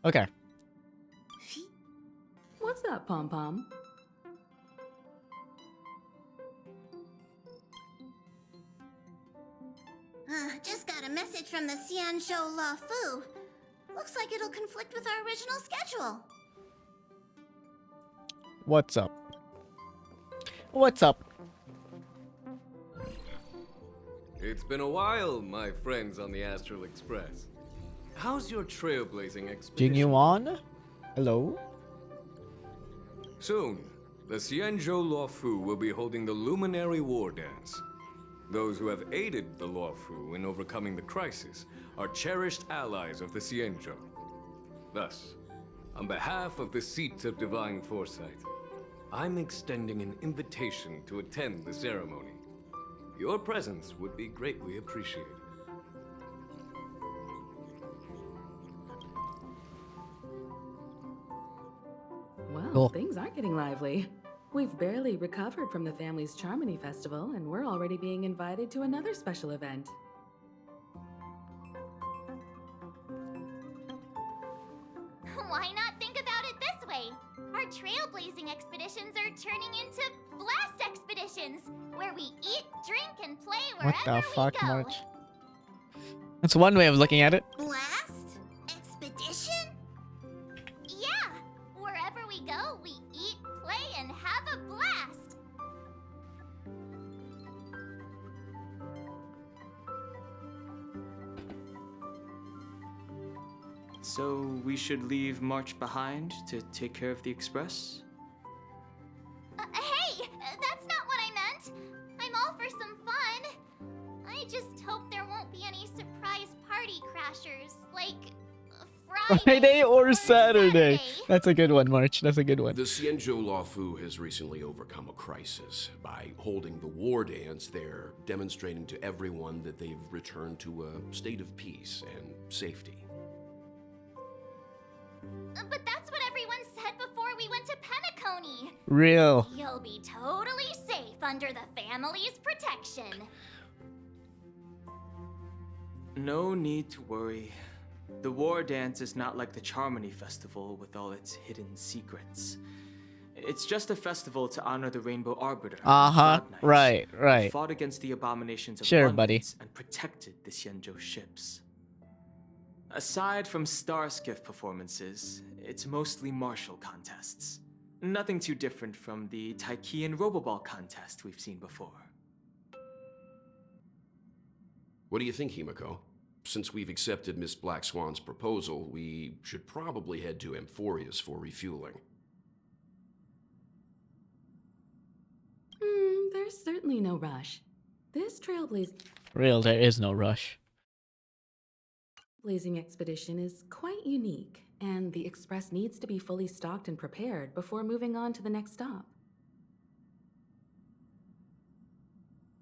Okay. What's up, Pom Pom? Just got a message from the Luofu. Looks like it'll conflict with our original schedule. What's up? What's up? It's been a while, my friends on the Astral Express. How's your trailblazing expedition? Jing Yuan? Hello? Soon, the Luofu will be holding the Luminary War Dance. Those who have aided the Luofu in overcoming the crisis are cherished allies of the Xianzhou. Thus, on behalf of the Seat of Divine Foresight, I'm extending an invitation to attend the ceremony. Your presence would be greatly appreciated. Well, Cool. things aren't getting lively. We've barely recovered from the family's Charmony Festival, and we're already being invited to another special event. Why not think about it this way? Our trailblazing expeditions are turning into blast expeditions, where we eat, drink, and play What wherever the fuck, we go. March? That's one way of looking at it. Blast? Expedition? Yeah! Wherever we go, we eat, play, and have a blast! So we should leave March behind to take care of the Express? Hey! That's not what I meant! I'm all for some fun. I just hope there won't be any surprise party crashers, like Friday or Saturday. That's a good one, March. That's a good one. The Luofu has recently overcome a crisis. By holding the war dance, they're demonstrating to everyone that they've returned to a state of peace and safety. But that's what everyone said before we went to Penacony. Real. You'll be totally safe under the family's protection. No need to worry. The War Dance is not like the Charmony Festival with all its hidden secrets. It's just a festival to honor the Rainbow Arbiter. Uh-huh. God Knights, Right, who right. fought against the abominations of Sure, buddy. abundance and protected the Xianzhou ships. Aside from star skiff performances, it's mostly martial contests. Nothing too different from the Taiki and Roboball contest we've seen before. What do you think, Himiko? Since we've accepted Miss Black Swan's proposal, we should probably head to Amphorius for refueling. There's certainly no rush. This Real, there is no rush. trailblazing expedition is quite unique, and the Express needs to be fully stocked and prepared before moving on to the next stop.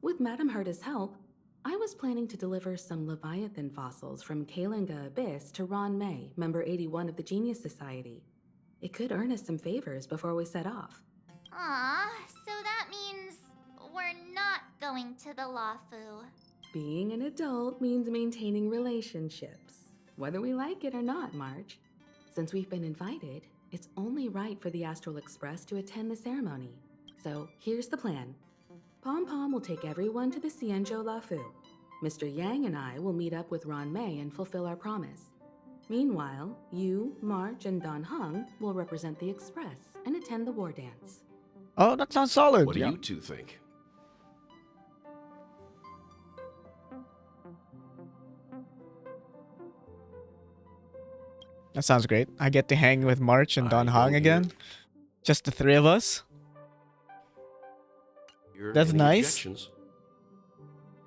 With Madame Herta's help, I was planning to deliver some Leviathan fossils from Kalinga Abyss to Ron May, member 81 of the Genius Society. It could earn us some favors before we set off. Aw, so that means we're not going to the Luofu. Being an adult means maintaining relationships, whether we like it or not, March. Since we've been invited, it's only right for the Astral Express to attend the ceremony. So here's the plan. Pom Pom will take everyone to the Xianzhou Luofu. Mr. Yang and I will meet up with Ron May and fulfill our promise. Meanwhile, you, March, and Don Hung will represent the Express and attend the war dance. Oh, that sounds solid. What do yeah. you two think? That sounds great. I get to hang with March and Don I Hong don't again. Just the three of us. That's Any nice. objections?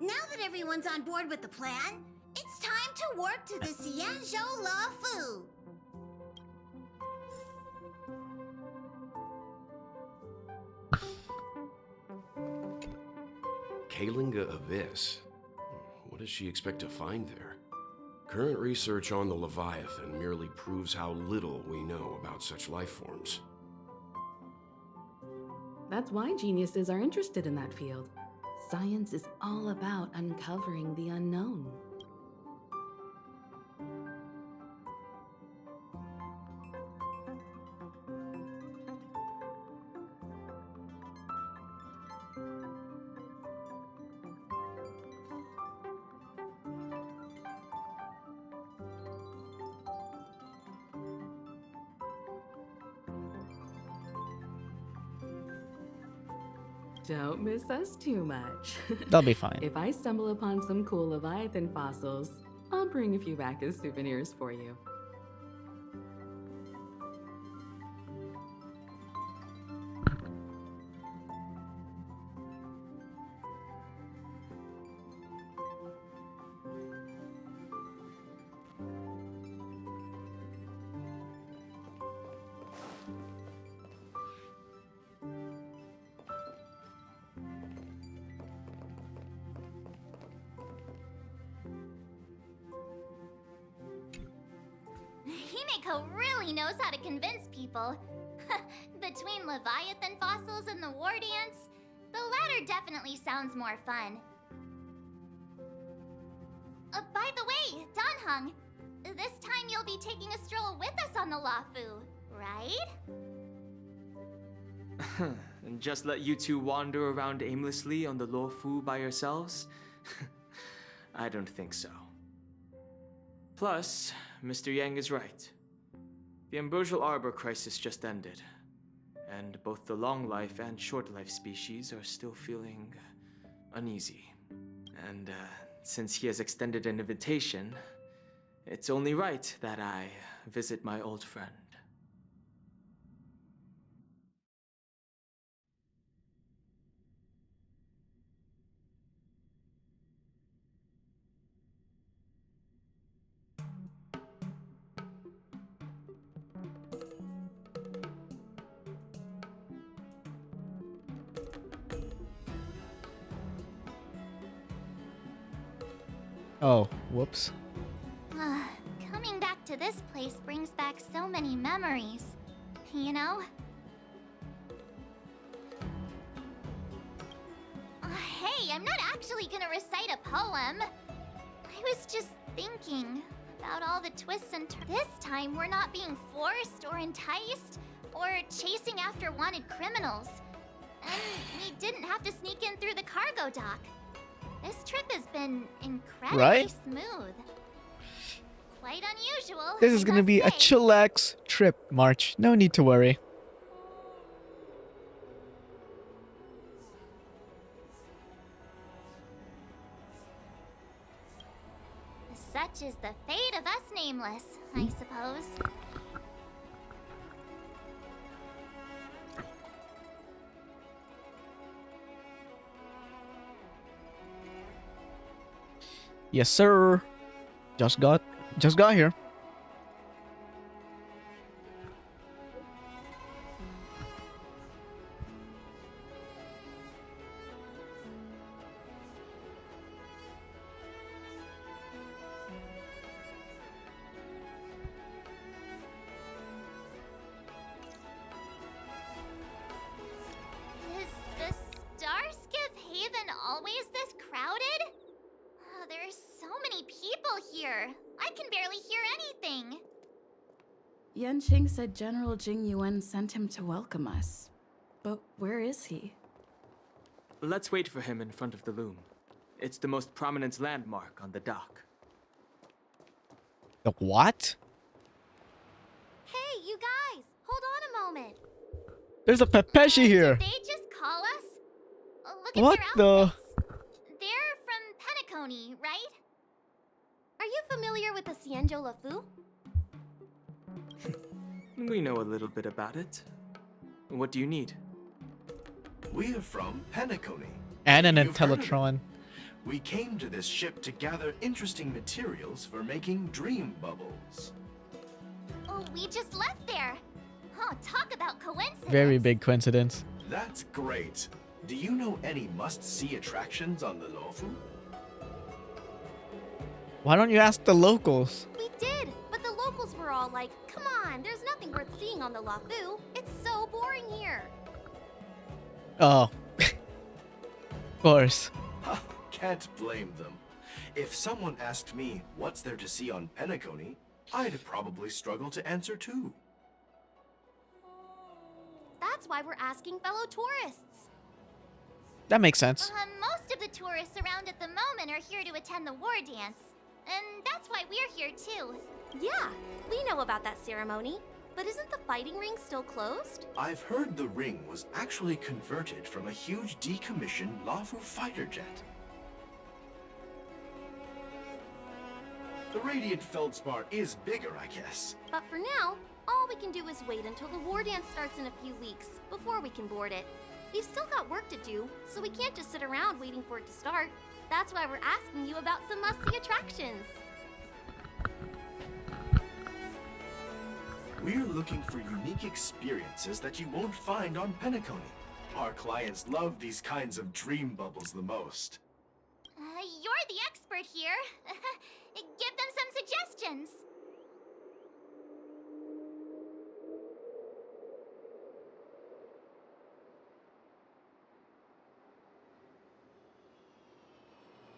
Now that everyone's on board with the plan, it's time to work to the Xianzhou Luofu. Kalinga Abyss. What does she expect to find there? Current research on the Leviathan merely proves how little we know about such life forms. That's why geniuses are interested in that field. Science is all about uncovering the unknown. Don't miss us too much. They'll be fine. If I stumble upon some cool Leviathan fossils, I'll bring a few back as souvenirs for you. Himeko really knows how to convince people. Between Leviathan fossils and the war dance, the latter definitely sounds more fun. By the way, Danheng, this time you'll be taking a stroll with us on the Luofu, right? And just let you two wander around aimlessly on the Luofu by yourselves? I don't think so. Plus, Mr. Yang is right. The ambrosial arbor crisis just ended, and both the long life and short life species are still feeling uneasy. And since he has extended an invitation, it's only right that I visit my old friend. Oh, whoops. Coming back to this place brings back so many memories, you know? Hey, I'm not actually gonna recite a poem. I was just thinking about all the twists and turns. This time, we're not being forced or enticed or chasing after wanted criminals. And we didn't have to sneak in through the cargo dock. This trip has been incredibly Right? smooth. Quite unusual. This is I gonna must be a say. chillax trip, March. No need to worry. Such is the fate of us nameless, I suppose. Yes, sir. Just got here. Is the Starskiff Haven always this crowded? There are so many people here. I can barely hear anything. Yanqing said General Jing Yuan sent him to welcome us. But where is he? Let's wait for him in front of the loom. It's the most prominent landmark on the dock. The what? Hey, you guys! Hold on a moment. There's a Pepeshi here. Did they just call us? Look at What their the? outfits. They're from Penacony, right? Are you familiar with the Xianzhou Luofu? We know a little bit about it. What do you need? We are from Penacony. And an You've heard of it. Intellatron. We came to this ship to gather interesting materials for making dream bubbles. Oh, we just left there. Oh, talk about coincidence. Very big coincidence. That's great. Do you know any must-see attractions on the Luofu? Why don't you ask the locals? We did, but the locals were all like, come on, there's nothing worth seeing on the Luofu. It's so boring here. Oh. Of course. Ha, can't blame them. If someone asked me what's there to see on Penacony, I'd probably struggle to answer too. That's why we're asking fellow tourists. That makes sense. Most of the tourists around at the moment are here to attend the war dance. And that's why we're here too. Yeah, we know about that ceremony. But isn't the fighting ring still closed? I've heard the ring was actually converted from a huge decommissioned Luofu fighter jet. The radiant feldspar is bigger, I guess. But for now, all we can do is wait until the war dance starts in a few weeks, before we can board it. We've still got work to do, so we can't just sit around waiting for it to start. That's why we're asking you about some must-see attractions. We're looking for unique experiences that you won't find on Penacony. Our clients love these kinds of dream bubbles the most. You're the expert here. Give them some suggestions.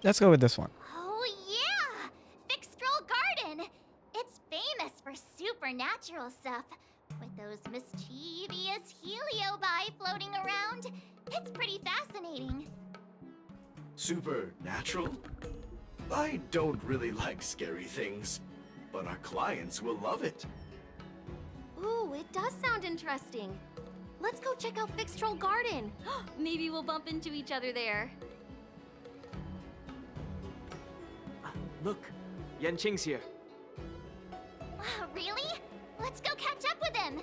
Let's go with this one. Oh yeah! Fixstroll Garden! It's famous for supernatural stuff. With those mischievous heliobi floating around. It's pretty fascinating. Supernatural? I don't really like scary things, but our clients will love it. Ooh, it does sound interesting. Let's go check out Fixstroll Garden. Maybe we'll bump into each other there. Look, Yanqing's here. Really? Let's go catch up with him.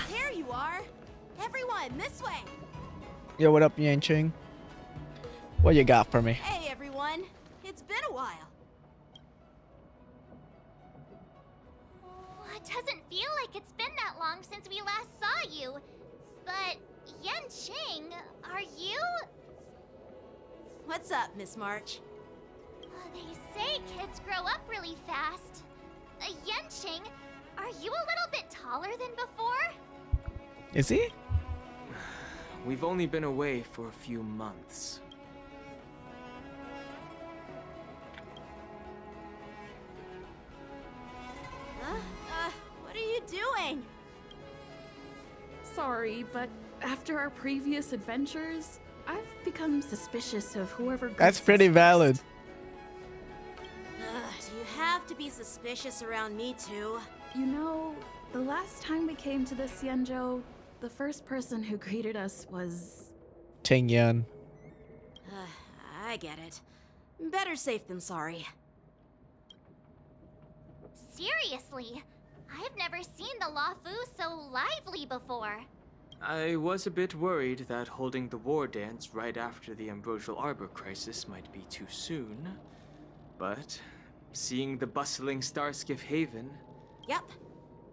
There you are. Everyone, this way. Yo, what up, Yanqing? What you got for me? Hey, everyone. It's been a while. It doesn't feel like it's been that long since we last saw you. But, Yanqing, are you? What's up, Miss March? They say kids grow up really fast. Yanqing, are you a little bit taller than before? Is he? We've only been away for a few months. What are you doing? Sorry, but after our previous adventures, I've become suspicious of whoever. That's greets pretty us valid. first. Do you have to be suspicious around me too? You know, the last time we came to the Xianzhou, the first person who greeted us was. Jing Yuan. I get it. Better safe than sorry. Seriously, I've never seen the Luofu so lively before. I was a bit worried that holding the war dance right after the Ambrosial Arbor crisis might be too soon. But seeing the bustling Starskiff Haven... Yep.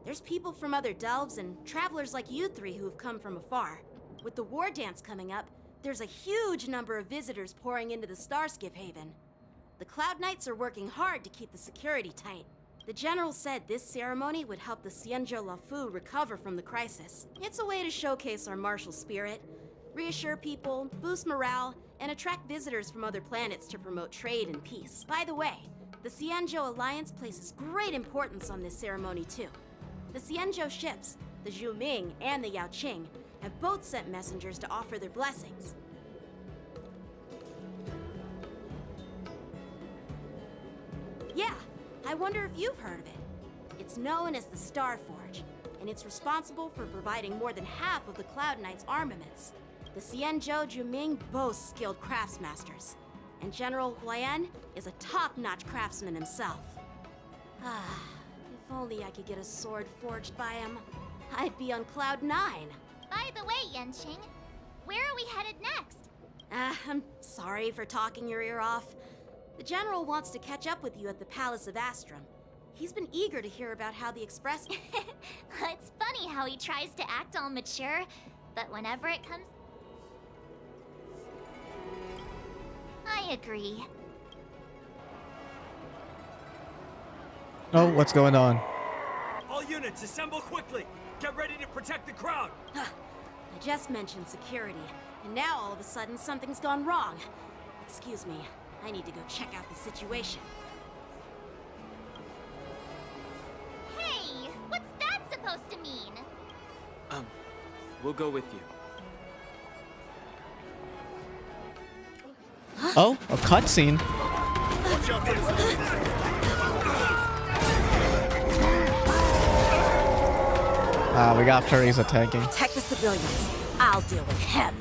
There's people from other delves and travelers like you three who've come from afar. With the war dance coming up, there's a huge number of visitors pouring into the Starskiff Haven. The Cloud Knights are working hard to keep the security tight. The General said this ceremony would help the Xianzhou Luofu recover from the crisis. It's a way to showcase our martial spirit, reassure people, boost morale, and attract visitors from other planets to promote trade and peace. By the way, the Xianzhou Alliance places great importance on this ceremony too. The Xianzhou ships, the Zhu Ming and the Yao Qing, have both sent messengers to offer their blessings. Yeah, I wonder if you've heard of it. It's known as the Star Forge, and it's responsible for providing more than half of the Cloud Knights' armaments. The Xianzhou Juming boasts skilled craftsmasters, and General Huayan is a top-notch craftsman himself. If only I could get a sword forged by him, I'd be on Cloud 9. By the way, Yanqing, where are we headed next? I'm sorry for talking your ear off. The General wants to catch up with you at the Palace of Astrum. He's been eager to hear about how the Express... It's funny how he tries to act all mature, but whenever it comes... I agree. Oh, what's going on? All units, assemble quickly! Get ready to protect the crowd! I just mentioned security, and now all of a sudden something's gone wrong. Excuse me, I need to go check out the situation. Hey, what's that supposed to mean? We'll go with you. Huh? Oh, a cutscene. We got furries attacking. Protect the civilians. I'll deal with him.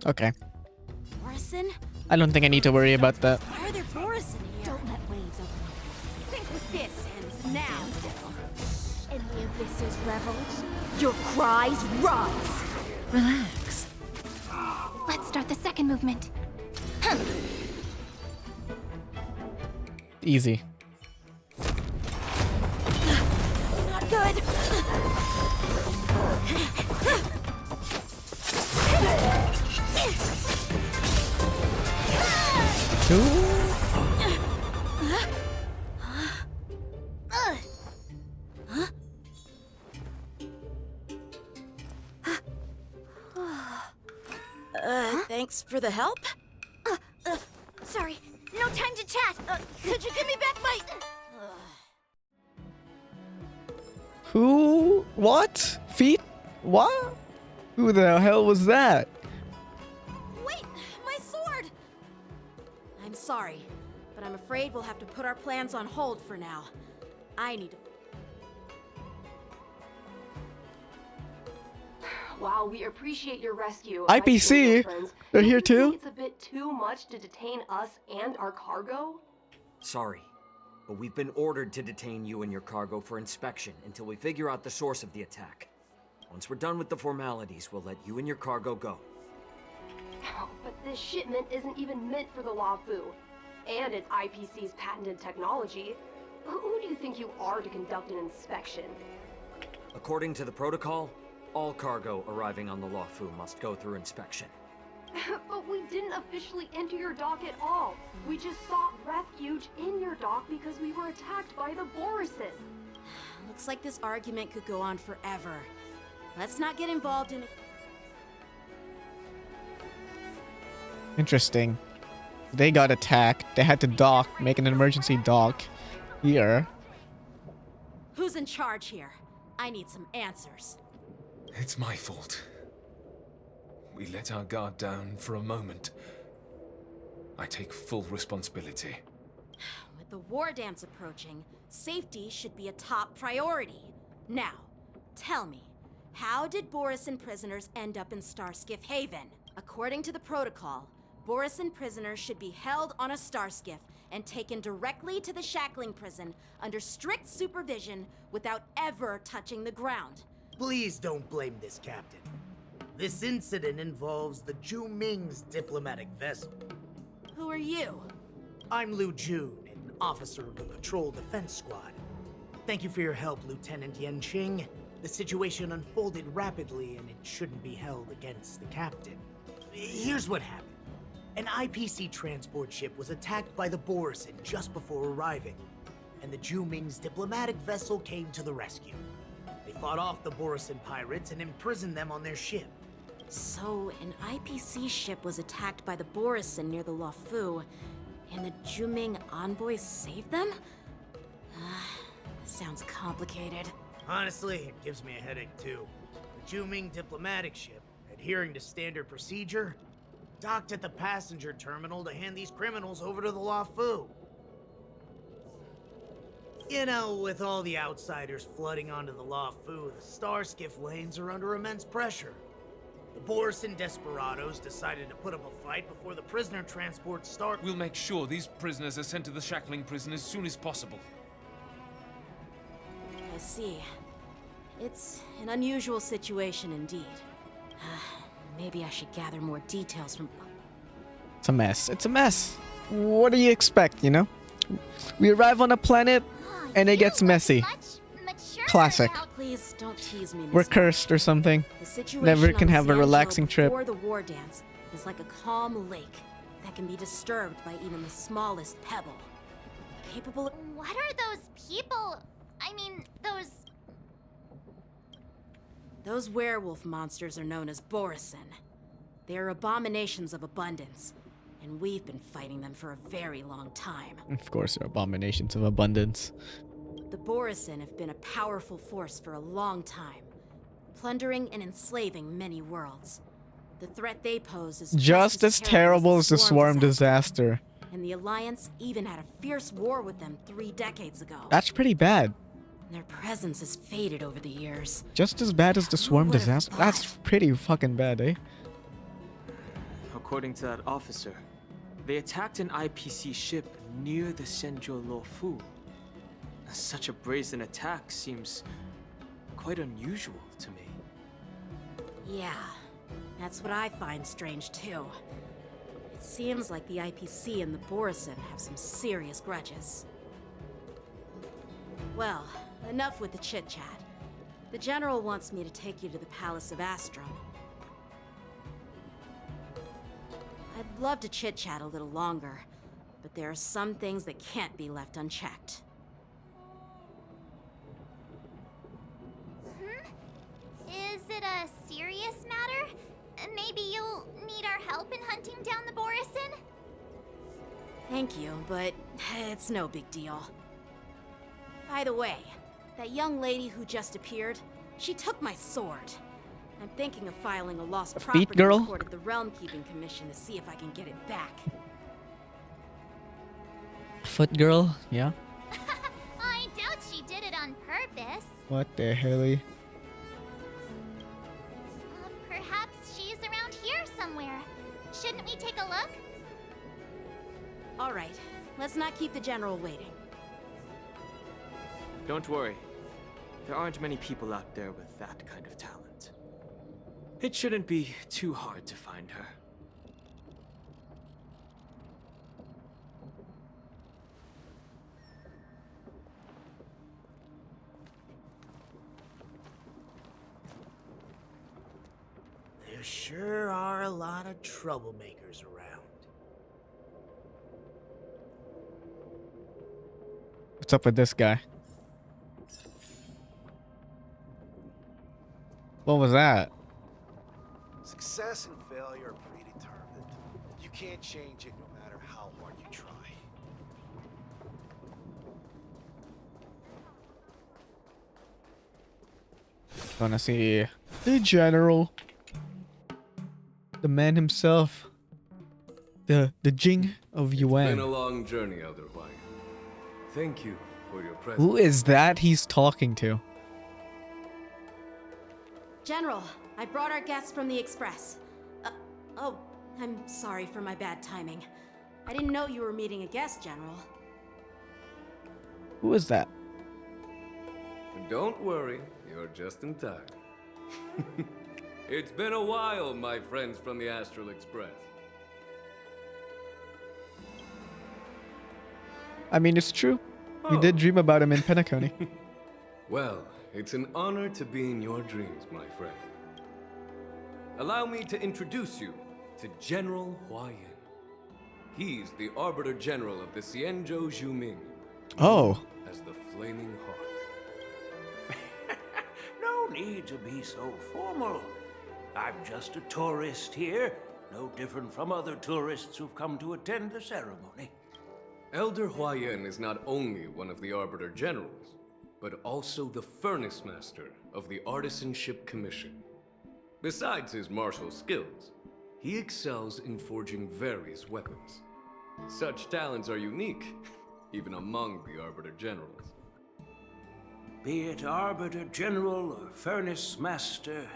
Okay. Morrison? I don't think I need to worry about that. Why are there Morrison here? Don't let waves open. Think with this ends now. And the abyss's revels. Your cries rise. Relax. Let's start the second movement. Easy. Not good. Thanks for the help. Sorry, no time to chat. Could you give me back my... Who? What? Feet? What? Who the hell was that? Wait, my sword! I'm sorry, but I'm afraid we'll have to put our plans on hold for now. I need to... While we appreciate your rescue, IPC? friends, They're don't here you too? think it's a bit too much to detain us and our cargo? Sorry, but we've been ordered to detain you and your cargo for inspection until we figure out the source of the attack. Once we're done with the formalities, we'll let you and your cargo go. But this shipment isn't even meant for the Luofu, and it's IPC's patented technology. Who do you think you are to conduct an inspection? According to the protocol, all cargo arriving on the Luofu must go through inspection. But we didn't officially enter your dock at all. We just sought refuge in your dock because we were attacked by the Borison. Looks like this argument could go on forever. Let's not get involved in it. Interesting. They got attacked. They had to dock, make an emergency dock here. Who's in charge here? I need some answers. It's my fault. We let our guard down for a moment. I take full responsibility. With the war dance approaching, safety should be a top priority. Now, tell me, how did Borison prisoners end up in Starskiff Haven? According to the protocol, Borison prisoners should be held on a Starskiff and taken directly to the shackling prison under strict supervision without ever touching the ground. Please don't blame this, Captain. This incident involves the Zhu Ming's diplomatic vessel. Who are you? I'm Lu Jun, an officer of the Patrol Defense Squad. Thank you for your help, Lieutenant Yanqing. The situation unfolded rapidly, and it shouldn't be held against the captain. Here's what happened. An IPC transport ship was attacked by the Borison just before arriving, and the Zhu Ming's diplomatic vessel came to the rescue. They fought off the Borison pirates and imprisoned them on their ship. So, an IPC ship was attacked by the Borison near the Luofu, and the Zhu Ming envoys saved them? Sounds complicated. Honestly, it gives me a headache too. The Zhu Ming diplomatic ship, adhering to standard procedure, docked at the passenger terminal to hand these criminals over to the Luofu. You know, with all the outsiders flooding onto the Luofu, the Starskiff lanes are under immense pressure. The Borison desperados decided to put up a fight before the prisoner transports start. We'll make sure these prisoners are sent to the shackling prison as soon as possible. I see. It's an unusual situation indeed. Maybe I should gather more details from... It's a mess. It's a mess. What do you expect, you know? We arrive on a planet and it gets messy. Classic. Please don't tease me, We're Miss cursed or something. The situation Never on can have a Xianzhou relaxing trip. before the war dance is like a calm lake that can be disturbed by even the smallest pebble. Capable of... What are those people? I mean, those... Those werewolf monsters are known as Borison. They're abominations of abundance, and we've been fighting them for a very long time. Of course, they're abominations of abundance. The Borisin have been a powerful force for a long time, plundering and enslaving many worlds. The threat they pose is just as terrible as the swarm disaster. And the Alliance even had a fierce war with them 3 decades ago. That's pretty bad. Their presence has faded over the years. Just as bad as the swarm disaster. That's pretty fucking bad, eh? According to that officer, they attacked an IPC ship near the Xianzhou Luofu. Such a brazen attack seems quite unusual to me. Yeah, that's what I find strange too. It seems like the IPC and the Borisin have some serious grudges. Well, enough with the chit-chat. The General wants me to take you to the Palace of Astrum. I'd love to chit-chat a little longer, but there are some things that can't be left unchecked. Is it a serious matter? Maybe you'll need our help in hunting down the Borisin? Thank you, but it's no big deal. By the way, that young lady who just appeared, she took my sword. I'm thinking of filing a lost property report at the Realm Keeping Commission to see if I can get it back. Foot girl, yeah. I doubt she did it on purpose. What the hell? Perhaps she's around here somewhere. Shouldn't we take a look? All right, let's not keep the General waiting. Don't worry. There aren't many people out there with that kind of talent. It shouldn't be too hard to find her. There sure are a lot of troublemakers around. What's up with this guy? What was that? Success and failure are predetermined. You can't change it no matter how hard you try. Wanna see the General, the man himself, the Jing of Yuan. It's been a long journey, Elder Huai. Thank you for your presence. Who is that he's talking to? General, I brought our guests from the Express. Oh, I'm sorry for my bad timing. I didn't know you were meeting a guest, General. Who is that? Don't worry, you're just in time. It's been a while, my friends from the Astral Express. I mean, it's true. We did dream about him in Penacony. Well, it's an honor to be in your dreams, my friend. Allow me to introduce you to General Huai Yan. He's the Arbiter General of the Xianzhou Zhuming. Oh. As the Flaming Heart. No need to be so formal. I'm just a tourist here, no different from other tourists who've come to attend the ceremony. Elder Huai Yan is not only one of the Arbiter Generals, but also the Furnace Master of the Artisanship Commission. Besides his martial skills, he excels in forging various weapons. Such talents are unique, even among the Arbiter Generals. Be it Arbiter General or Furnace Master,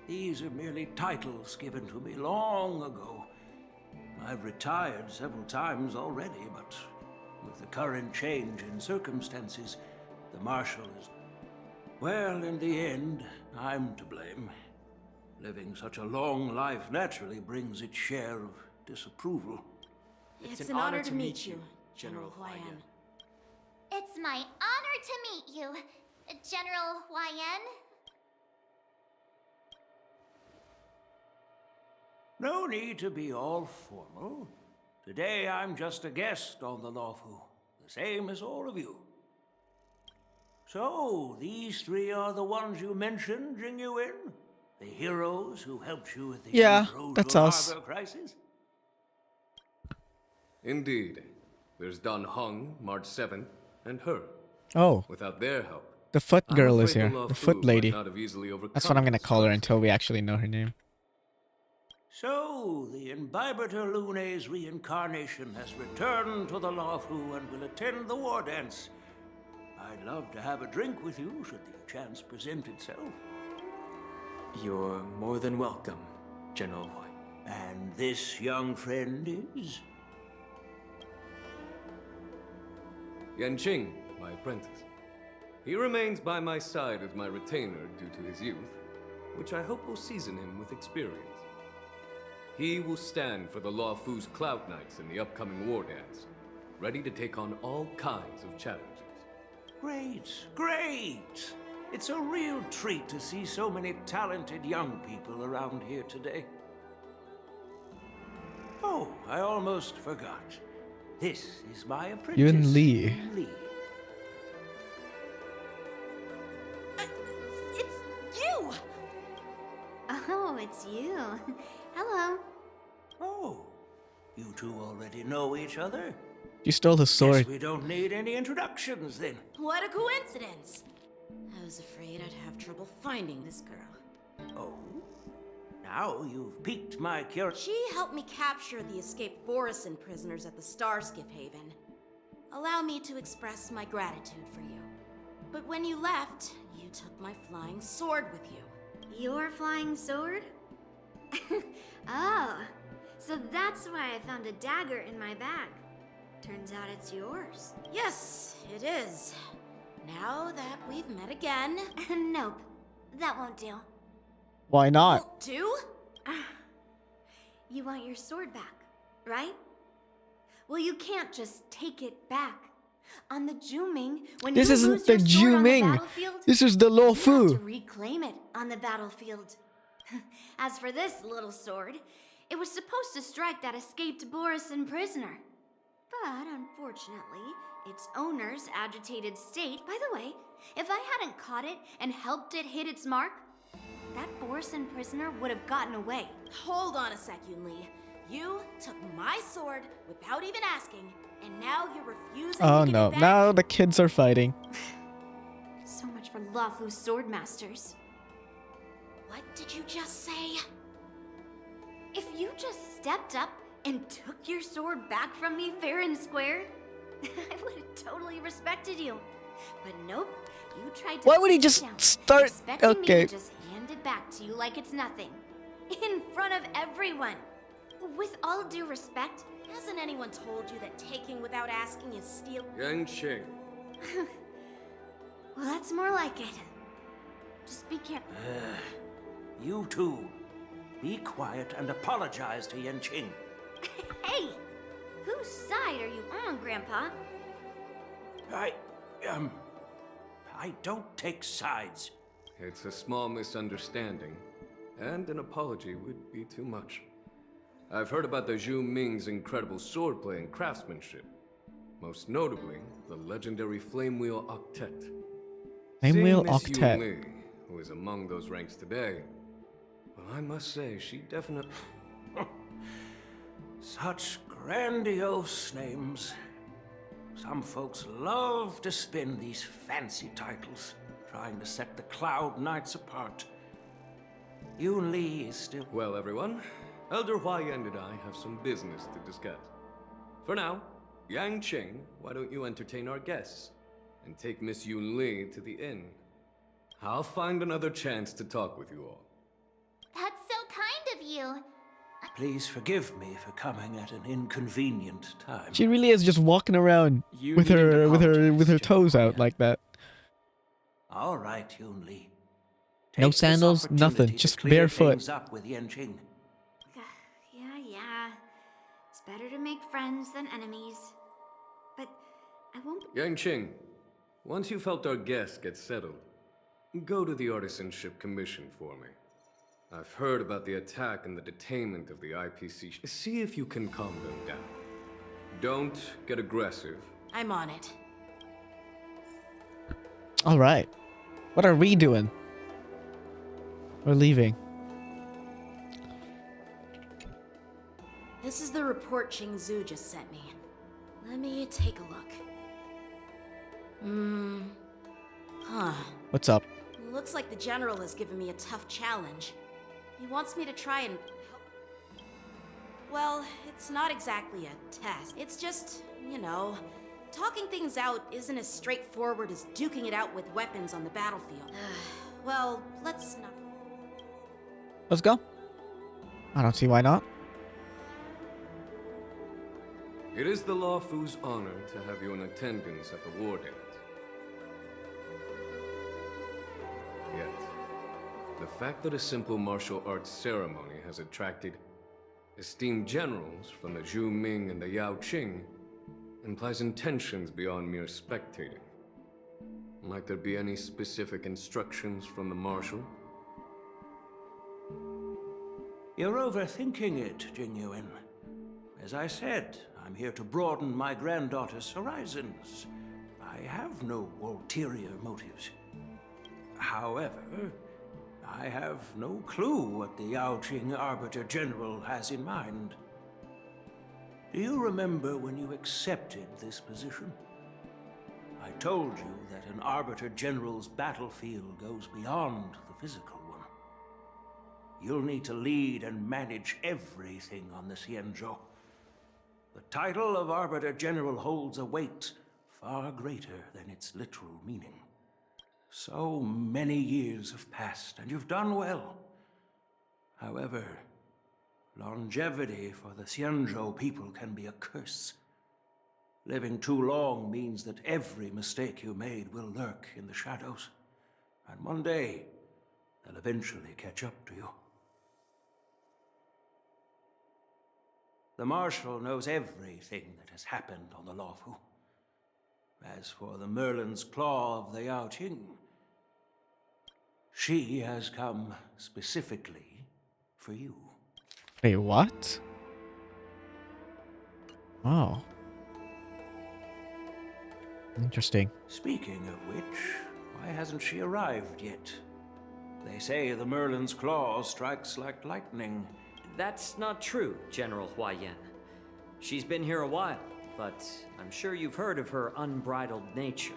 these are merely titles given to me long ago. I've retired several times already, but with the current change in circumstances, the Marshal is... Well, in the end, I'm to blame. Living such a long life naturally brings its share of disapproval. It's an honor to meet you, General Huai Yan. It's my honor to meet you, General Huai Yan. No need to be all formal. Today I'm just a guest on the Luofu, the same as all of you. So, these three are the ones you mentioned, Jing Yuan? The heroes who helped you with the Yeah, Rosal that's us. Harbor crisis? Indeed. There's Don Hung, March 7th, and her. Oh, Without their help, the foot I'm girl is afraid here. the The Luofu foot might lady. not have easily That's what I'm overcome gonna this call her crisis. until we actually know her name. So, the Imbibitor Lune's reincarnation has returned to the Luofu and will attend the war dance. I'd love to have a drink with you should the chance present itself. You're more than welcome, General Hui. And this young friend is? Yanqing, my apprentice. He remains by my side as my retainer due to his youth, which I hope will season him with experience. He will stand for the Luofu's Cloud Knights in the upcoming war dance, ready to take on all kinds of challenges. Great, great! It's a real treat to see so many talented young people around here today. Oh, I almost forgot. This is my apprentice, Yun Li. Yun Li. It's you! Oh, it's you. Hello. Oh, you two already know each other? You stole his sword. Guess we don't need any introductions then. What a coincidence! I was afraid I'd have trouble finding this girl. Oh? Now you've piqued my curiosity. She helped me capture the escaped Borisin prisoners at the Starskiff Haven. Allow me to express my gratitude for you. But when you left, you took my flying sword with you. Your flying sword? Oh, so that's why I found a dagger in my bag. Turns out it's yours. Yes, it is. Now that we've met again... Nope, that won't do. Why not? Won't do? You want your sword back, right? Well, you can't just take it back. On the Juming, when This you isn't lose the your sword on the Juming. battlefield, This is the you have to Luofu. reclaim it on the battlefield. As for this little sword, it was supposed to strike that escaped Borisin prisoner. But unfortunately, its owner's agitated state... By the way, if I hadn't caught it and helped it hit its mark, that Borisin prisoner would have gotten away. Hold on a sec, Yun Li. You took my sword without even asking, and now you're refusing Oh to give no, it back? now the kids are fighting. So much for Luofu sword masters. What did you just say? If you just stepped up and took your sword back from me fair and square, I would have totally respected you. But nope, you tried to... Why would he play it just down, start- expecting okay. me to just hand it back to you like it's nothing. In front of everyone. With all due respect... Hasn't anyone told you that taking without asking is steal? Yanqing. Well, that's more like it. Just be careful. You two, be quiet and apologize to Yanqing. Hey! Whose side are you on, Grandpa? I don't take sides. It's a small misunderstanding, and an apology would be too much. I've heard about the Zhu Ming's incredible swordplay and craftsmanship. Most notably, the legendary Flame Wheel Octet. Flame Wheel Seeing Miss Octet. Yun Li, who is among those ranks today, well, I must say, she definitely... Such grandiose names. Some folks love to spin these fancy titles, trying to set the Cloud Knights apart. Yun Li is still... Well, everyone, Elder Huayan and I have some business to discuss. For now, Yanqing, why don't you entertain our guests and take Miss Yun Li to the inn? I'll find another chance to talk with you all. That's so kind of you. Please forgive me for coming at an inconvenient time. She really is just walking around You with needn't her apologize, toes General out like that. All right, Yun Li. No Take this sandals, opportunity nothing, to just clear barefoot. things up with Yanqing. Yeah. It's better to make friends than enemies. But I won't... Yanqing, once you've helped our guests get settled, go to the Artisanship Commission for me. I've heard about the attack and the detainment of the IPC. See if you can calm them down. Don't get aggressive. I'm on it. Alright. What are we doing? We're leaving. report Qingzu just sent me. Let me take a look. Huh. What's up? Looks like the general has given me a tough challenge. He wants me to try and help. Well, it's not exactly a test. It's just, you know, talking things out isn't as straightforward as duking it out with weapons on the battlefield. Well, let's not. Let's go. I don't see why not. It is the Luofu's honor to have you in attendance at the war dance. Yet, the fact that a simple martial arts ceremony has attracted esteemed generals from the Zhu Ming and the Yao Qing implies intentions beyond mere spectating. Might there be any specific instructions from the marshal? You're overthinking it, Jing Yuan. As I said, I'm here to broaden my granddaughter's horizons. I have no ulterior motives. However, I have no clue what the Yao Qing Arbiter General has in mind. Do you remember when you accepted this position? I told you that an Arbiter General's battlefield goes beyond the physical one. You'll need to lead and manage everything on the Xianzhou. The title of Arbiter General holds a weight far greater than its literal meaning. So many years have passed, and you've done well. However, longevity for the Xianzhou people can be a curse. Living too long means that every mistake you made will lurk in the shadows. And one day, they'll eventually catch up to you. The Marshal knows everything that has happened on the Luofu. As for the Merlin's Claw of the Yao Qing, she has come specifically for you. Wait, what? Oh. Interesting. Speaking of which, why hasn't she arrived yet? They say the Merlin's Claw strikes like lightning. That's not true, General Huaiyan. She's been here a while, but I'm sure you've heard of her unbridled nature.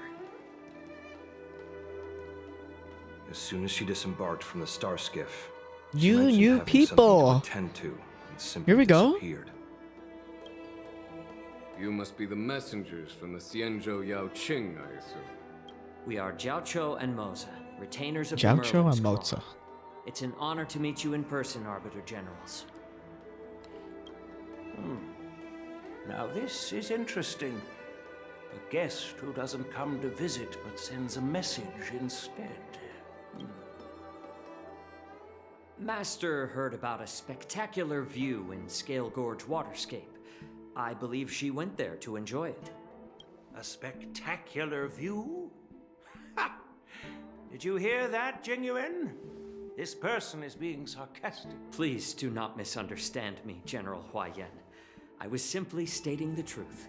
As soon as she disembarked from the star skiff, You mentioned new having people. something to attend to and simply Here we go. disappeared. You must be the messengers from the Xianzhou Yao Qing, I assume. We are Jiaoqiu and Moza, retainers of the Jiaoqiu Merlin's and Claw. Moza. It's an honor to meet you in person, Arbiter Generals. Now this is interesting. A guest who doesn't come to visit but sends a message instead. Master heard about a spectacular view in Scale Gorge Waterscape. I believe she went there to enjoy it. A spectacular view? Ha! Did you hear that, Jing Yuan? This person is being sarcastic. Please do not misunderstand me, General Huaiyan. I was simply stating the truth.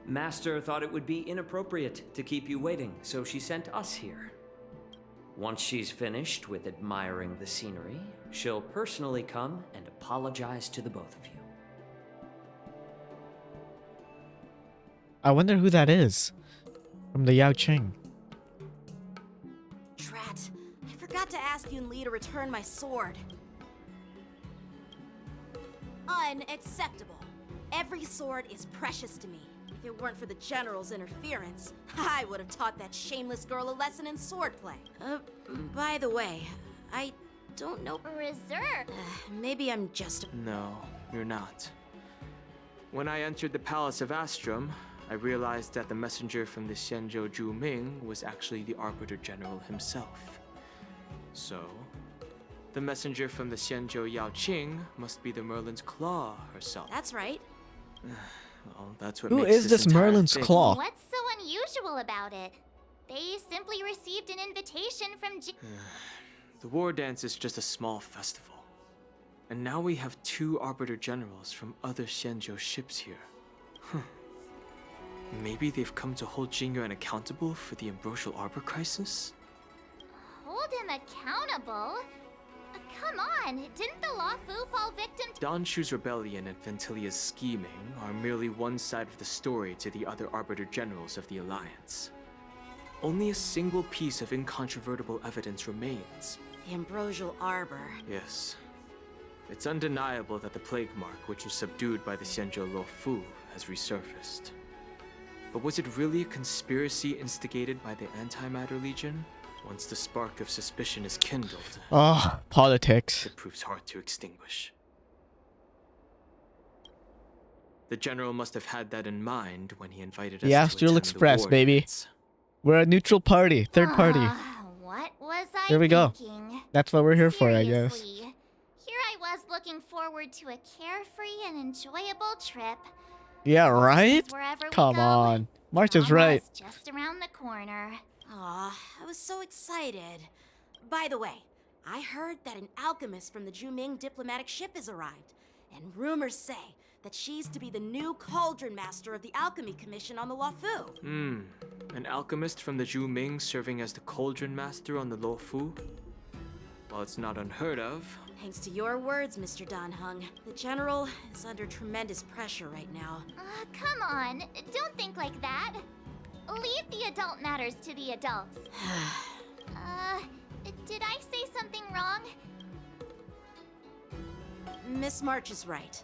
Master thought it would be inappropriate to keep you waiting, so she sent us here. Once she's finished with admiring the scenery, she'll personally come and apologize to the both of you. I wonder who that is. From the Yao Qing. Drat. I forgot to ask Yun Li to return my sword. Unacceptable. Every sword is precious to me. If it weren't for the General's interference, I would have taught that shameless girl a lesson in swordplay. By the way, I don't know. Reserve. Maybe I'm just. No, you're not. When I entered the Palace of Astrum, I realized that the messenger from the Xianzhou Zhu Ming was actually the Arbiter General himself. So, the messenger from the Xianzhou Yao Qing must be the Merlin's Claw herself. That's right. Well, that's what Who makes is this entire Merlin's thing- Claw? What's so unusual about it? They simply received an invitation from The war dance is just a small festival. And now we have 2 Arbiter Generals from other Xianzhou ships here. Maybe they've come to hold Jing Yuan accountable for the Ambrosial Arbor crisis? Hold him accountable? Come on, didn't the Luofu fall victim to— Don Shu's rebellion and Ventilia's scheming are merely one side of the story to the other Arbiter Generals of the Alliance. Only a single piece of incontrovertible evidence remains. The Ambrosial Arbor. Yes. It's undeniable that the plague mark, which was subdued by the Xianzhou Luofu, has resurfaced. But was it really a conspiracy instigated by the Antimatter Legion? Once the spark of suspicion is kindled, politics. it proves hard to extinguish. The General must have had that in mind when he invited us The to Astral attend Express, the war baby. dance. We're a neutral party, third party. What was I There we go. thinking? That's what we're here for, I guess. Seriously, here I was looking forward to a carefree and enjoyable trip. Yeah, right? Wherever we Come go, on. March is drama right. is just around the corner. Aw, I was so excited. By the way, I heard that an alchemist from the Juming diplomatic ship has arrived, and rumors say that she's to be the new cauldron master of the Alchemy Commission on the Luofu. An alchemist from the Juming serving as the cauldron master on the Luofu? While it's not unheard of, Thanks to your words, Mr. Dan Heng, the General is under tremendous pressure right now. Come on, don't think like that. Leave the adult matters to the adults. Did I say something wrong? Miss March is right.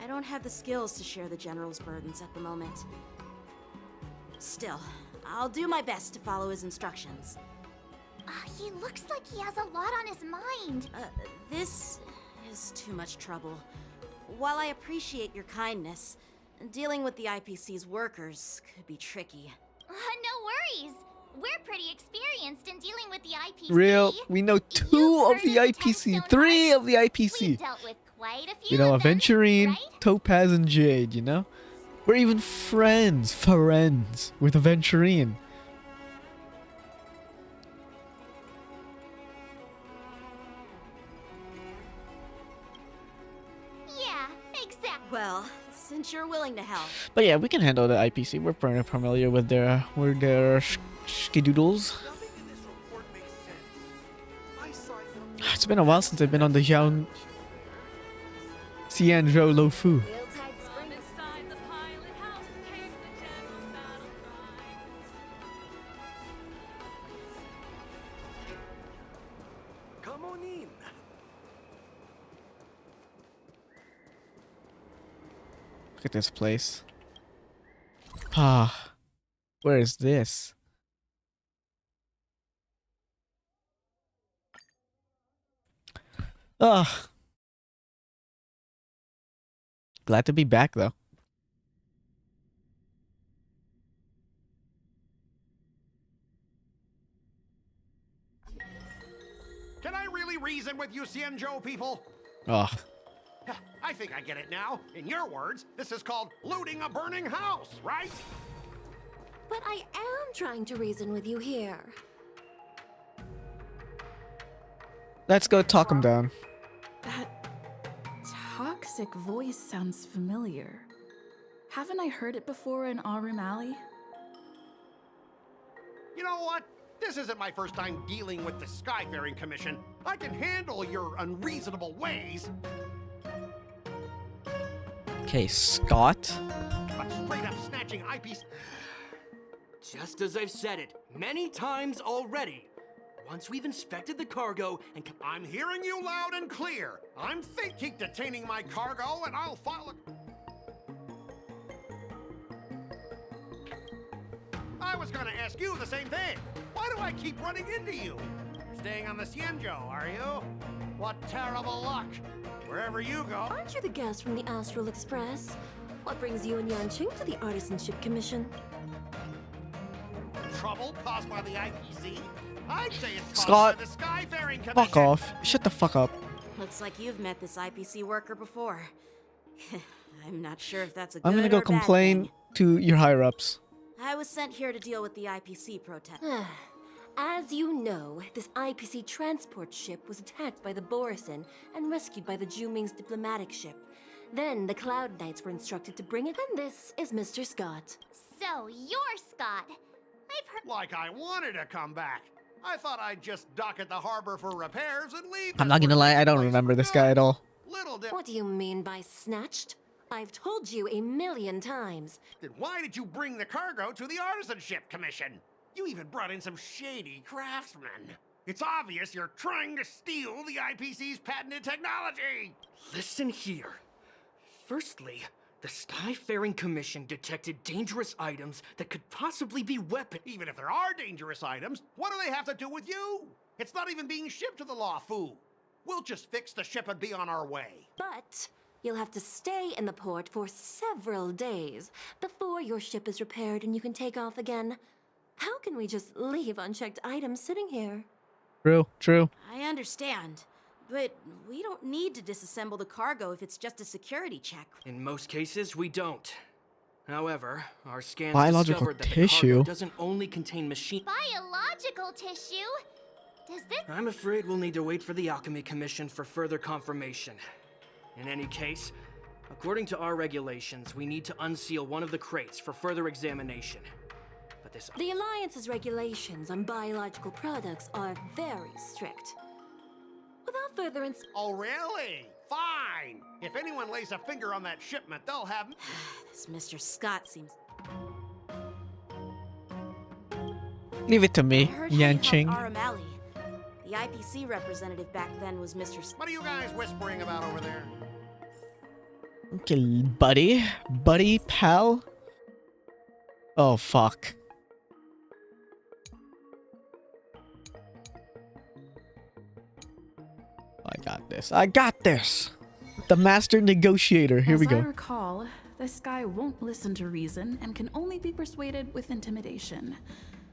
I don't have the skills to share the General's burdens at the moment. Still, I'll do my best to follow his instructions. He looks like he has a lot on his mind. This is too much trouble. While I appreciate your kindness, dealing with the IPC's workers could be tricky. No worries. We're pretty experienced in dealing with the IPC. We know 2 of the IPC, 3 of the IPC. We've dealt with quite a few You know, of them, Aventurine, right? Topaz, and Jade, you know? We're even friends with Aventurine. Yeah, exactly. Well, since you're willing to help. But yeah, we can handle the IPC. We're pretty familiar with their skedoodles. It's been a while since I've been on the Xianzhou Luofu. Come on in. Look at this place. Where is this? Glad to be back, though. Can I really reason with you Xianzhou people? I think I get it now. In your words, this is called looting a burning house, right? But I am trying to reason with you here. Let's go talk him down. That toxic voice sounds familiar. Haven't I heard it before in Aurum Alley? You know what? This isn't my first time dealing with the Skyfaring Commission. I can handle your unreasonable ways. Okay, Scott. But straight up snatching IPs. Just as I've said it many times already. Once we've inspected the cargo and... I'm hearing you loud and clear. I'm thinking detaining my cargo and I'll file a... I was gonna ask you the same thing. Why do I keep running into you? You're staying on the Xianzhou, are you? What terrible luck. Wherever you go... Aren't you the guest from the Astral Express? What brings you and Yanqing to the Artisanship Commission? Trouble caused by the IPC? I'd say it's caused Scott, by the Skyfaring Commission. fuck off. Shut the fuck up. Looks like you've met this IPC worker before. I'm not sure if that's a good I'm gonna go or bad complain thing. to your higher-ups. I was sent here to deal with the IPC protest. As you know, this IPC transport ship was attacked by the Borisin and rescued by the Juming's diplomatic ship. Then the Cloud Knights were instructed to bring it, and this is Mr. Scott. So, you're Scott. I've heard— Like I wanted to come back. I thought I'd just dock at the harbor for repairs and leave. I'm not gonna lie, I don't remember this guy at all. What do you mean by snatched? I've told you 1,000,000 times. Then why did you bring the cargo to the Artisanship Commission? You even brought in some shady craftsmen. It's obvious you're trying to steal the IPC's patented technology. Listen here. Firstly, the Skyfaring Commission detected dangerous items that could possibly be weapons. Even if there are dangerous items, what do they have to do with you? It's not even being shipped to the Luofu. We'll just fix the ship and be on our way. But you'll have to stay in the port for several days before your ship is repaired and you can take off again. How can we just leave unchecked items sitting here? True. I understand, but we don't need to disassemble the cargo if it's just a security check. In most cases, we don't. However, our scans Biological discovered that the tissue? cargo doesn't only contain machine. Biological tissue? Does this... I'm afraid we'll need to wait for the Alchemy Commission for further confirmation. In any case, according to our regulations, we need to unseal one of the crates for further examination. But this... The Alliance's regulations on biological products are very strict. Without further Oh, really? Fine. If anyone lays a finger on that shipment, they'll have... This Mr. Scott seems... Leave it to me, Heard Yan he Ching. helped Aramali. The IPC representative back then was Mr. What are you guys whispering about over there? Okay, buddy, pal. Oh fuck. I got this. The master negotiator. Here we As I go. recall, this guy won't listen to reason and can only be persuaded with intimidation.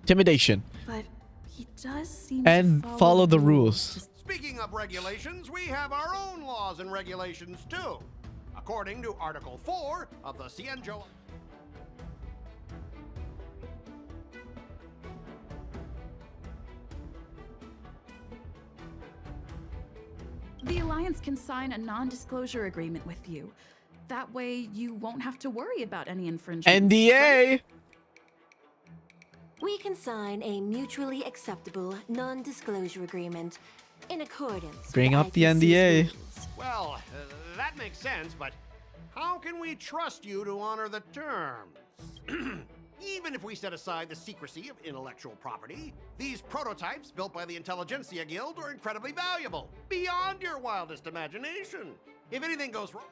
Intimidation. But he does seem And to follow the rules. Speaking of regulations, we have our own laws and regulations too. According to Article 4 of the Cienjo... The Alliance can sign a non-disclosure agreement with you. That way, you won't have to worry about any infringement. NDA. We can sign a mutually acceptable non-disclosure agreement in accordance Bring with up the IPC's NDA. rules. Well, that makes sense, but how can we trust you to honor the terms? Even if we set aside the secrecy of intellectual property, these prototypes built by the Intelligentsia Guild are incredibly valuable, beyond your wildest imagination. If anything goes wrong...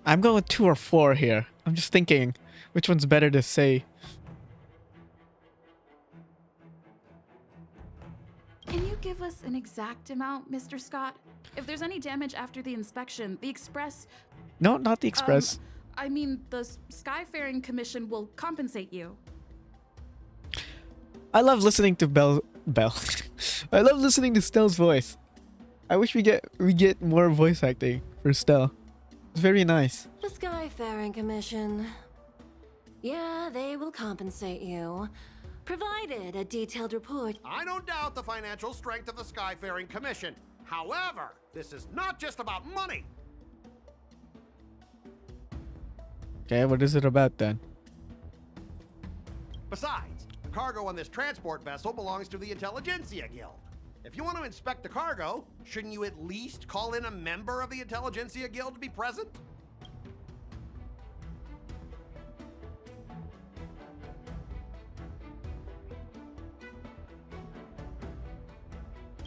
I'm going with 2 or 4 here. I'm just thinking which one's better to say. Can you give us an exact amount, Mr. Scott? If there's any damage after the inspection, the Express... No, not the Express. I mean, the Skyfaring Commission will compensate you. I love listening to Bell. I love listening to Stell's voice. I wish we get more voice acting for Stell. It's very nice. The Skyfaring Commission. Yeah, they will compensate you, provided a detailed report. I don't doubt the financial strength of the Skyfaring Commission. However, this is not just about money. Okay, what is it about then? Besides, the cargo on this transport vessel belongs to the Intelligentsia Guild. If you want to inspect the cargo, shouldn't you at least call in a member of the Intelligentsia Guild to be present?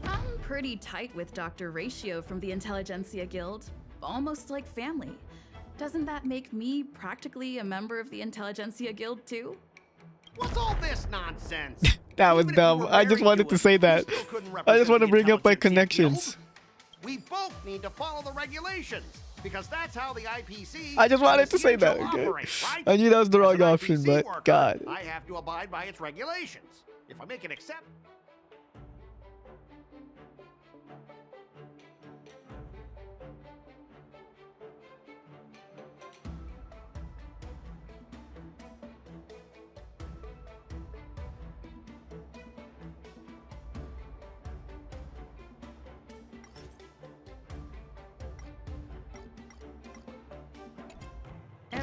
I'm pretty tight with Dr. Ratio from the Intelligentsia Guild. Almost like family. Doesn't that make me practically a member of the Intelligentsia Guild too? What's all this nonsense? That was dumb. I just wanted to say that. I just want to bring up my connections. We both need to follow the regulations, because that's how the IPC... I just wanted to say and the that, CHO okay? operate, right? I knew that was the As wrong an option, IPC but worker, God. I have to abide by its regulations. If I make an exception...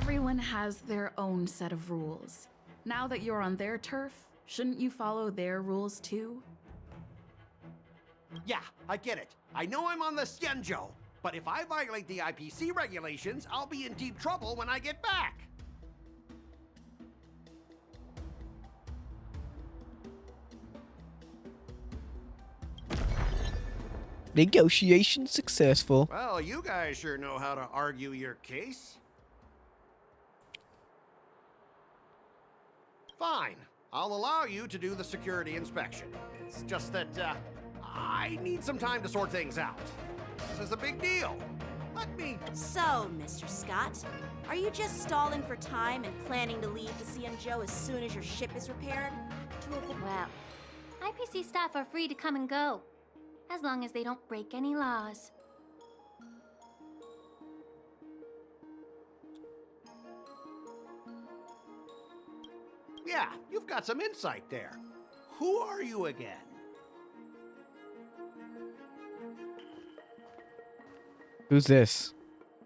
Everyone has their own set of rules. Now that you're on their turf, shouldn't you follow their rules too? Yeah, I get it. I know I'm on the Xianzhou, but if I violate the IPC regulations, I'll be in deep trouble when I get back. Negotiation successful. Well, you guys sure know how to argue your case. Fine. I'll allow you to do the security inspection. It's just that, I need some time to sort things out. This is a big deal. Let me... So, Mr. Scott, are you just stalling for time and planning to leave the Xianzhou as soon as your ship is repaired? Well, IPC staff are free to come and go, as long as they don't break any laws. Yeah, you've got some insight there. Who are you again? Who's this?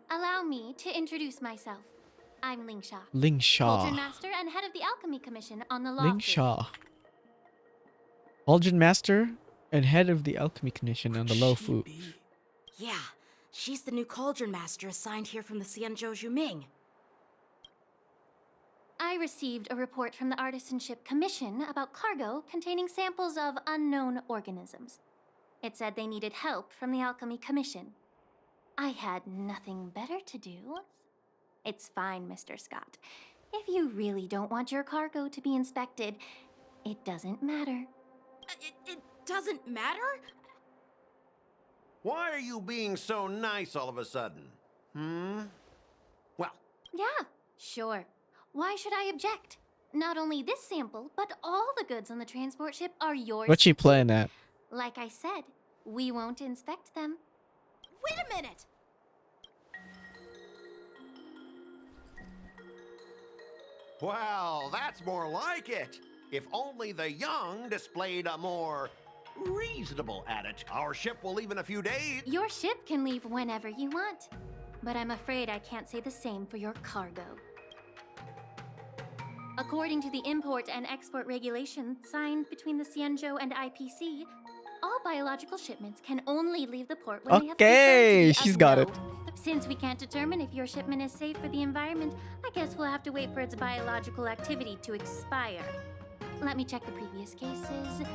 Allow me to introduce myself. I'm Ling Sha. Ling Sha. Cauldron Master and head of the Alchemy Commission on the Luofu. Ling Sha. Cauldron Master and head of the Alchemy Commission on the Luofu. Yeah, she's the new Cauldron Master assigned here from the Xianzhou Zhuming. I received a report from the Artisanship Commission about cargo containing samples of unknown organisms. It said they needed help from the Alchemy Commission. I had nothing better to do. It's fine, Mr. Scott. If you really don't want your cargo to be inspected, it doesn't matter. It doesn't matter? Why are you being so nice all of a sudden? Well... Yeah, sure. Why should I object? Not only this sample, but all the goods on the transport ship are yours. What's she playing at? Like I said, we won't inspect them. Wait a minute! Well, that's more like it. If only the young displayed a more reasonable attitude. Our ship will leave in a few days. Your ship can leave whenever you want. But I'm afraid I can't say the same for your cargo. According to the import and export regulations signed between the Xianzhou and IPC, all biological shipments can only leave the port when they have Okay, confirmed to be she's of got no. it. Since we can't determine if your shipment is safe for the environment, I guess we'll have to wait for its biological activity to expire. Let me check the previous cases.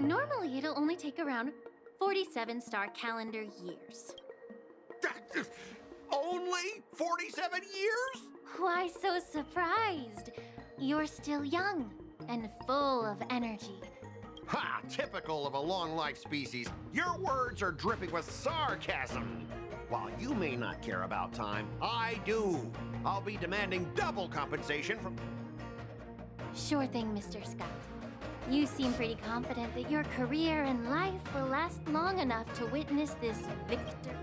Normally, it'll only take around 47 star calendar years. Only 47 years? Why so surprised? You're still young and full of energy. Ha! Typical of a long-life species. Your words are dripping with sarcasm. While you may not care about time, I do. I'll be demanding double compensation from... Sure thing, Mr. Scott. You seem pretty confident that your career and life will last long enough to witness this victory.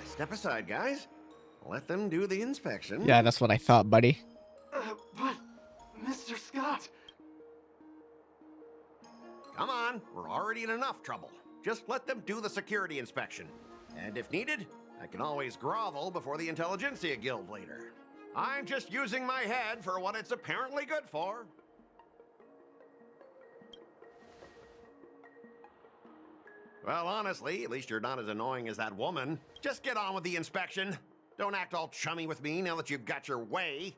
Step aside, guys. Let them do the inspection. Yeah, that's what I thought, buddy. But, Mr. Scott... Come on, we're already in enough trouble. Just let them do the security inspection. And if needed, I can always grovel before the Intelligentsia Guild later. I'm just using my head for what it's apparently good for. Well, honestly, at least you're not as annoying as that woman. Just get on with the inspection. Don't act all chummy with me now that you've got your way.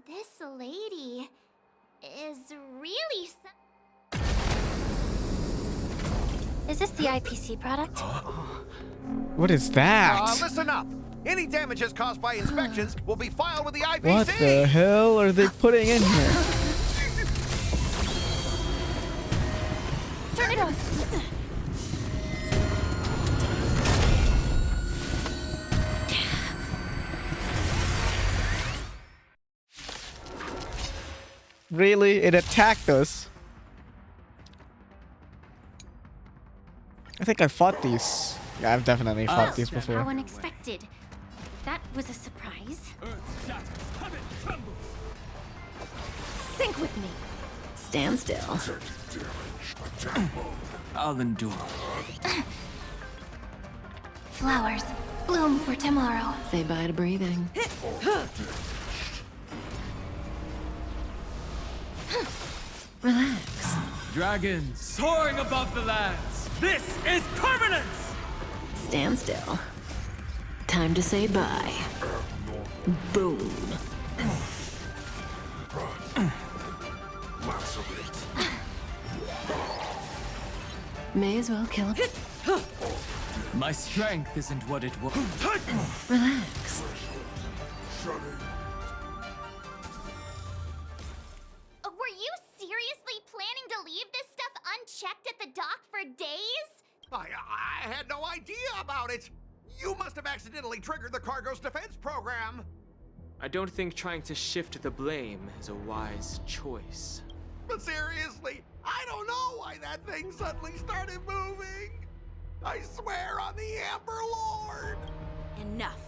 This lady is really... Is this the IPC product? What is that? Listen up. Any damages caused by inspections will be filed with the IPC. What the hell are they putting in here? Turn it off. Really? It attacked us. I think I fought these. Yeah, I've definitely fought these before. How unexpected. That was a surprise. Sync with me. Stand still. I'll endure. Flowers, bloom for tomorrow. Say bye to breathing. Relax. Dragons soaring above the lands. This is permanence! Stand still. Time to say bye. Boom. May as well kill him. My strength isn't what it was. Relax. Were you seriously planning to leave this stuff unchecked at the dock for days? I had no idea about it. You must have accidentally triggered the cargo's defense program. I don't think trying to shift the blame is a wise choice. But seriously, I don't know why that thing suddenly started moving. I swear on the Amber Lord. Enough.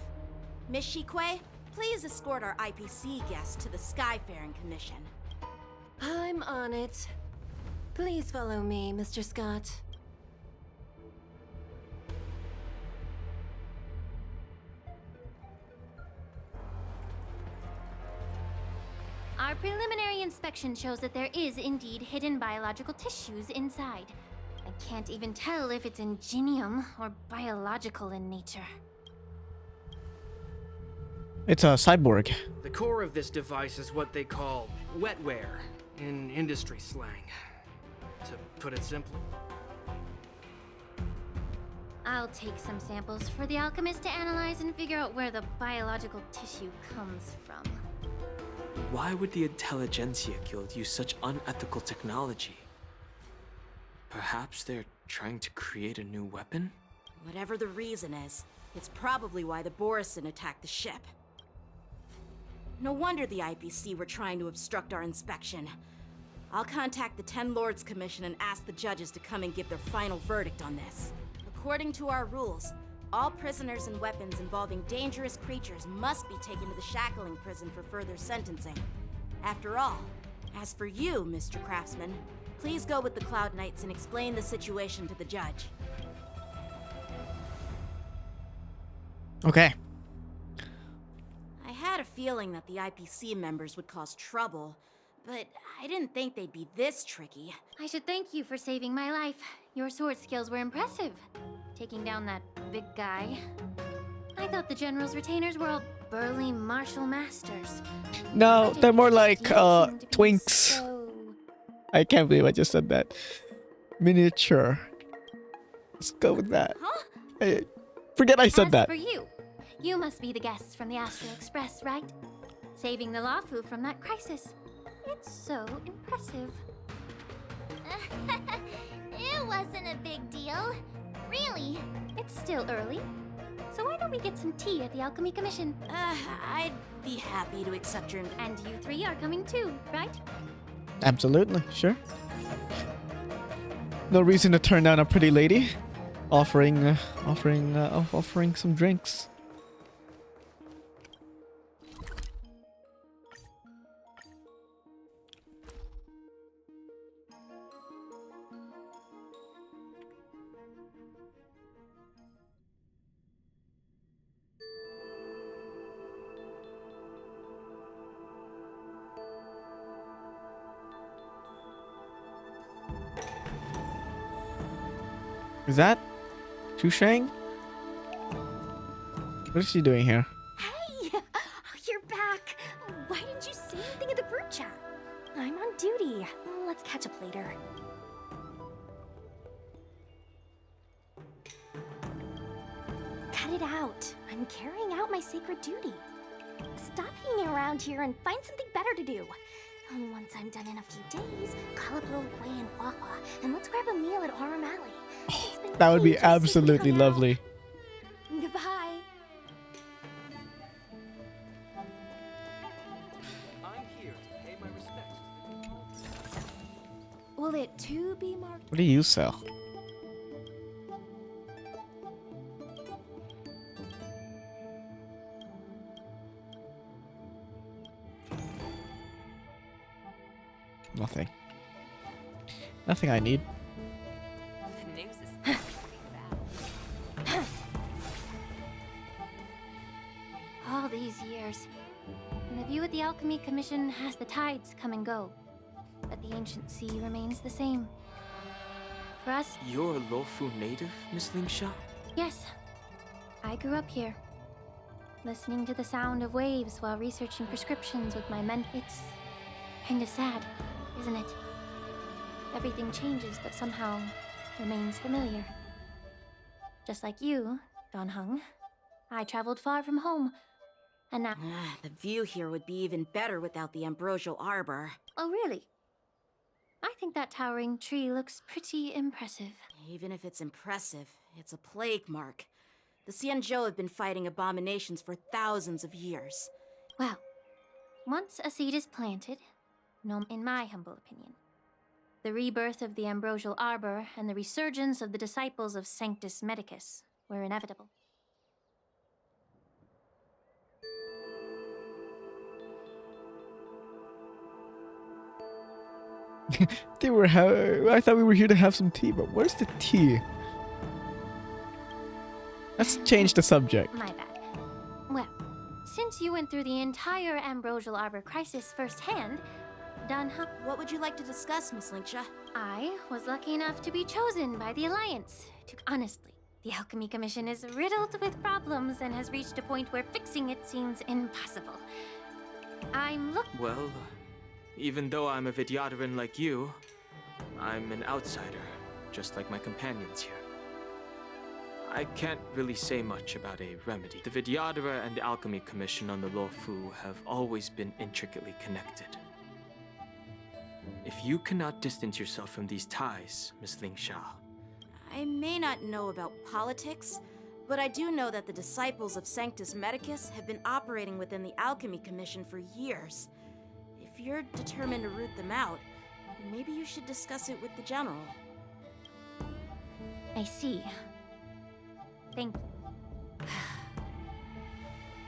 Miss Shikwe, please escort our IPC guests to the Skyfaring Commission. I'm on it. Please follow me, Mr. Scott. Our preliminary inspection shows that there is indeed hidden biological tissues inside. I can't even tell if it's ingenium or biological in nature. It's a cyborg. The core of this device is what they call wetware in industry slang. To put it simply. I'll take some samples for the alchemist to analyze and figure out where the biological tissue comes from. Why would the Intelligentsia Guild use such unethical technology? Perhaps they're trying to create a new weapon? Whatever the reason is, it's probably why the Borison attacked the ship. No wonder the IPC were trying to obstruct our inspection. I'll contact the Ten Lords Commission and ask the judges to come and give their final verdict on this. According to our rules, all prisoners and weapons involving dangerous creatures must be taken to the shackling prison for further sentencing. After all, as for you, Mr. Craftsman, please go with the Cloud Knights and explain the situation to the judge. Okay. I had a feeling that the IPC members would cause trouble, but I didn't think they'd be this tricky. I should thank you for saving my life. Your sword skills were impressive. Taking down that big guy. I thought the General's retainers were all burly martial masters. No, they're more like twinks. I can't believe I just said that. Miniature. Let's go with that. Huh? Hey, forget I said that. As for you, you must be the guests from the Astral Express, right? Saving the Luofu from that crisis. It's so impressive. It wasn't a big deal. Really. It's still early. So why don't we get some tea at the Alchemy Commission? I'd be happy to accept your... And you three are coming too, right? Absolutely, sure. No reason to turn down a pretty lady offering some drinks. Is that Chushang? What is she doing here? Hey! You're back! Why didn't you say anything in the group chat? I'm on duty. Let's catch up later. Cut it out. I'm carrying out my sacred duty. Stop hanging around here and find something better to do. Once I'm done in a few days, call up Lil Quay and Wawa, and let's grab a meal at Aurum Alley. That would be absolutely lovely. Goodbye. I'm here to pay my respects. Will it too be marked? What do you sell? Nothing. Nothing I need. The news is waters. And the view at the Alchemy Commission has the tides come and go. But the ancient sea remains the same. For us... You're a Luofu native, Miss Lingsha? Yes. I grew up here. Listening to the sound of waves while researching prescriptions with my men. It's kind of sad, isn't it? Everything changes, but somehow remains familiar. Just like you, Don Hung, I traveled far from home, and now... The view here would be even better without the ambrosial arbor. Oh, really? I think that towering tree looks pretty impressive. Even if it's impressive, it's a plague mark. The Xianzhou have been fighting abominations for thousands of years. Well, once a seed is planted, no, in my humble opinion, the rebirth of the ambrosial arbor and the resurgence of the disciples of Sanctus Medicus were inevitable. I thought we were here to have some tea, but where's the tea? Let's change the subject. My bad. Well, since you went through the entire ambrosial arbor crisis firsthand, Don Hung... What would you like to discuss, Miss Lingsha? I was lucky enough to be chosen by the Alliance. Honestly, the Alchemy Commission is riddled with problems and has reached a point where fixing it seems impossible. Well, even though I'm a Vidyadharan like you, I'm an outsider, just like my companions here. I can't really say much about a remedy. The Vidyadhara and the Alchemy Commission on the Luofu have always been intricately connected. If you cannot distance yourself from these ties, Miss Lingsha... I may not know about politics, but I do know that the disciples of Sanctus Medicus have been operating within the Alchemy Commission for years. If you're determined to root them out, maybe you should discuss it with the General. I see. Thank you.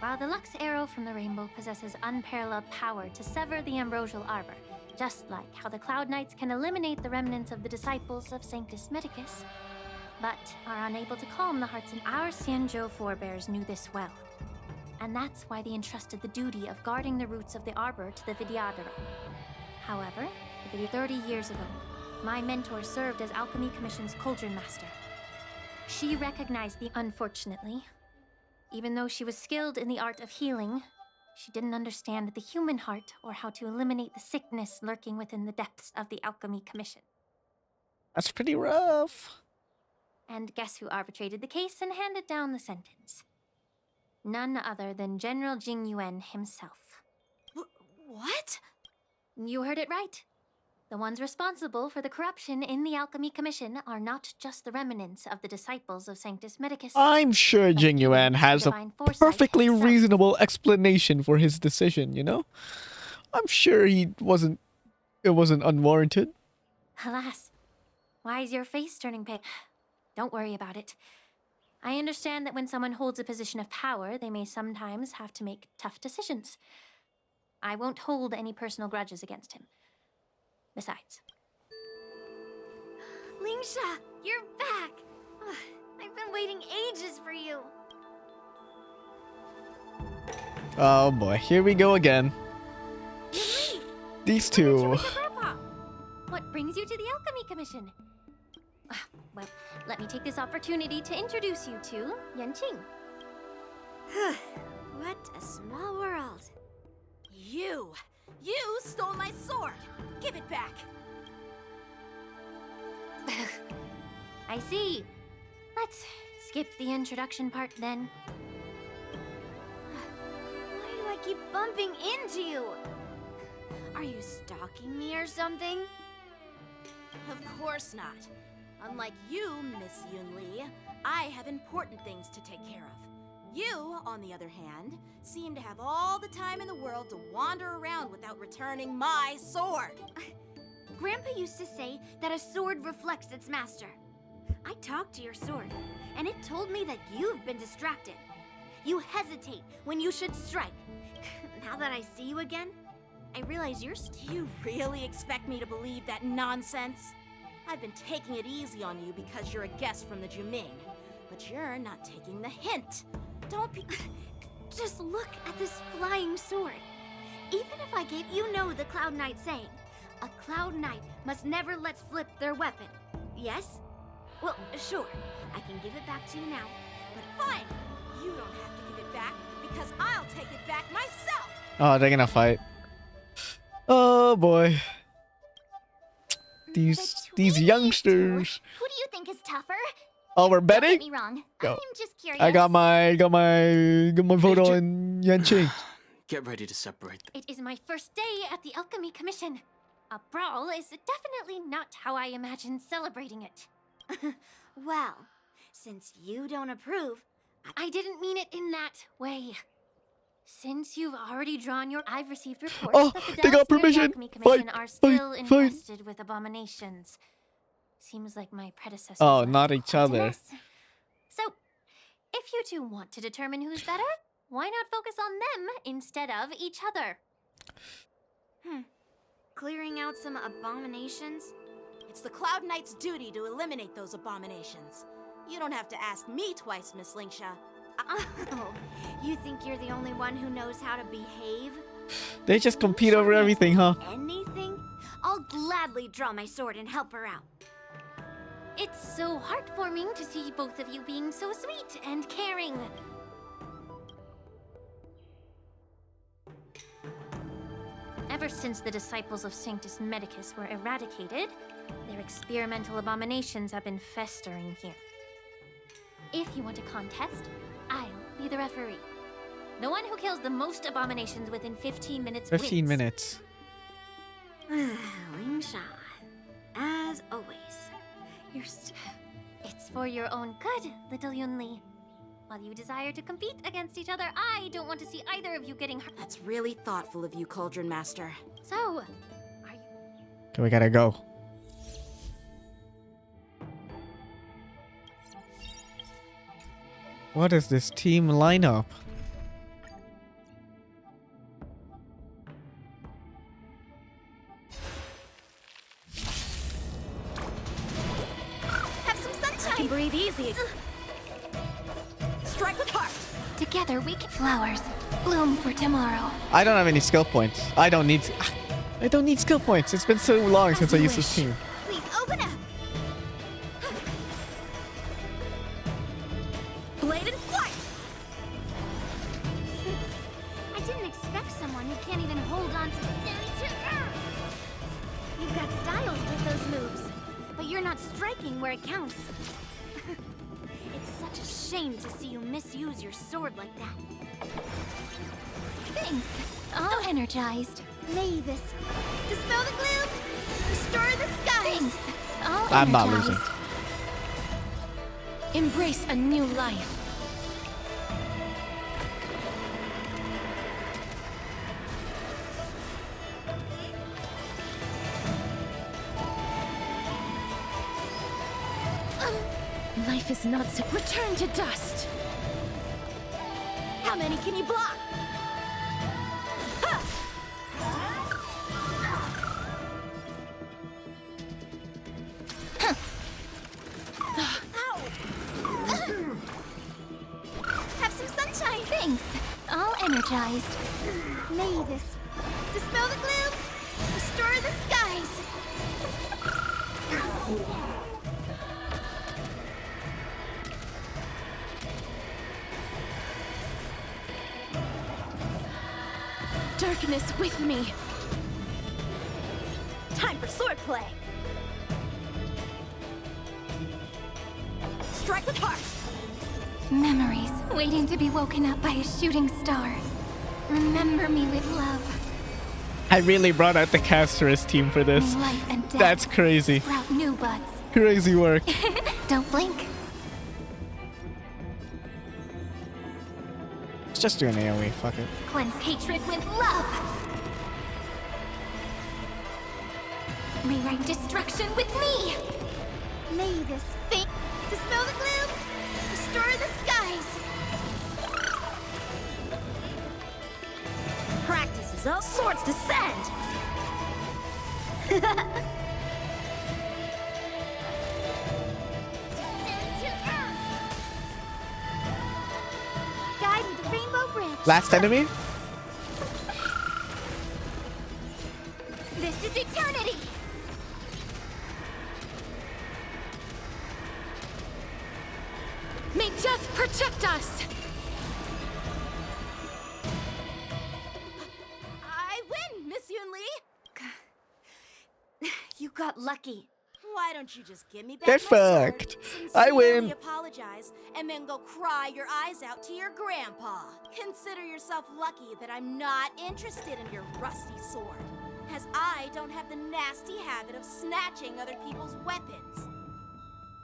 While the Lux Arrow from the Rainbow possesses unparalleled power to sever the ambrosial arbor, just like how the Cloud Knights can eliminate the remnants of the disciples of Sanctus Medicus, but are unable to calm the hearts, and our Xianzhou forebears knew this well. And that's why they entrusted the duty of guarding the roots of the arbor to the Vidyadhara. However, 30 years ago, my mentor served as Alchemy Commission's Cauldron Master. She recognized unfortunately, even though she was skilled in the art of healing, she didn't understand the human heart or how to eliminate the sickness lurking within the depths of the Alchemy Commission. That's pretty rough. And guess who arbitrated the case and handed down the sentence? None other than General Jing Yuan himself. What? You heard it right. The ones responsible for the corruption in the Alchemy Commission are not just the remnants of the disciples of Sanctus Medicus. I'm sure Jing Yuan has a perfectly reasonable explanation for his decision, you know? I'm sure it wasn't unwarranted. Alas, why is your face turning pale? Don't worry about it. I understand that when someone holds a position of power, they may sometimes have to make tough decisions. I won't hold any personal grudges against him. Besides... Lingsha, you're back! I've been waiting ages for you. Oh boy, here we go again. These two. What brings you to the Alchemy Commission? Well, let me take this opportunity to introduce you to Yanqing. What a small world. You stole my sword! Give it back! I see. Let's skip the introduction part then. Why do I keep bumping into you? Are you stalking me or something? Of course not. Unlike you, Miss Yunli, I have important things to take care of. You, on the other hand, seem to have all the time in the world to wander around without returning my sword. Grandpa used to say that a sword reflects its master. I talked to your sword, and it told me that you've been distracted. You hesitate when you should strike. Now that I see you again, I realize you're... Do you really expect me to believe that nonsense? I've been taking it easy on you because you're a guest from the Juming, but you're not taking the hint. Don't be... Just look at this flying sword. Even if I gave you know the Cloud Knight saying, a Cloud Knight must never let slip their weapon. Yes? Well, sure. I can give it back to you now. But fine! You don't have to give it back, because I'll take it back myself! Oh, they're gonna fight. Oh boy. These youngsters. Who do you think is tougher? Oh, we're Don't betting? get me wrong. Go. I'm just curious. I got my vote on Yanqing. Get ready to separate them. It is my first day at the Alchemy Commission. A brawl is definitely not how I imagined celebrating it. Well, since you don't approve, I didn't mean it in that way. Since you've already drawn your... I've received reports Oh, that the they got Dallas Area permission. Alchemy Commission are still fight. infested with abominations. Seems like my predecessors... Oh, left not each quite a other. mess. So, if you two want to determine who's better, why not focus on them instead of each other? clearing out some abominations? It's the Cloud Knight's duty to eliminate those abominations. You don't have to ask me twice, Miss Lingsha. Oh, you think you're the only one who knows how to behave? They just compete over everything, huh? Anything? I'll gladly draw my sword and help her out. It's so heartwarming to see both of you being so sweet and caring. Ever since the disciples of Sanctus Medicus were eradicated, their experimental abominations have been festering here. If you want a contest, I'll be the referee. The one who kills the most abominations within 15 minutes 15 wins. minutes. Lingsha, as always. It's for your own good, little Yunli. While you desire to compete against each other, I don't want to see either of you getting hurt. That's really thoughtful of you, Cauldron Master. So, Okay, we gotta go. What is this team lineup? Have some sunshine! I can breathe easy. Strike with heart! together we can... Flowers, bloom for tomorrow. I don't have any skill points. I don't need skill points. It's been so long since I used this team. Please open up! Blade and flight! I didn't expect someone who can't even hold on to You've got style with those moves, but you're not striking where it counts. It's such a shame to see you misuse your sword like that. Thanks. All energized. May this dispel the gloom, restore the skies. Thanks. All I'm not energized. losing. Embrace a new life. Life is not so... Return to dust! How many can you block? Have some sunshine. Thanks. All energized. May this dispel the gloom, restore the skies. Darkness with me. Time for swordplay. Strike with heart. Memories waiting to be woken up by a shooting star. Remember me with love. I really brought out the Casterus team for this. May life and death That's crazy. sprout new buds. Crazy work. Don't blink. Let's just do an AoE. Fuck it. Cleanse hatred with love. Rewrite destruction with me. May this fate dispel the gloom, restore the skies. Practice is up. Swords descend. Guide with the rainbow bridge. Last enemy? This is eternity! May death protect us! I win, Miss Yun Li! You got lucky. Why don't you just give me back Get my sword, fucked. I sincerely win. apologize, and then go cry your eyes out to your grandpa? Consider yourself lucky that I'm not interested in your rusty sword, as I don't have the nasty habit of snatching other people's weapons.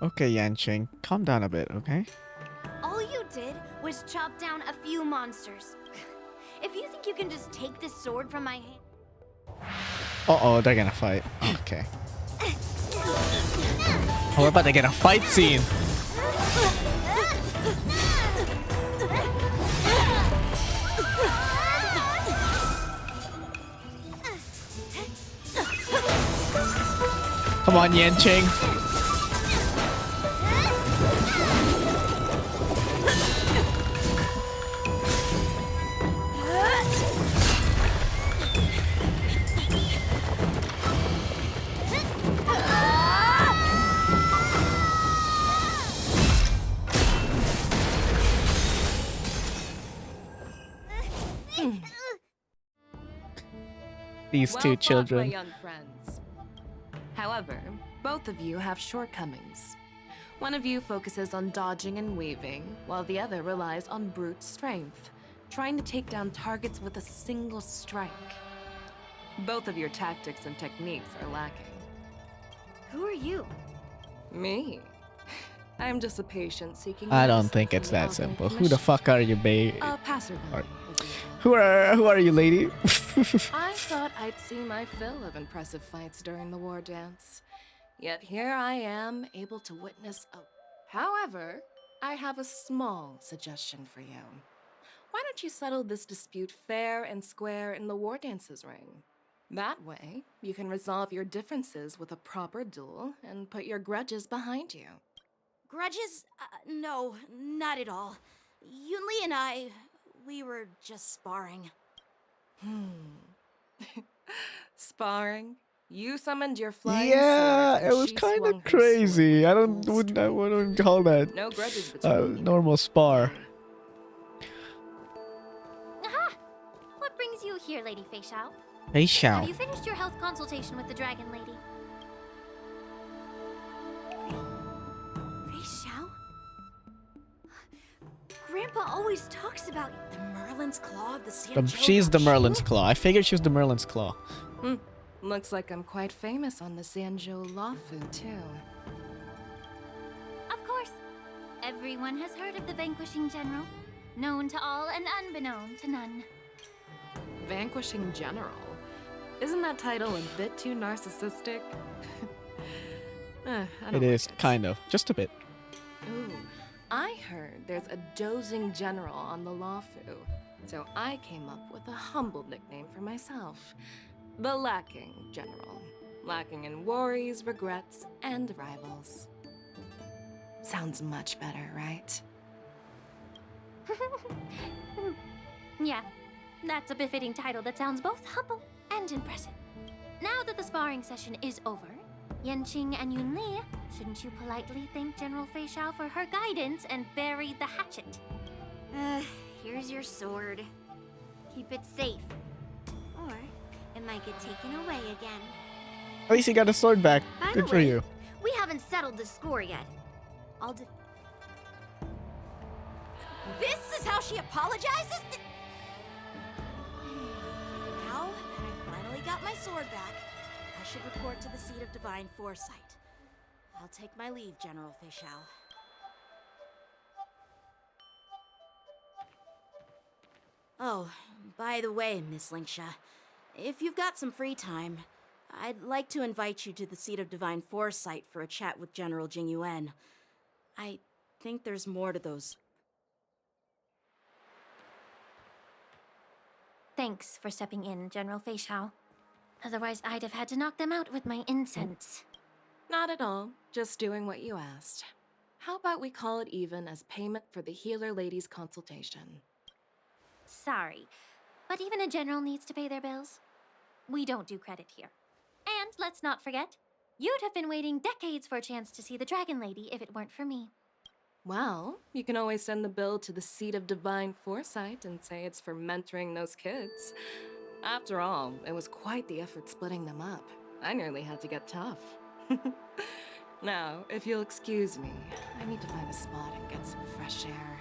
Okay, Yanqing, calm down a bit, okay? All you did was chop down a few monsters. If you think you can just take this sword from my hand... Uh-oh, they're gonna fight. Okay. Oh, we're about to get a fight scene. Come on, Yanqing. These Well two fought, children. my young friends. However, both of you have shortcomings. One of you focuses on dodging and weaving, while the other relies on brute strength, trying to take down targets with a single strike. Both of your tactics and techniques are lacking. Who are you? Me? I'm just a patient seeking I don't medicine think from it's the that Alchemy simple. Who the Commission. fuck are you, babe? A passerby. Who are you, lady? I thought I'd see my fill of impressive fights during the war dance. Yet here I am, able to witness a... However, I have a small suggestion for you. Why don't you settle this dispute fair and square in the war dance's ring? That way, you can resolve your differences with a proper duel and put your grudges behind you. Grudges? No, not at all. Yun Li and I, we were just sparring. Sparring? You summoned your flying Yeah, swords and it was she kind swung of her crazy. I wouldn't call that No grudges between you. normal spar. Aha! What brings you here, Lady Fei Xiao? Fei Xiao. Have you finished your health consultation with the Dragon Lady? Fei Xiao? Grandpa always talks about you. The Merlin's Claw of the Xianzhou. She's the Merlin's Claw. I figured she was the Merlin's Claw. Looks like I'm quite famous on the Xianzhou Luofu, too. Of course. Everyone has heard of the Vanquishing General. Known to all and unbeknown to none. Vanquishing General? Isn't that title a bit too narcissistic? I don't It is, kind of. Just a bit. Ooh, I heard there's a dozing general on the Luofu, so I came up with a humble nickname for myself. The Lacking General. Lacking in worries, regrets, and rivals. Sounds much better, right? Yeah, that's a befitting title that sounds both humble and impressive. Now that the sparring session is over, Yanqing and Yun Li, shouldn't you politely thank General Fei Xiao for her guidance and bury the hatchet? Here's your sword. Keep it safe. Or it might get taken away again. At least you got a sword back. By Good the for way, you. We haven't settled the score yet. This is how she apologizes? Now that I finally got my sword back, I should report to the seat of divine foresight. I'll take my leave, General Fei Xiao. Oh, by the way, Miss Linksha, if you've got some free time, I'd like to invite you to the seat of divine foresight for a chat with General Jing Yuan. I think there's more to those. Thanks for stepping in, General Fei Xiao. Otherwise, I'd have had to knock them out with my incense. Not at all. Just doing what you asked. How about we call it even as payment for the healer lady's consultation? Sorry, but even a general needs to pay their bills. We don't do credit here. And let's not forget, you'd have been waiting decades for a chance to see the Dragon Lady if it weren't for me. Well, you can always send the bill to the Seat of Divine Foresight and say it's for mentoring those kids. After all, it was quite the effort splitting them up. I nearly had to get tough. Now, if you'll excuse me, I need to find a spot and get some fresh air.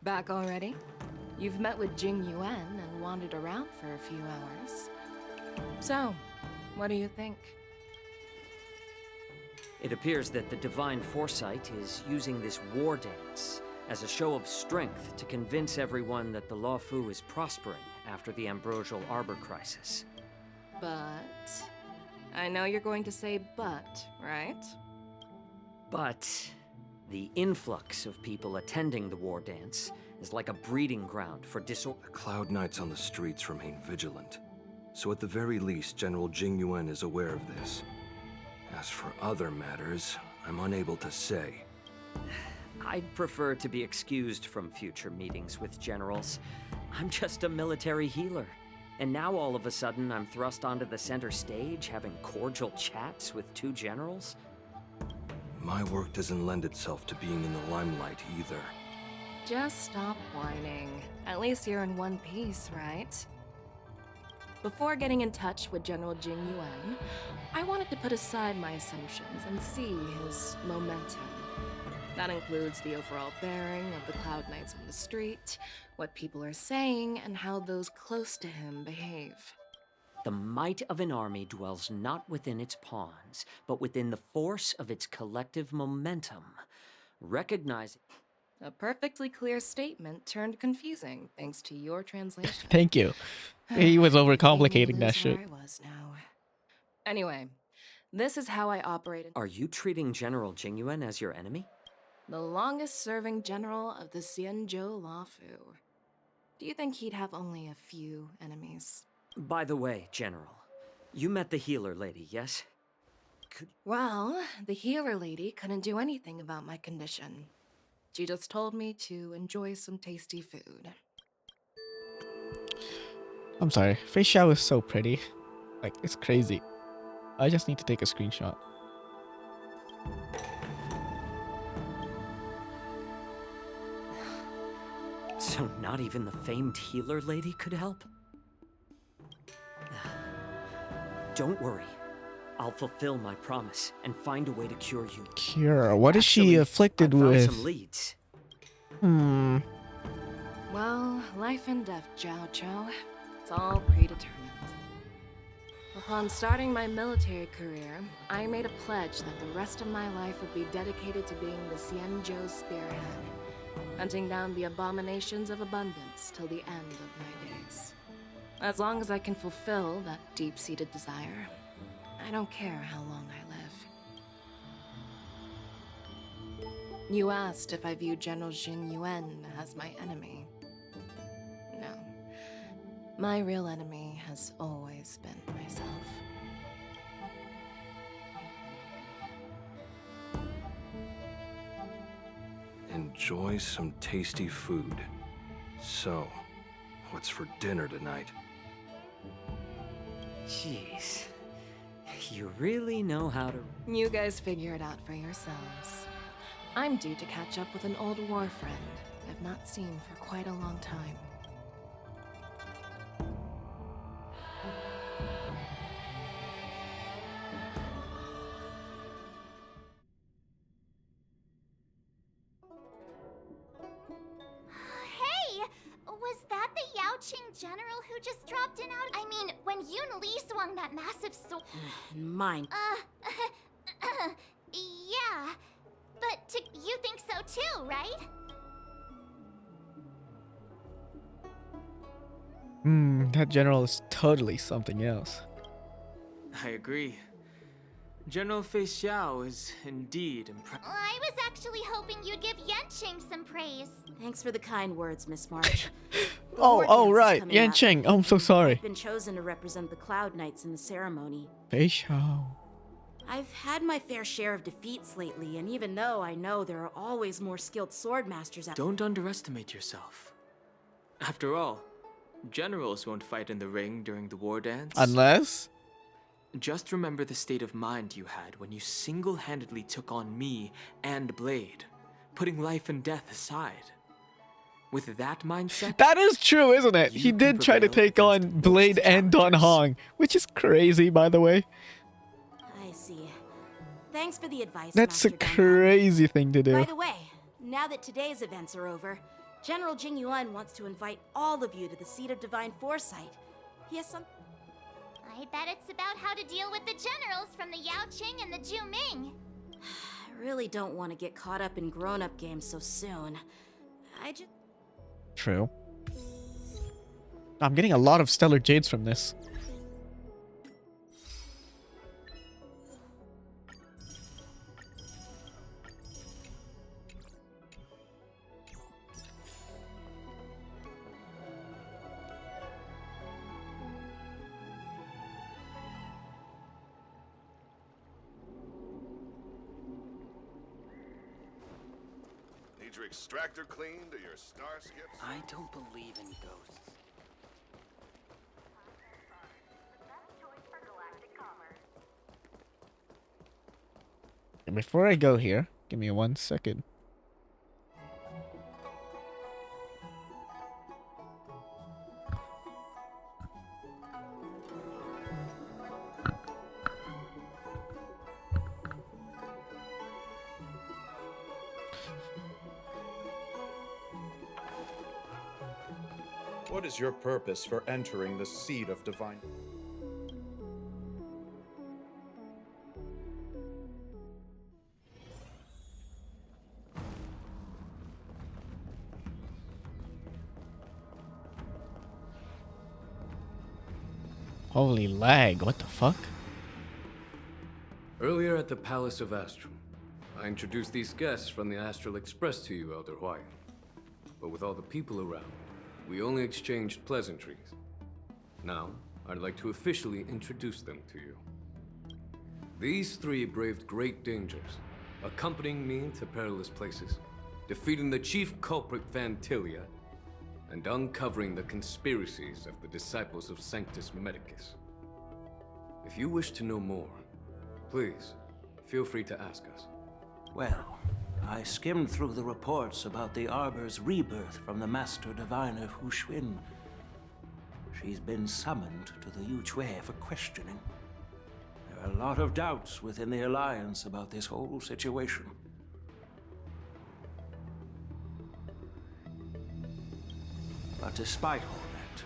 Back already? You've met with Jing Yuan and wandered around for a few hours. So, what do you think? It appears that the Divine Foresight is using this war dance as a show of strength to convince everyone that the Luofu is prospering after the Ambrosial Arbor crisis. But... I know you're going to say but, right? But the influx of people attending the war dance is like a breeding ground for disorder. The Cloud Knights on the streets remain vigilant. So at the very least, General Jing Yuan is aware of this. As for other matters, I'm unable to say. I'd prefer to be excused from future meetings with generals. I'm just a military healer. And now all of a sudden I'm thrust onto the center stage having cordial chats with two generals? My work doesn't lend itself to being in the limelight either. Just stop whining. At least you're in one piece, right? Before getting in touch with General Jing Yuan, I wanted to put aside my assumptions and see his momentum. That includes the overall bearing of the Cloud Knights on the street, what people are saying, and how those close to him behave. The might of an army dwells not within its pawns, but within the force of its collective momentum. Recognize... A perfectly clear statement turned confusing thanks to your translation. Thank you. He was overcomplicating that shit. Where I was now. Anyway, this is how I operated. Are you treating General Jing Yuan as your enemy? The longest-serving general of the Xianzhou Luofu. Do you think he'd have only a few enemies? By the way, General, you met the healer lady, yes? Well, the healer lady couldn't do anything about my condition. She just told me to enjoy some tasty food. I'm sorry. Fei Xiao is so pretty. Like, it's crazy. I just need to take a screenshot. So not even the famed healer lady could help? Don't worry. I'll fulfill my promise and find a way to cure you. Cure? What is she Actually, afflicted I found with? some leads. Well, life and death, Zhao Zhou. It's all predetermined. Upon starting my military career, I made a pledge that the rest of my life would be dedicated to being the Xianzhou spearhead, hunting down the abominations of abundance till the end of my days. As long as I can fulfill that deep-seated desire, I don't care how long I live. You asked if I view General Jing Yuan as my enemy. No. My real enemy has always been myself. Enjoy some tasty food. So, what's for dinner tonight? Jeez. You really know how to... You guys figure it out for yourselves. I'm due to catch up with an old war friend I've not seen for quite a long time. Hey! Was that the Yaoqing general who just dropped in out? I mean, when Yun Li swung that massive sword... Mine. Yeah. But you think so too, right? That general is totally something else. I agree. General Fei Xiao is indeed impressive. I was actually hoping you'd give Yanqing some praise. Thanks for the kind words, Miss March. Oh, right. Yanqing. Oh, I'm so sorry. I've been chosen to represent the Cloud Knights in the ceremony. Facial. I've had my fair share of defeats lately, and even though I know there are always more skilled swordmasters out there. Don't underestimate yourself. After all, generals won't fight in the ring during the war dance. Unless? Just remember the state of mind you had when you single-handedly took on me and Blade, putting life and death aside. With that mindset... That is true, isn't it? He did try to take on Blade and Don Hong, which is crazy, by the way. I see. Thanks for the advice, That's a Master Don. crazy thing to do. By the way, now that today's events are over, General Jing Yuan wants to invite all of you to the Seat of Divine Foresight. He has some... I bet it's about how to deal with the generals from the Yaoqing and the Juming. I really don't want to get caught up in grown-up games so soon. I just... True. I'm getting a lot of stellar jades from this. Need your extractor cleaned or your star skips? I don't believe in ghosts. Before I go here, give me 1 second. What is your purpose for entering the Seat of Divine? Holy lag, what the fuck? Earlier at the Palace of Astral, I introduced these guests from the Astral Express to you, Elder Huayan. But with all the people around, we only exchanged pleasantries. Now, I'd like to officially introduce them to you. These three braved great dangers, accompanying me to perilous places, defeating the chief culprit Vantilia, and uncovering the conspiracies of the disciples of Sanctus Medicus. If you wish to know more, please, feel free to ask us. Well, I skimmed through the reports about the Arbor's rebirth from the Master Diviner Hu Xuan. She's been summoned to the Yu Chui for questioning. There are a lot of doubts within the Alliance about this whole situation. But despite all that,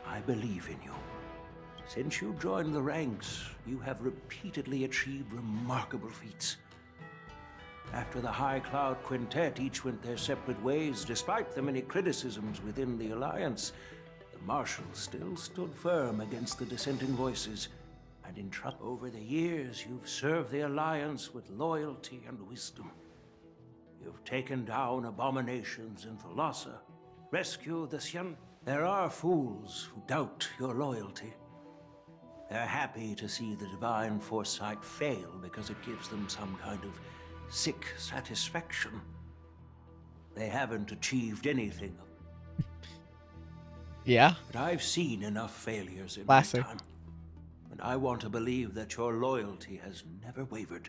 I believe in you. Since you joined the ranks, you have repeatedly achieved remarkable feats. After the High Cloud Quintet each went their separate ways, despite the many criticisms within the Alliance, the Marshals still stood firm against the dissenting voices. And in trouble over the years, you've served the Alliance with loyalty and wisdom. You've taken down abominations in Thalassa, rescued the Xian. There are fools who doubt your loyalty. They're happy to see the divine foresight fail because it gives them some kind of sick satisfaction. They haven't achieved anything. Yeah. But I've seen enough failures in Classic. my time. And I want to believe that your loyalty has never wavered.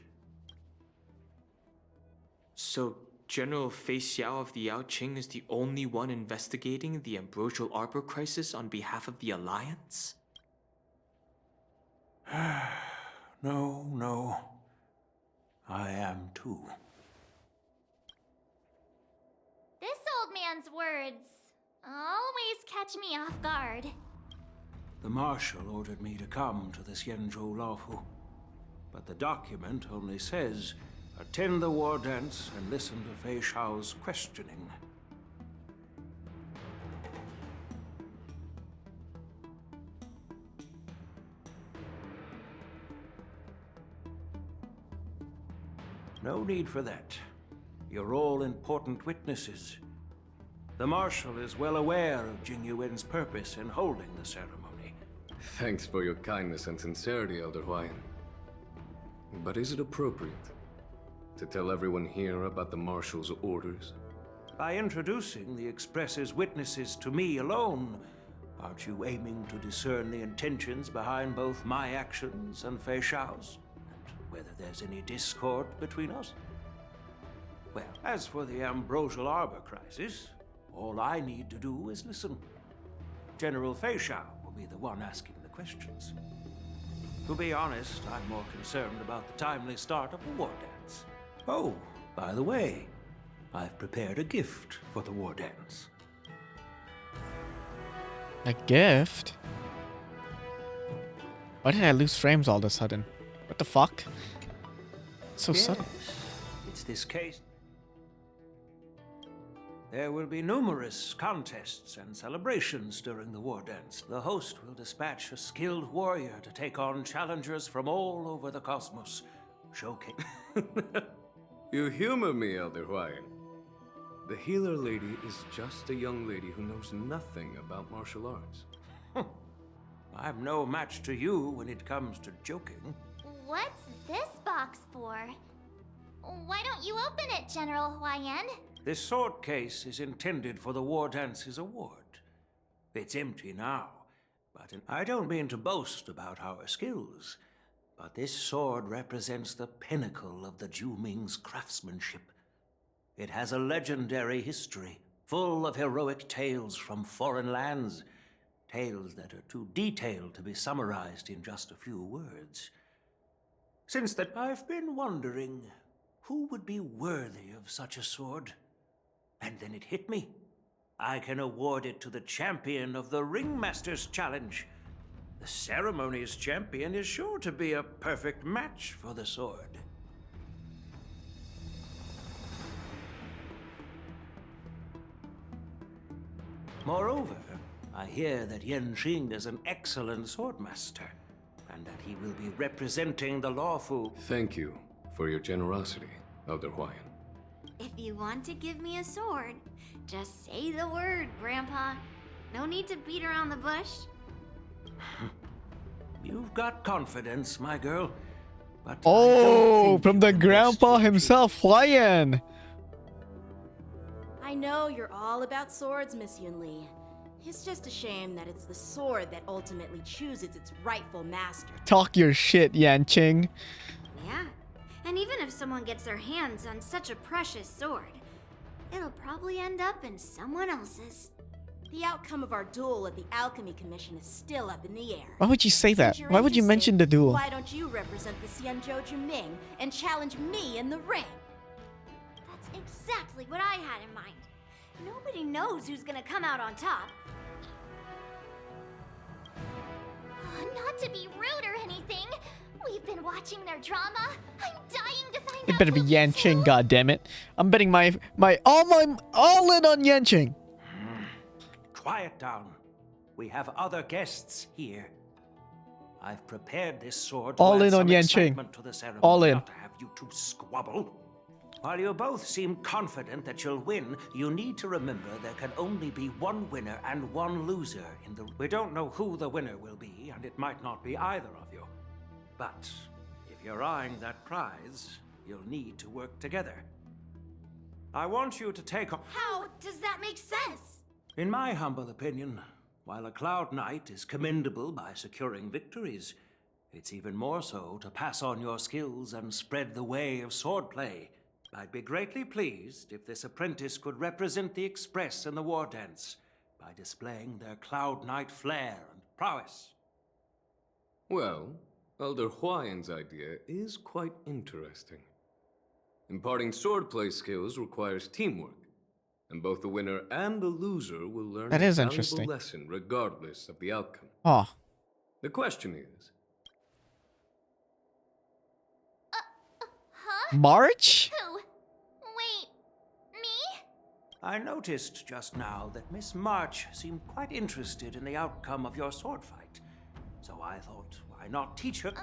So, General Fei Xiao of the Yaoqing is the only one investigating the Ambrosial Arbor crisis on behalf of the Alliance? No. I am too. This old man's words always catch me off guard. The Marshal ordered me to come to the Xianzhou Luofu, but the document only says, attend the war dance and listen to Fei Xiao's questioning. no need for that. You're all important witnesses. The Marshal is well aware of Jing Yuan's purpose in holding the ceremony. Thanks for your kindness and sincerity, Elder Huayan. But is it appropriate to tell everyone here about the Marshal's orders? By introducing the Express's witnesses to me alone, aren't you aiming to discern the intentions behind both my actions and Fei Xiao's? And whether there's any discord between us? Well, as for the Ambrosial Arbor crisis, all I need to do is listen. General Fei Xiao will be the one asking the questions. To be honest, I'm more concerned about the timely start of the war dance. Oh, by the way, I've prepared a gift for the war dance. A gift? Why did I lose frames all of a sudden? What the fuck? So sudden. It's this case. There will be numerous contests and celebrations during the war dance. The host will dispatch a skilled warrior to take on challengers from all over the cosmos. Showcase. You humor me, Elder Huayan. The healer lady is just a young lady who knows nothing about martial arts. I'm no match to you when it comes to joking. What's this box for? Why don't you open it, General Huayan? This sword case is intended for the War Dance's award. It's empty now, but I don't mean to boast about our skills, but this sword represents the pinnacle of the Zhuming's craftsmanship. It has a legendary history, full of heroic tales from foreign lands, tales that are too detailed to be summarized in just a few words. Since that, I've been wondering who would be worthy of such a sword. And then it hit me. I can award it to the champion of the Ringmaster's Challenge. The ceremony's champion is sure to be a perfect match for the sword. Moreover, I hear that Yanqing is an excellent swordmaster, and that he will be representing the Luofu. Thank you for your generosity, Elder Huayan. If you want to give me a sword, just say the word, Grandpa. No need to beat around the bush. You've got confidence, my girl. But Oh, from the grandpa himself, Huayan. I know you're all about swords, Miss Yunli. It's just a shame that it's the sword that ultimately chooses its rightful master. Talk your shit, Yanqing. Yeah. And even if someone gets their hands on such a precious sword, it'll probably end up in someone else's. The outcome of our duel at the Alchemy Commission is still up in the air. Why would you say that? Since you're Why would you mention the duel? Why don't you represent the Xianzhou Juming and challenge me in the ring? That's exactly what I had in mind. Nobody knows who's gonna come out on top. Not to be rude or anything, we've been watching their drama. I'm dying to find It out better be who Yanqing, goddammit. I'm betting my all in on Yanqing. Quiet down. We have other guests here. I've prepared this sword All to add in on some Yanqing. excitement to the ceremony, All in. not to have you two squabble. While you both seem confident that you'll win, you need to remember there can only be one winner and one loser in the... We don't know who the winner will be, and it might not be either of you. But if you're eyeing that prize, you'll need to work together. I want you to take on... How does that make sense? In my humble opinion, while a Cloud Knight is commendable by securing victories, it's even more so to pass on your skills and spread the way of swordplay. I'd be greatly pleased if this apprentice could represent the Express in the war dance by displaying their Cloud Knight flair and prowess. Well, Elder Huayan's idea is quite interesting. Imparting swordplay skills requires teamwork, and both the winner and the loser will learn That a is valuable interesting. lesson regardless of the outcome. Oh. The question is, March? Who? Wait, me? I noticed just now that Miss March seemed quite interested in the outcome of your sword fight. So I thought, why not teach her?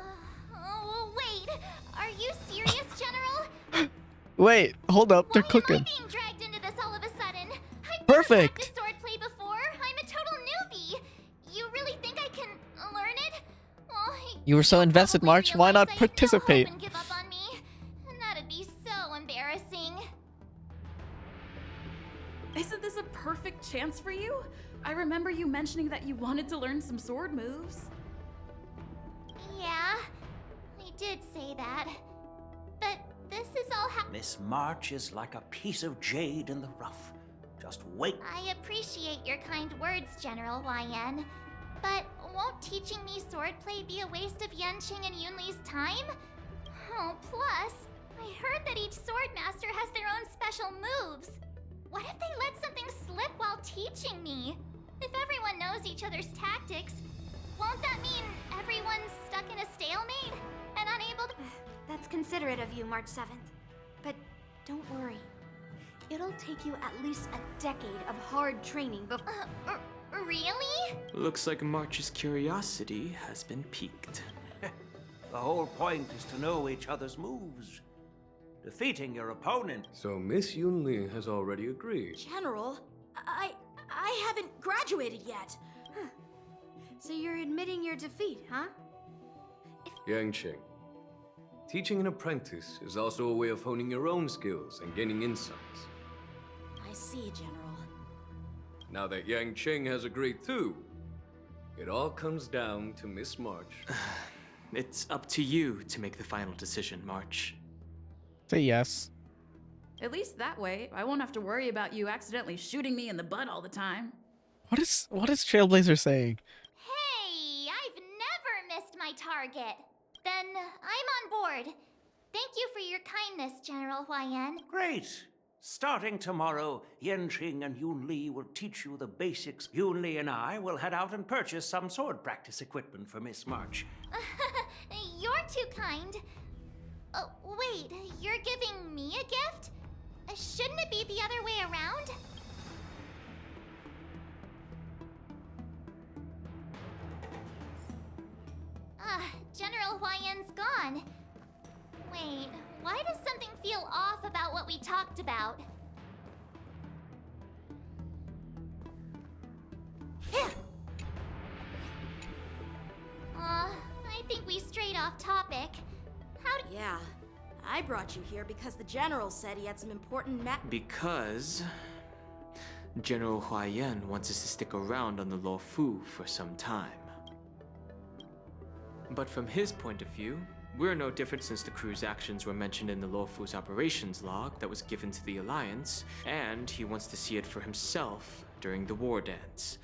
Oh, wait. Are you serious, General? Wait, hold up, they're cooking. Being dragged into this all of a sudden. I've never Perfect. practiced swordplay before. I'm a total newbie. You really think I can learn it? Well, You were so invested, March. Why not participate? and give up on me. And that'd be so embarrassing. Isn't this a perfect chance for you? I remember you mentioning that you wanted to learn some sword moves. Yeah, I did say that. But this is all Miss March is like a piece of jade in the rough. Just wait. I appreciate your kind words, General YN. But won't teaching me swordplay be a waste of Yanqing and Yunli's time? Oh, plus, I heard that each sword master has their own special moves. What if they let something slip while teaching me? If everyone knows each other's tactics, won't that mean everyone's stuck in a stalemate and unable to... That's considerate of you, March 7th. But don't worry. It'll take you at least a decade of hard training before... Really? Looks like March's curiosity has been piqued. The whole point is to know each other's moves. Defeating your opponent. So Miss Yunli has already agreed. General, I haven't graduated yet. So you're admitting your defeat, huh? Yanqing, teaching an apprentice is also a way of honing your own skills and gaining insights. I see, General. Now that Yanqing has agreed too, it all comes down to Miss March. It's up to you to make the final decision, March. Say yes. At least that way, I won't have to worry about you accidentally shooting me in the butt all the time. What is Trailblazer saying? Hey, I've never missed my target. Then I'm on board. Thank you for your kindness, General YN. Great. Starting tomorrow, Yanqing and Yunli will teach you the basics. Yunli and I will head out and purchase some sword practice equipment for Miss March. You're too kind. Oh, wait, you're giving me a gift? Shouldn't it be the other way around? General YN's gone. Wait, why does something feel off about what we talked about? I think we strayed off topic. Yeah, I brought you here because the General said he had some important Because General Huayan wants us to stick around on the Luofu for some time. But from his point of view, we're no different since the crew's actions were mentioned in the Luofu's operations log that was given to the Alliance, and he wants to see it for himself during the war dance,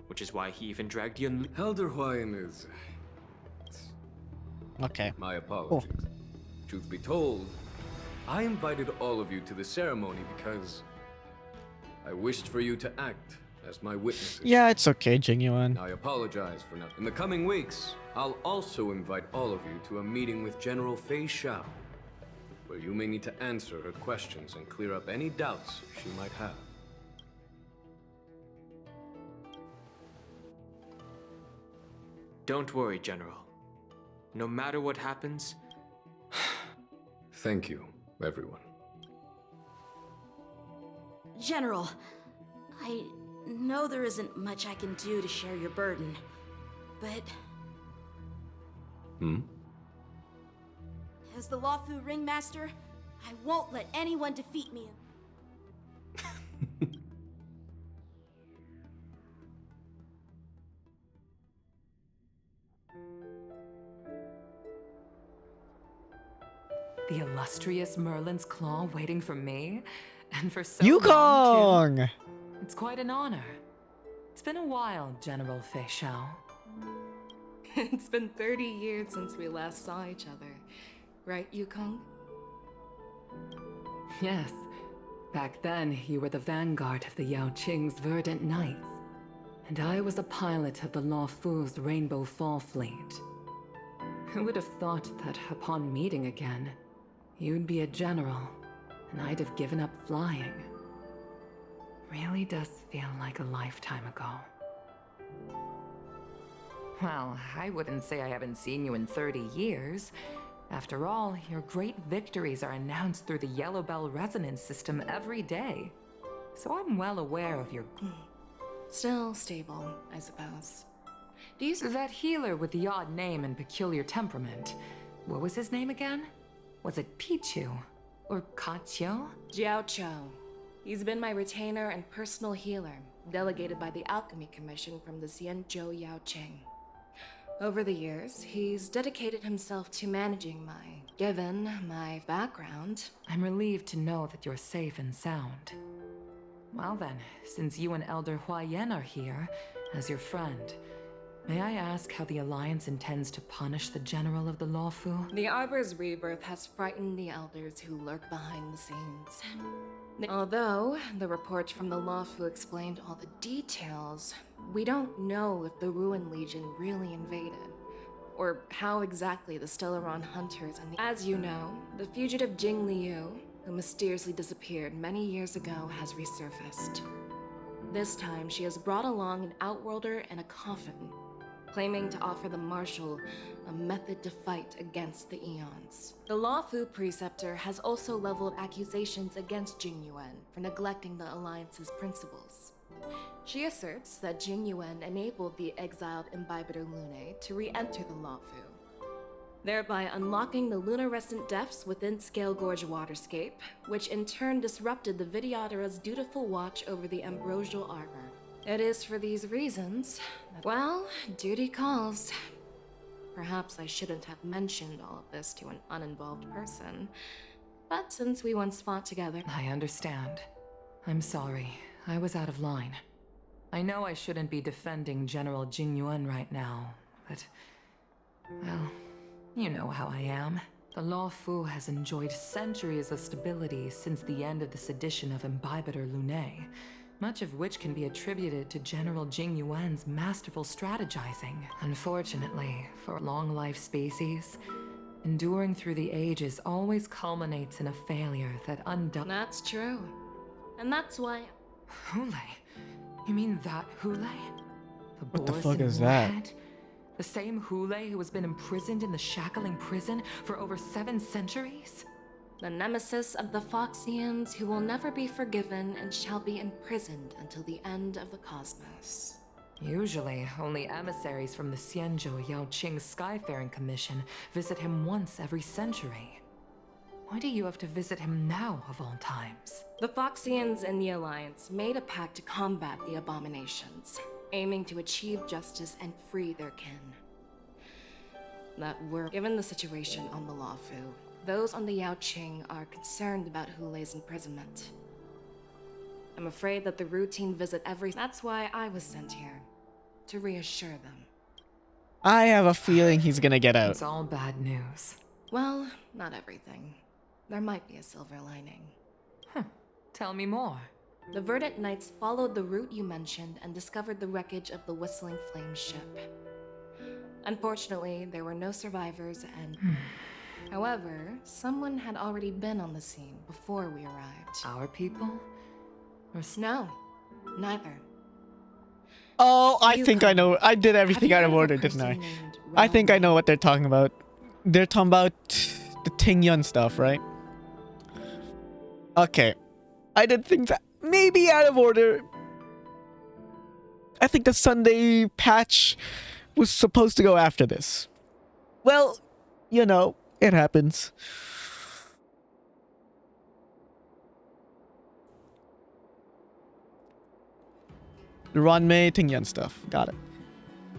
which is why he even dragged Yun. Elder Huayan is... Okay. My apologies. Truth be told, I invited all of you to the ceremony because I wished for you to act as my witnesses. Yeah, it's okay, Jing Yuan. I apologize for nothing. In the coming weeks, I'll also invite all of you to a meeting with General Fei Xiao, where you may need to answer her questions and clear up any doubts she might have. Don't worry, General. No matter what happens... Thank you, everyone. General, I know there isn't much I can do to share your burden, but... As the Luofu Ringmaster, I won't let anyone defeat me. The illustrious Merlin's Claw waiting for me? And for so Yukong! long, too. It's quite an honor. It's been a while, General Fei Xiao. It's been 30 years since we last saw each other. Right, Yukong? Yes. Back then, you were the vanguard of the Yao Qing's Verdant Knights. And I was a pilot of the Luofu's Rainbow Fall Fleet. Who would have thought that upon meeting again, you'd be a general, and I'd have given up flying. Really does feel like a lifetime ago. Well, I wouldn't say I haven't seen you in 30 years. After all, your great victories are announced through the Yellow Bell resonance system every day. So I'm well aware of your... Still stable, I suppose. Do you... That healer with the odd name and peculiar temperament. What was his name again? Was it Pichu? Or Kachio? Jiao Cho. He's been my retainer and personal healer, delegated by the Alchemy Commission from the Xianzhou Yaoqing. Over the years, he's dedicated himself to managing given my background. I'm relieved to know that you're safe and sound. Well then, since you and Elder Huayan are here, as your friend, may I ask how the Alliance intends to punish the General of the Luofu? The Arbor's rebirth has frightened the elders who lurk behind the scenes. Although the report from the Luofu explained all the details, we don't know if the Ruin Legion really invaded, or how exactly the Stellaron hunters and As you know, the fugitive Jing Liu, who mysteriously disappeared many years ago, has resurfaced. This time, she has brought along an Outworlder and a coffin, claiming to offer the Marshal a method to fight against the Eons. The Luofu Preceptor has also leveled accusations against Jing Yuan for neglecting the Alliance's principles. She asserts that Jing Yuan enabled the exiled Imbibitor Lunae to re-enter the Luofu, thereby unlocking the luminescent depths within Scale Gorge Waterscape, which in turn disrupted the Vidyadhara's dutiful watch over the Ambrosial Arbor. It is for these reasons that, well, duty calls. Perhaps I shouldn't have mentioned all of this to an uninvolved person, but since we once fought together... I understand. I'm sorry. I was out of line. I know I shouldn't be defending General Jing Yuan right now, but... well, you know how I am. The Luofu has enjoyed centuries of stability since the end of the sedition of Imbibitor Lunae, much of which can be attributed to General Jing Yuan's masterful strategizing. Unfortunately, for long-life species, enduring through the ages always culminates in a failure that That's true. And that's why... Hule? You mean that Hule? What the fuck is that? Warhead? The same Hule who has been imprisoned in the Shackling prison for over 7 centuries? The nemesis of the Foxians who will never be forgiven and shall be imprisoned until the end of the cosmos. Usually, only emissaries from the Xianzhou Yaoqing Skyfaring Commission visit him once every century. Why do you have to visit him now, of all times? The Foxians and the Alliance made a pact to combat the abominations, aiming to achieve justice and free their kin. Given the situation on the Luofu, those on the Yaoqing are concerned about Hule's imprisonment. I'm afraid that the routine visit That's why I was sent here, to reassure them. I have a feeling he's gonna get out. It's all bad news. Well, not everything. There might be a silver lining. Tell me more. The Verdant Knights followed the route you mentioned and discovered the wreckage of the Whistling Flame ship. Unfortunately, there were no survivors and... However, someone had already been on the scene before we arrived. Our people? No, neither. Oh, I think I know. I did everything out of order, didn't I? I think I know what they're talking about. They're talking about the Ting Yun stuff, right? Okay. I did things maybe out of order. I think the Sunday patch was supposed to go after this. Well, you know, it happens. The Ranmei Ting Yun stuff. Got it.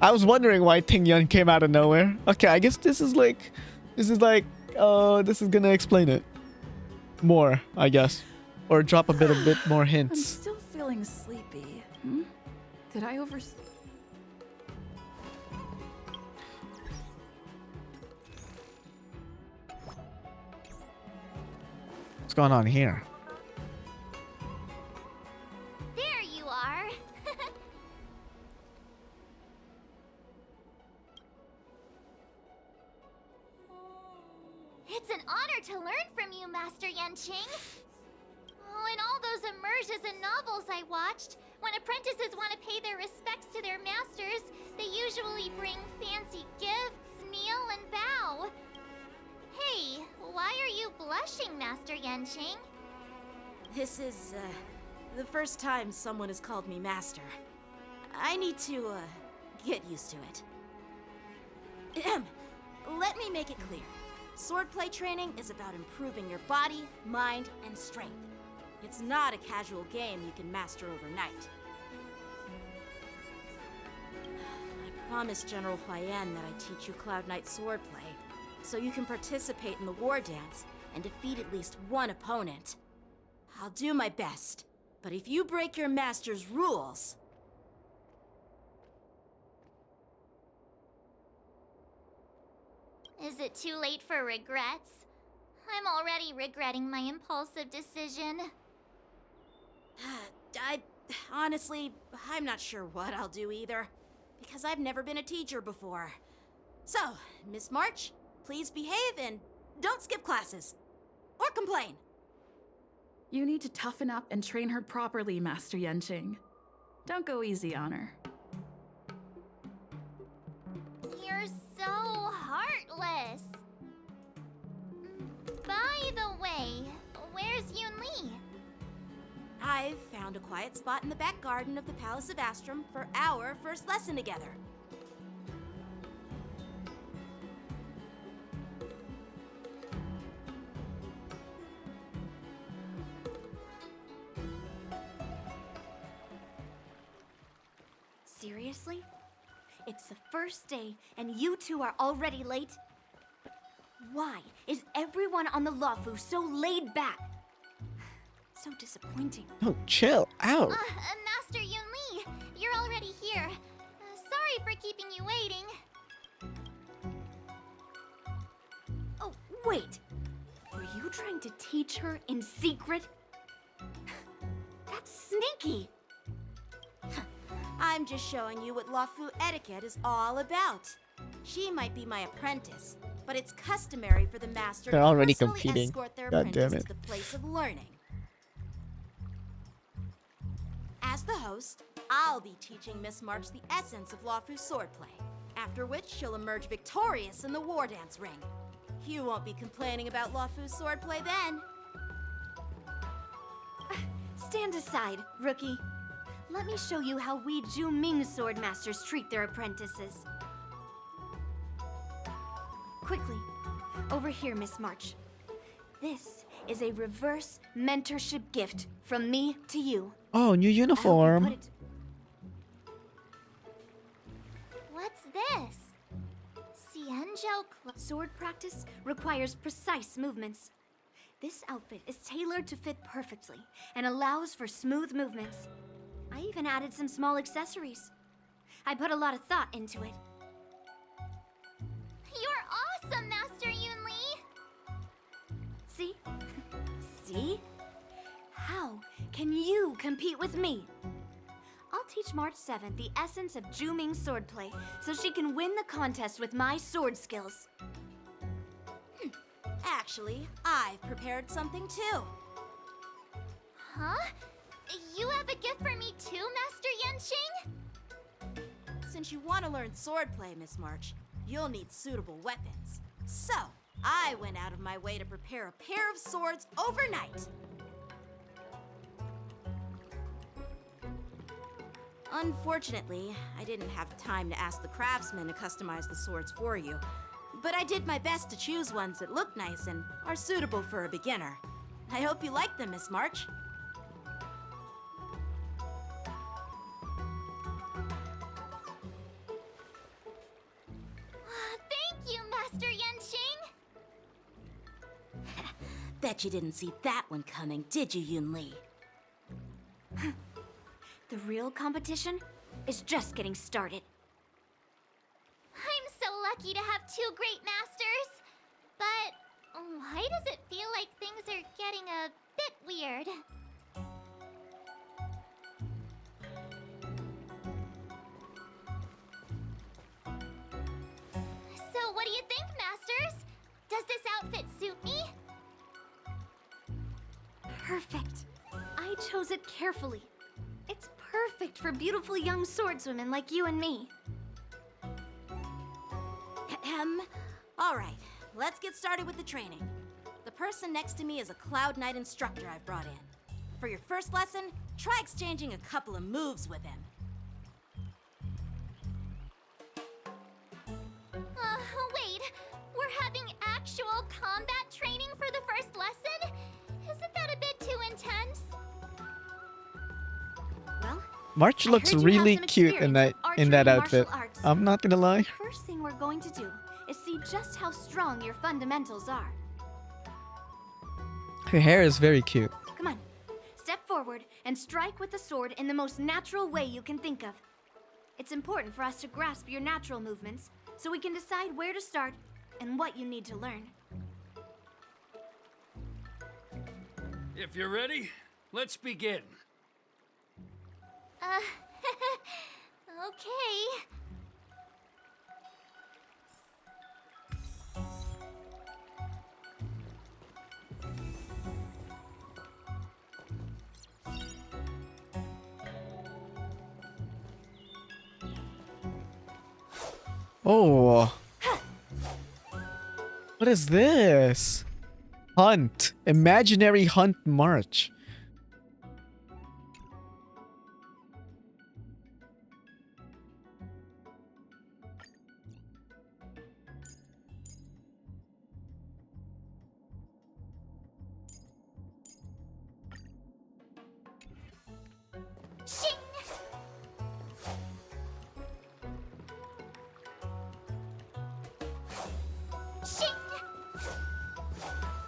I was wondering why Ting Yun came out of nowhere. Okay, I guess this is gonna explain it more, I guess. Or drop a bit more hints. I'm still feeling sleepy. Did I oversleep? What's going on here? There you are. It's an honor to learn from you, Master Yanqing. Oh, in all those immersions and novels I watched, When apprentices want to pay their respects to their masters, they usually bring fancy gifts, kneel, and bow. Hey, why are you blushing, Master Yanqing? This is, the first time someone has called me master. I need to, get used to it. Let me make it clear. Swordplay training is about improving your body, mind, and strength. It's not a casual game you can master overnight. I promised General Huayan that I'd teach you Cloud Knight swordplay, so you can participate in the war dance and defeat at least one opponent. I'll do my best, but if you break your master's rules... Is it too late for regrets? I'm already regretting my impulsive decision. Honestly, I'm not sure what I'll do either, because I've never been a teacher before. So, Miss March, please behave and don't skip classes. Or complain. You need to toughen up and train her properly, Master Yanqing. Don't go easy on her. You're so heartless. By the way, where's Yunli? I've found a quiet spot in the back garden of the Palace of Astrum for our first lesson together. Seriously? It's the first day and you two are already late? Why is everyone on the Luofu so laid back? So disappointing. Oh, chill out. Master Yunli, you're already here. Sorry for keeping you waiting. Oh, wait. Were you trying to teach her in secret? That's sneaky. I'm just showing you what Luofu etiquette is all about. She might be my apprentice, but it's customary for the master They're to already personally competing. escort their God damn apprentice it. to the place of learning. As the host, I'll be teaching Miss March the essence of Luofu swordplay, after which she'll emerge victorious in the war dance ring. You won't be complaining about Luofu swordplay then. Stand aside, rookie. Let me show you how we Zhu-Ming sword masters treat their apprentices. Quickly, over here, Miss March. This is a reverse mentorship gift from me to you. Oh, new uniform. What's this? Sword practice requires precise movements. This outfit is tailored to fit perfectly and allows for smooth movements. I even added some small accessories. I put a lot of thought into it. You're awesome, Master Yunli! See? See? How can you compete with me? I'll teach March 7th the essence of Zhu-Ming swordplay so she can win the contest with my sword skills. Actually, I've prepared something too. Huh? You have a gift for me too, Master Yanqing? Since you want to learn swordplay, Miss March, you'll need suitable weapons. So, I went out of my way to prepare a pair of swords overnight. Unfortunately, I didn't have time to ask the craftsman to customize the swords for you, but I did my best to choose ones that look nice and are suitable for a beginner. I hope you like them, Miss March. Thank you, Master Yanqing! Bet you didn't see that one coming, did you, Yunli? The real competition is just getting started. I'm so lucky to have two great masters! But why does it feel like things are getting a bit weird? So what do you think, masters? Does this outfit suit me? Perfect. I chose it carefully. It's perfect for beautiful young swordswomen like you and me. All right, let's get started with the training. The person next to me is a Cloud Knight instructor I've brought in. For your first lesson, try exchanging a couple of moves with him. Wait. We're having actual combat training for the first lesson? Isn't that a bit too intense? Well, March looks really cute in that outfit. I'm not gonna lie. first thing we're going to do is see just how strong your fundamentals are. Her hair is very cute. Come on, step forward and strike with the sword in the most natural way you can think of. It's important for us to grasp your natural movements so we can decide where to start and what you need to learn. If you're ready, let's begin. Okay. Oh. What is this? Hunt. Imaginary hunt march.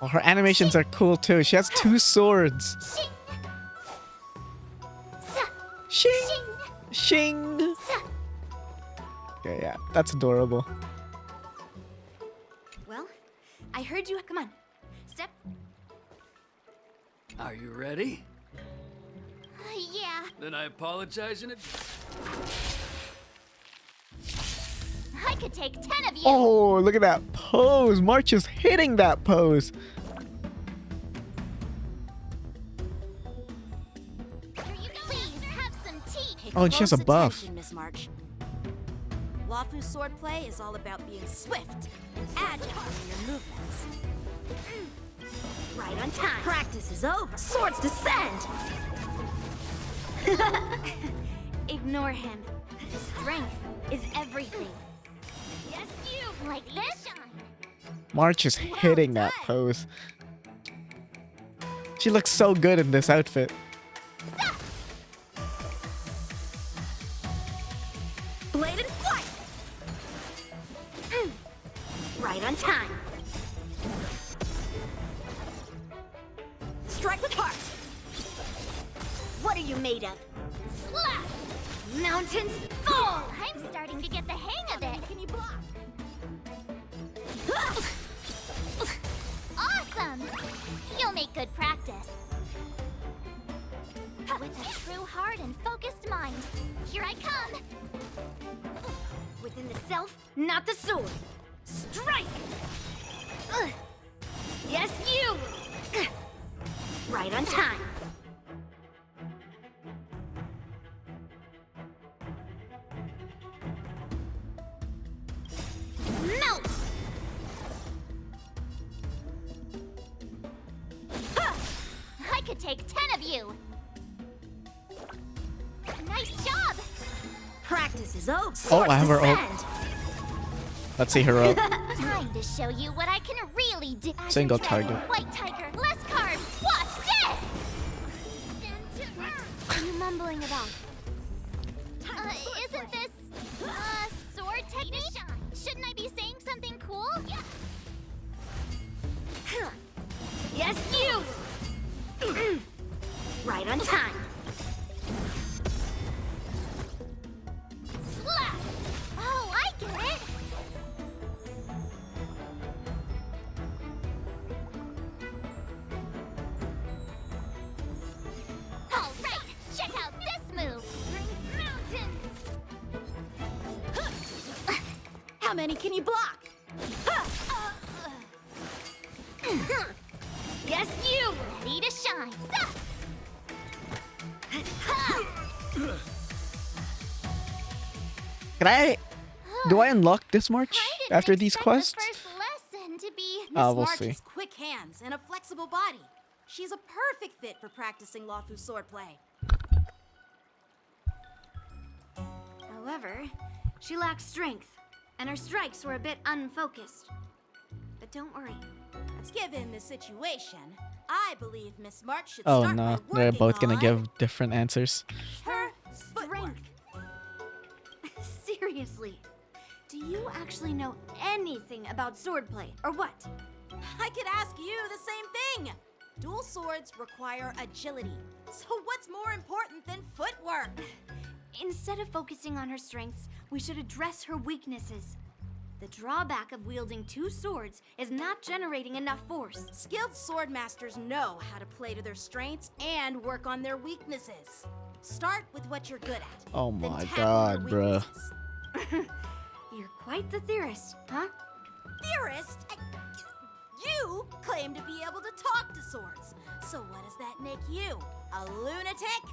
Oh, her animations are cool too. She has two swords. Shing! Shing! Okay, yeah, that's adorable. Well, I heard you. Come on, step. Are you ready? Yeah. Then I apologize in advance. I could take 10 of you. Oh, look at that pose. March is hitting that pose. Please have some tea. Oh, and she has a buff. Attention, Miss March. Luofu's swordplay is all about being swift and agile in your movements. Right on time. Practice is over. Swords descend! Ignore him. Strength is everything. Yes, you. Like this? March is hitting that pose. She looks so good in this outfit. Bladed flight! Right on time. Strike with heart! What are you made of? Slap! Mountains fall! I'm starting to get the hang of it. Can you block? Awesome! You'll make good practice. With a true heart and focused mind, here I come. Within the self, not the sword. Strike! Yes, you! Right on time. Melt! I could take 10 of you. Nice job! Practice is over. Oh, I have her ult. Descend. Let's see her ult. Time to show you what I can really do. Single target. White tiger, less carbs. Watch this! What are you mumbling about? Isn't this sword technique? Shouldn't I be saying something cool? Yeah. Yes, you! Right on time. Slap! Oh, I get it! All right, check out this move. Mountains! How many can you block? Yes, you! Ready to shine. Can I... Do I unlock this march after these quests? Lesson to be. We'll March see. has quick hands and a flexible body. She's a perfect fit for practicing Luofu swordplay. However, she lacks strength, and her strikes were a bit unfocused. But don't worry. Given the situation, I believe Miss March should Oh start no, by they're working both gonna on give different answers. her strength. Seriously, do you actually know anything about swordplay, or what? I could ask you the same thing. Dual swords require agility. So what's more important than footwork? Instead of focusing on her strengths, we should address her weaknesses. The drawback of wielding two swords is not generating enough force. Skilled swordmasters know how to play to their strengths and work on their weaknesses. Start with what you're good at. Oh then my tackle god, your bruh. weaknesses. You're quite the theorist, huh? Theorist? You claim to be able to talk to swords. So what does that make you? A lunatic?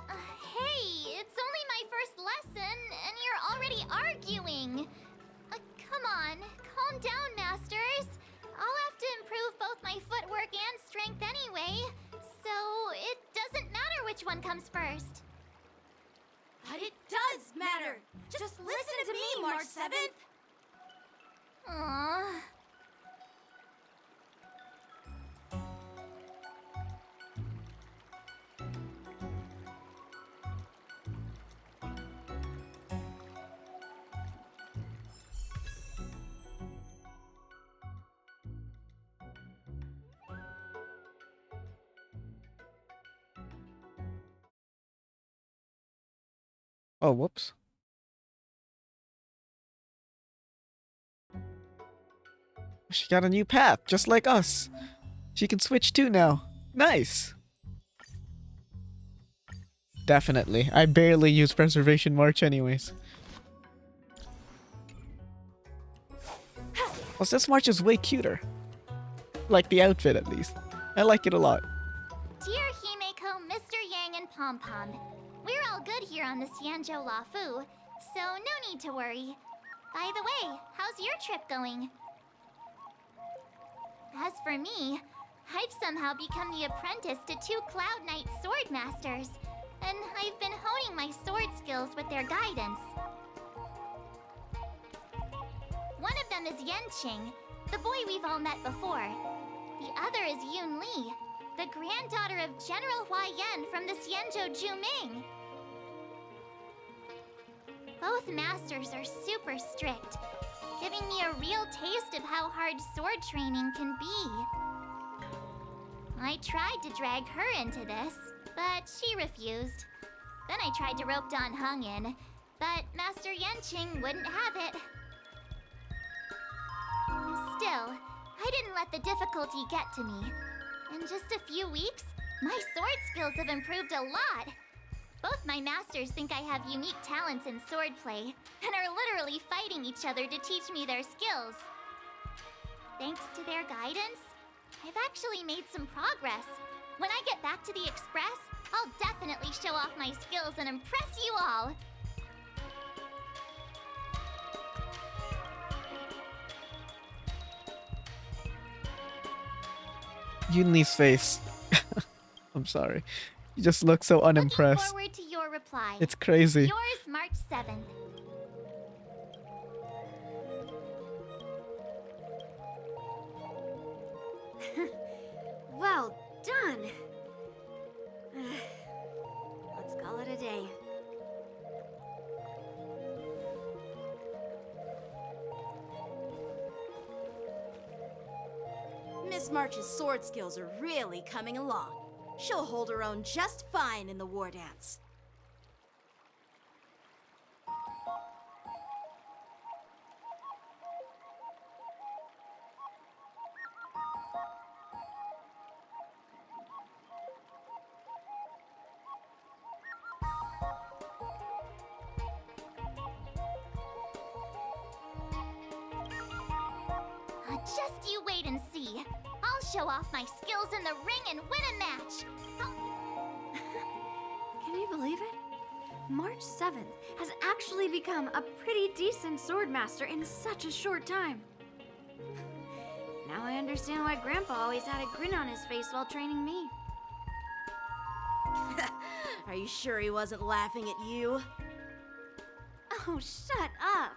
Hey, it's only my first lesson, and you're already arguing. Come on, calm down, masters. I'll have to improve both my footwork and strength anyway, so it doesn't matter which one comes first. But it does matter. Just listen to me, March 7th. Aww. Oh, whoops. She got a new path, just like us. She can switch too now. Nice. Definitely. I barely use Preservation March anyways. Plus, this march is way cuter. Like the outfit, at least. I like it a lot. Dear Himeko, Mr. Yang, and Pom Pom, we're all good here on the Xianzhou Luofu, so no need to worry. By the way, how's your trip going? As for me, I've somehow become the apprentice to two Cloud Knight sword masters, and I've been honing my sword skills with their guidance. One of them is Yanqing, the boy we've all met before. The other is Yun Li, the granddaughter of General Hua Yan from the Xianzhou Juming. Both masters are super strict, giving me a real taste of how hard sword training can be. I tried to drag her into this, but she refused. Then I tried to rope Dan Heng in, but Master Yanqing wouldn't have it. Still, I didn't let the difficulty get to me. In just a few weeks, my sword skills have improved a lot. Both my masters think I have unique talents in swordplay, and are literally fighting each other to teach me their skills. Thanks to their guidance, I've actually made some progress. When I get back to the Express, I'll definitely show off my skills and impress you all. Yun Li's face. I'm sorry. You just look so unimpressed. Looking forward to your reply. It's crazy. Yours, March 7th. Well done. Let's call it a day. Miss March's sword skills are really coming along. She'll hold her own just fine in the war dance. Just you wait and see. I'll show off my skills in the ring and win a match. Can you believe it? March 7th has actually become a pretty decent swordmaster in such a short time. Now I understand why Grandpa always had a grin on his face while training me. Are you sure he wasn't laughing at you? Oh, shut up!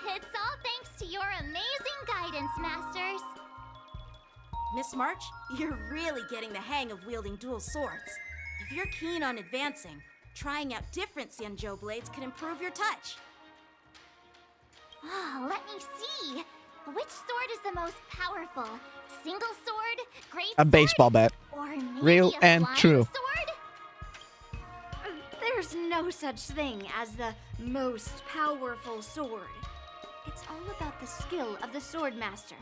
It's all thanks to your amazing guidance, Masters. Miss March, you're really getting the hang of wielding dual swords. If you're keen on advancing, trying out different Xianzhou blades could improve your touch. Oh, let me see. Which sword is the most powerful? Single sword, great A baseball bat. or maybe Real a and flying true. sword? There's no such thing as the most powerful sword. It's all about the skill of the swordmaster.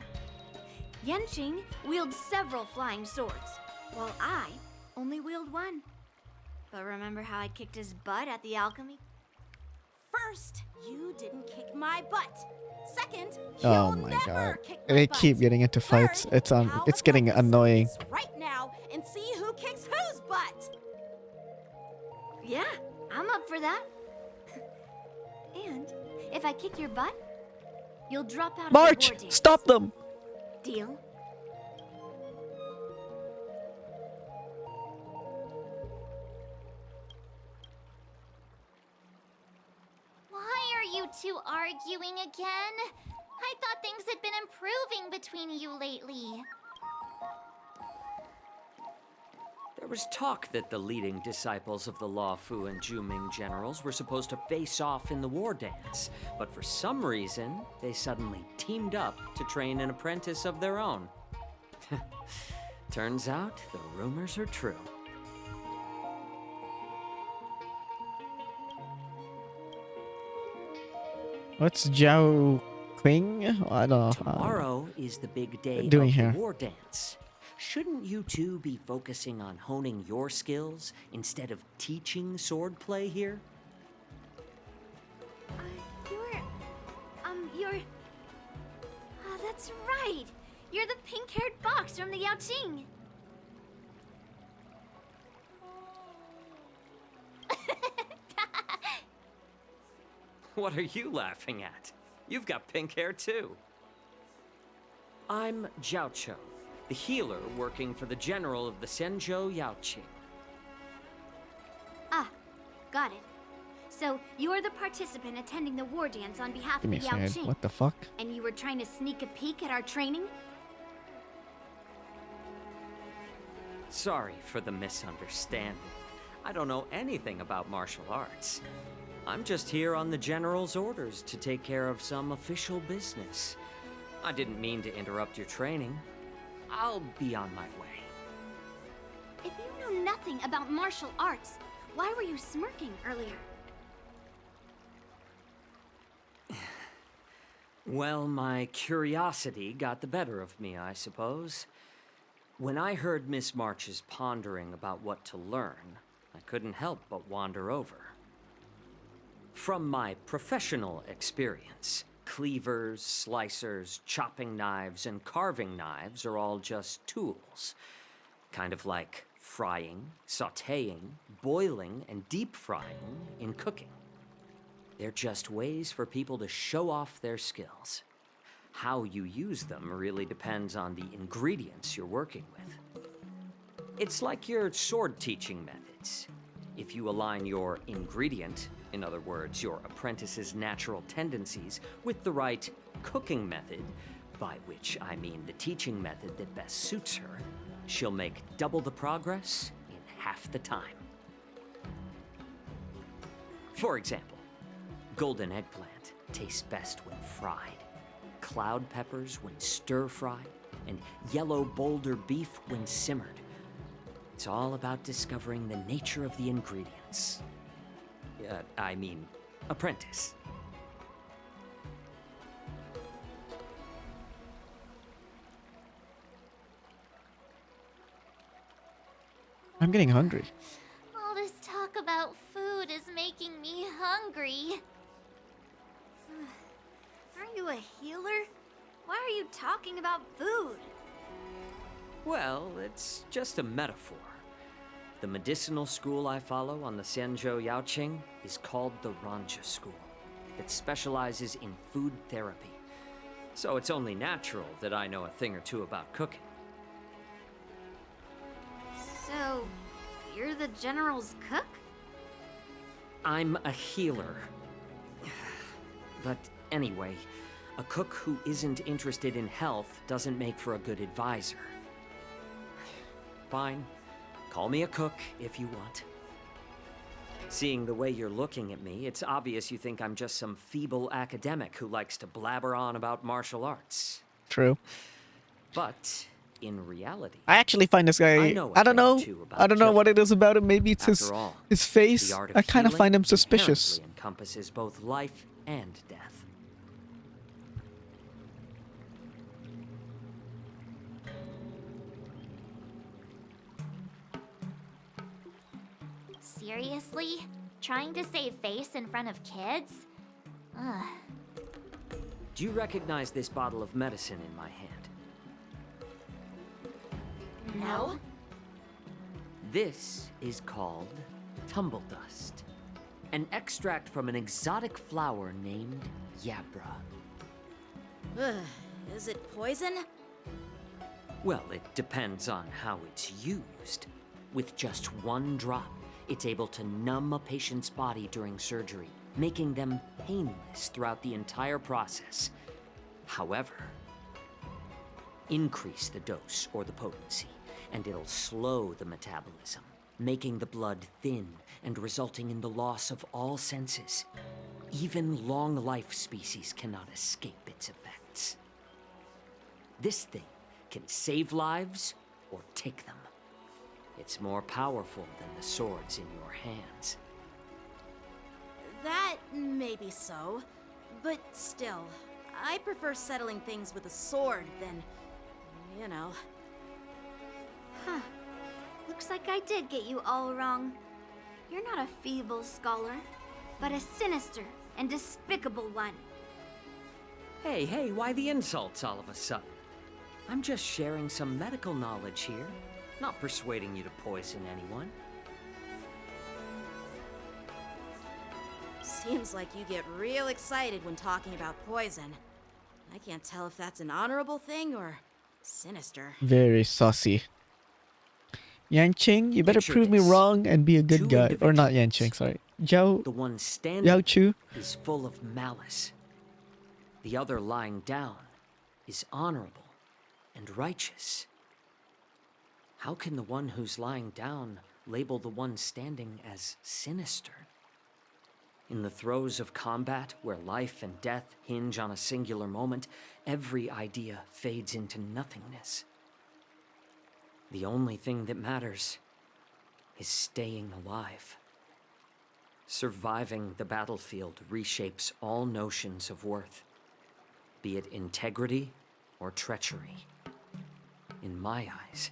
Yanqing wields several flying swords, while I only wield one. But remember how I kicked his butt at the alchemy? First, you didn't kick my butt. Second, Oh you'll my never god. kick my They butt. keep getting into fights. It's getting annoying. Right now, and see who kicks whose butt. Yeah, I'm up for that. And if I kick your butt, you'll drop out of the March! war dance. Stop them! Deal? Why are you two arguing again? I thought things had been improving between you lately. There was talk that the leading disciples of the Luofu and Juming generals were supposed to face off in the war dance, but for some reason, they suddenly teamed up to train an apprentice of their own. Turns out, the rumors are true. What's Zhao Qing? I don't know. Tomorrow is the big day doing of here? the war dance. Shouldn't you two be focusing on honing your skills instead of teaching swordplay here? You're... Oh, that's right. You're the pink-haired fox from the Yaoqing. What are you laughing at? You've got pink hair too. I'm Jiaoqiu, the healer working for the general of the Xianzhou Yaoqing. Ah, got it. So, you're the participant attending the war dance on behalf Give me of a the second. Yaoqing. What the fuck? And you were trying to sneak a peek at our training? Sorry for the misunderstanding. I don't know anything about martial arts. I'm just here on the general's orders to take care of some official business. I didn't mean to interrupt your training. I'll be on my way. If you know nothing about martial arts, why were you smirking earlier? Well, my curiosity got the better of me, I suppose. When I heard Miss March's pondering about what to learn, I couldn't help but wander over. From my professional experience, cleavers, slicers, chopping knives, and carving knives are all just tools. Kind of like frying, sautéing, boiling, and deep frying in cooking. They're just ways for people to show off their skills. How you use them really depends on the ingredients you're working with. It's like your sword teaching methods. If you align your ingredient, in other words, your apprentice's natural tendencies, with the right cooking method, by which I mean the teaching method that best suits her, she'll make double the progress in half the time. For example, golden eggplant tastes best when fried, cloud peppers when stir-fried, and yellow boulder beef when simmered. It's all about discovering the nature of the ingredients. Apprentice. I'm getting hungry. All this talk about food is making me hungry. Aren't you a healer? Why are you talking about food? Well, it's just a metaphor. The medicinal school I follow on the Xianzhou Yaoqing is called the Ranja School. It specializes in food therapy. So it's only natural that I know a thing or two about cooking. So, you're the General's cook? I'm a healer. But anyway, a cook who isn't interested in health doesn't make for a good advisor. Fine. Call me a cook if you want. Seeing the way you're looking at me, it's obvious you think I'm just some feeble academic who likes to blabber on about martial arts. True. But in reality, I actually find this guy. I don't know. I don't know what it is about him. Maybe it's his face. the art of I kind of healing find him suspicious. inherently encompasses both life and death. Seriously? Trying to save face in front of kids? Ugh. Do you recognize this bottle of medicine in my hand? No? This is called tumble dust, an extract from an exotic flower named Yabra. Ugh, is it poison? Well, it depends on how it's used. With just one drop, it's able to numb a patient's body during surgery, making them painless throughout the entire process. However, increase the dose or the potency, and it'll slow the metabolism, making the blood thin and resulting in the loss of all senses. Even long-life species cannot escape its effects. This thing can save lives or take them. It's more powerful than the swords in your hands. That may be so, but still, I prefer settling things with a sword than, you know. Huh. Looks like I did get you all wrong. You're not a feeble scholar, but a sinister and despicable one. Hey, why the insults all of a sudden? I'm just sharing some medical knowledge here, not persuading you to poison anyone. Seems like you get real excited when talking about poison. I can't tell if that's an honorable thing or sinister. Very saucy. Yanqing, you better Picture prove me this. wrong and be a good Two guy. Or not Yanqing, sorry. The Zhao one standing Yao Chu. is full of malice. The other lying down is honorable and righteous. How can the one who's lying down label the one standing as sinister? In the throes of combat, where life and death hinge on a singular moment, every idea fades into nothingness. The only thing that matters is staying alive. Surviving the battlefield reshapes all notions of worth, be it integrity or treachery. In my eyes,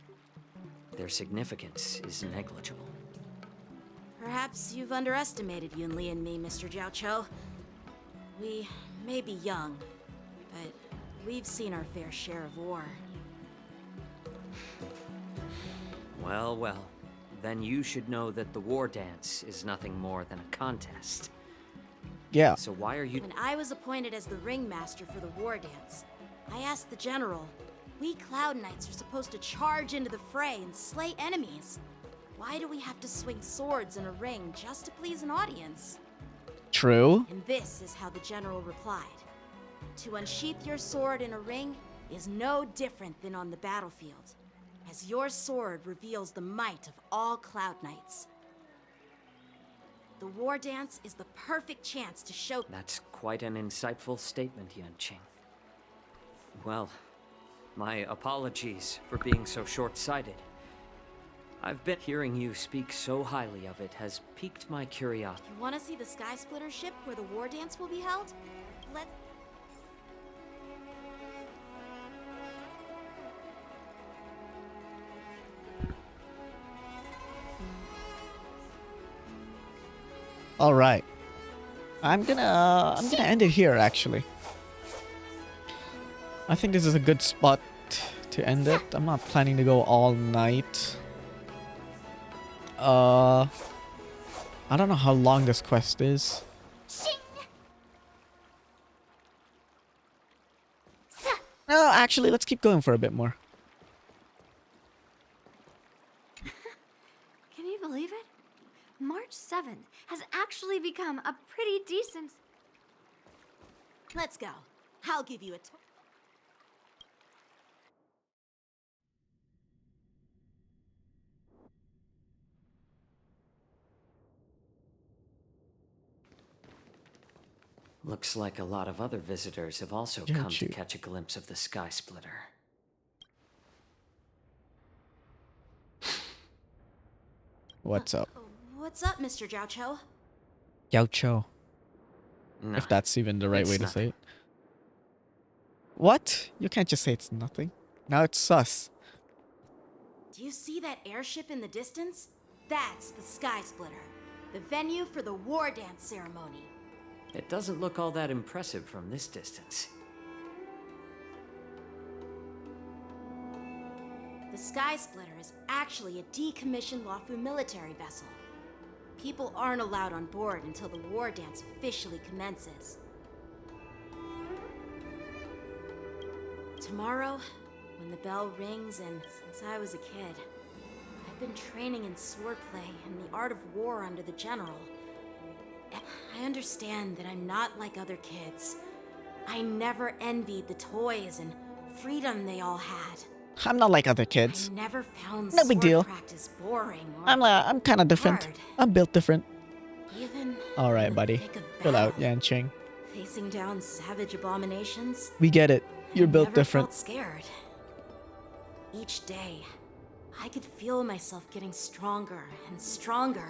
their significance is negligible. Perhaps you've underestimated Yunli and me, Mr. Jiaoqiu. We may be young, but we've seen our fair share of war. Well, then you should know that the war dance is nothing more than a contest. Yeah. So why are you... When I was appointed as the ringmaster for the war dance, I asked the general, we Cloud Knights are supposed to charge into the fray and slay enemies. Why do we have to swing swords in a ring just to please an audience? True. And this is how the general replied. To unsheath your sword in a ring is no different than on the battlefield, as your sword reveals the might of all Cloud Knights. The war dance is the perfect chance to show... That's quite an insightful statement, Yanqing. Well, my apologies for being so short-sighted. I've been hearing you speak so highly of it has piqued my curiosity. You want to see the Sky Splitter ship where the war dance will be held? Let's... All right. I'm gonna end it here actually. I think this is a good spot to end it. I'm not planning to go all night. I don't know how long this quest is. No, actually, let's keep going for a bit more. Can you believe it? March 7th has actually become a pretty decent... Let's go. I'll give you a tour. Looks like a lot of other visitors have also come to catch a glimpse of the Sky Splitter. What's up? What's up, Mr. Jiaoqiu? Yao Cho. No, if that's even the right it's way to nothing. say it. What? You can't just say it's nothing. Now it's sus. Do you see that airship in the distance? That's the Sky Splitter, the venue for the war dance ceremony. It doesn't look all that impressive from this distance. The Sky Splitter is actually a decommissioned Luofu military vessel. People aren't allowed on board until the war dance officially commences. Tomorrow, when the bell rings, and since I was a kid, I've been training in swordplay and the art of war under the general. I understand that I'm not like other kids. I never envied the toys and freedom they all had. I'm not like other kids. I never found No big sword deal. practice boring or I'm kind of different. hard. I'm built different. Even All in right, the buddy. thick of Chill out, battle, Yanqing. facing down savage abominations. We get it. You're I built never different. Felt scared. Each day, I could feel myself getting stronger and stronger,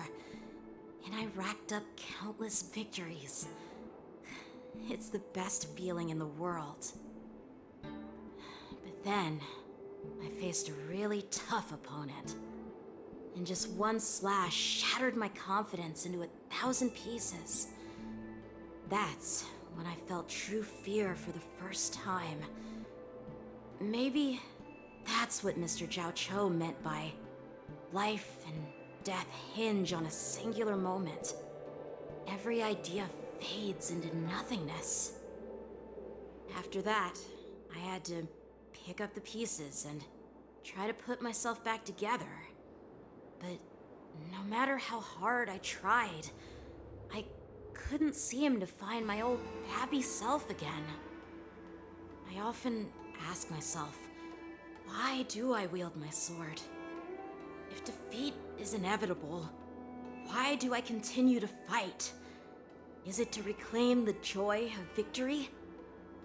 and I racked up countless victories. It's the best feeling in the world. But then, I faced a really tough opponent, and just one slash shattered my confidence into 1,000 pieces. That's when I felt true fear for the first time. Maybe that's what Mr. Jiaoqiu meant by life and death hinge on a singular moment. Every idea fades into nothingness. After that, I had to pick up the pieces and try to put myself back together. But no matter how hard I tried, I couldn't seem to find my old happy self again. I often ask myself, why do I wield my sword? If defeat is inevitable, why do I continue to fight? Is it to reclaim the joy of victory?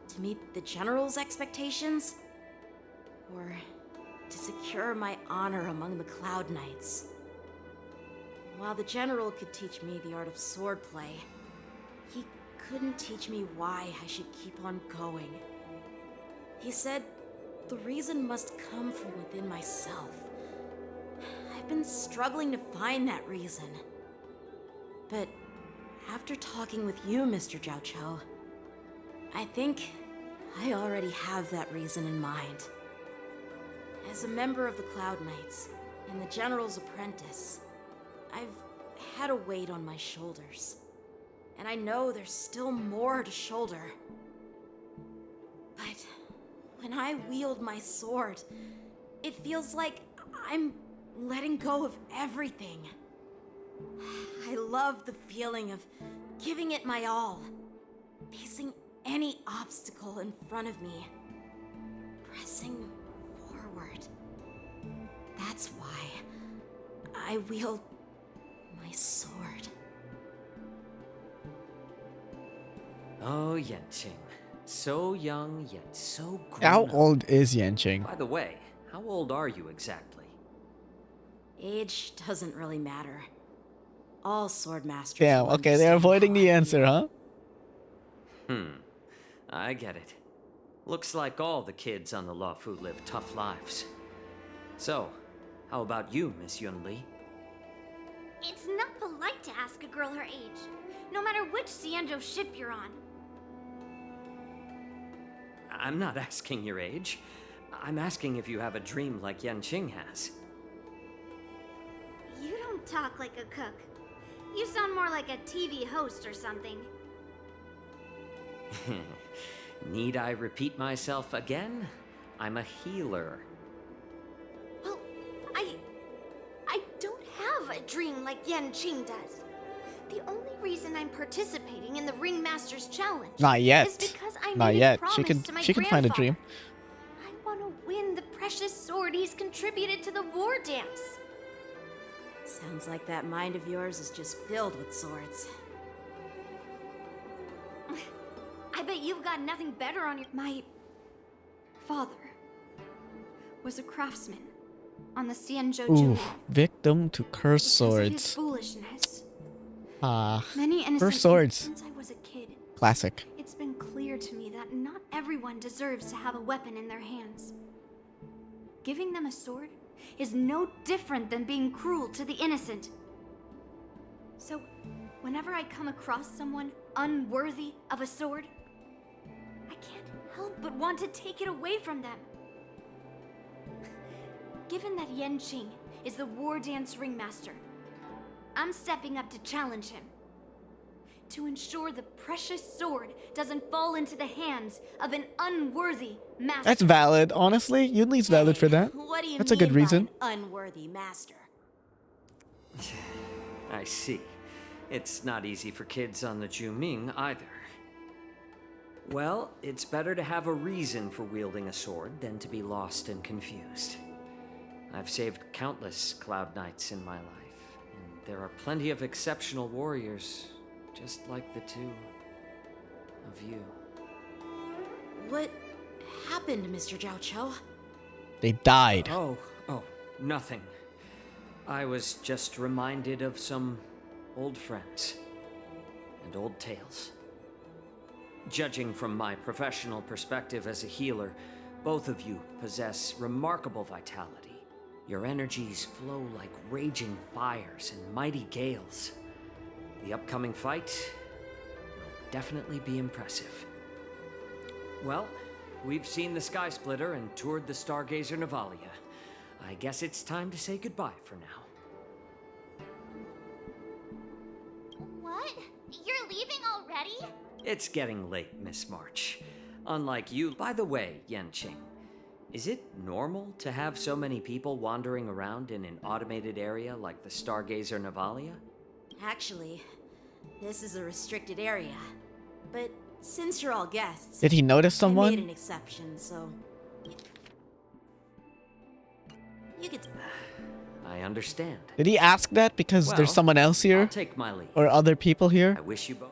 To meet the general's expectations? Or to secure my honor among the Cloud Knights? While the general could teach me the art of swordplay, he couldn't teach me why I should keep on going. He said the reason must come from within myself. I've been struggling to find that reason. But after talking with you, Mr. Jiaoqiu, I think I already have that reason in mind. As a member of the Cloud Knights and the General's apprentice, I've had a weight on my shoulders. And I know there's still more to shoulder. But when I wield my sword, it feels like I'm letting go of everything. I love the feeling of giving it my all, facing any obstacle in front of me, pressing forward. That's why I wield my sword. Oh, Yanqing. So young, yet so grown How up. old is Yanqing? By the way, how old are you exactly? Age doesn't really matter. All sword masters. Damn, will okay, they're understand avoiding the how I answer, huh? I get it. Looks like all the kids on the Luofu live tough lives. So, how about you, Miss Yunli? It's not polite to ask a girl her age, no matter which Xianzhou ship you're on. I'm not asking your age. I'm asking if you have a dream like Yanqing has. You don't talk like a cook. You sound more like a TV host or something. Need I repeat myself again? I'm a healer. Well, I don't have a dream like Yanqing does. The only reason I'm participating in the Ringmaster's Challenge Not yet. is because I Not made a yet. promise to my She can find a dream. I want to win the precious sword he's contributed to the war dance. Sounds like that mind of yours is just filled with swords. I bet you've got nothing better on your... My father was a craftsman on the Xianzhou Ooh, Jing. victim to cursed Because of his swords. foolishness, Ah, many innocent cursed swords. since I was a kid. Classic. It's been clear to me that not everyone deserves to have a weapon in their hands. Giving them a sword is no different than being cruel to the innocent. So, whenever I come across someone unworthy of a sword, I can't help but want to take it away from them. Given that Yanqing is the war dance ringmaster, I'm stepping up to challenge him. To ensure the precious sword doesn't fall into the hands of an unworthy master. That's valid, honestly. Yunli's valid for that. What do you That's a mean good reason. by an unworthy master? I see. It's not easy for kids on the Juming either. Well, it's better to have a reason for wielding a sword than to be lost and confused. I've saved countless Cloud Knights in my life, and there are plenty of exceptional warriors, just like the two of you. What happened, Mr. Zhao Cho? They died. Oh, nothing. I was just reminded of some old friends and old tales. Judging from my professional perspective as a healer, both of you possess remarkable vitality. Your energies flow like raging fires and mighty gales. The upcoming fight will definitely be impressive. Well, we've seen the Sky Splitter and toured the Stargazer Navalia. I guess it's time to say goodbye for now. What? You're leaving already? It's getting late, Miss March. Unlike you, by the way, Yanqing, is it normal to have so many people wandering around in an automated area like the Stargazer Navalia? Actually, this is a restricted area. But since you're all guests, Did he notice I someone? made an exception, so you get to... I understand. Did he ask that because there's Well, someone else here? I'll take my leave. Or other people here? I wish you both.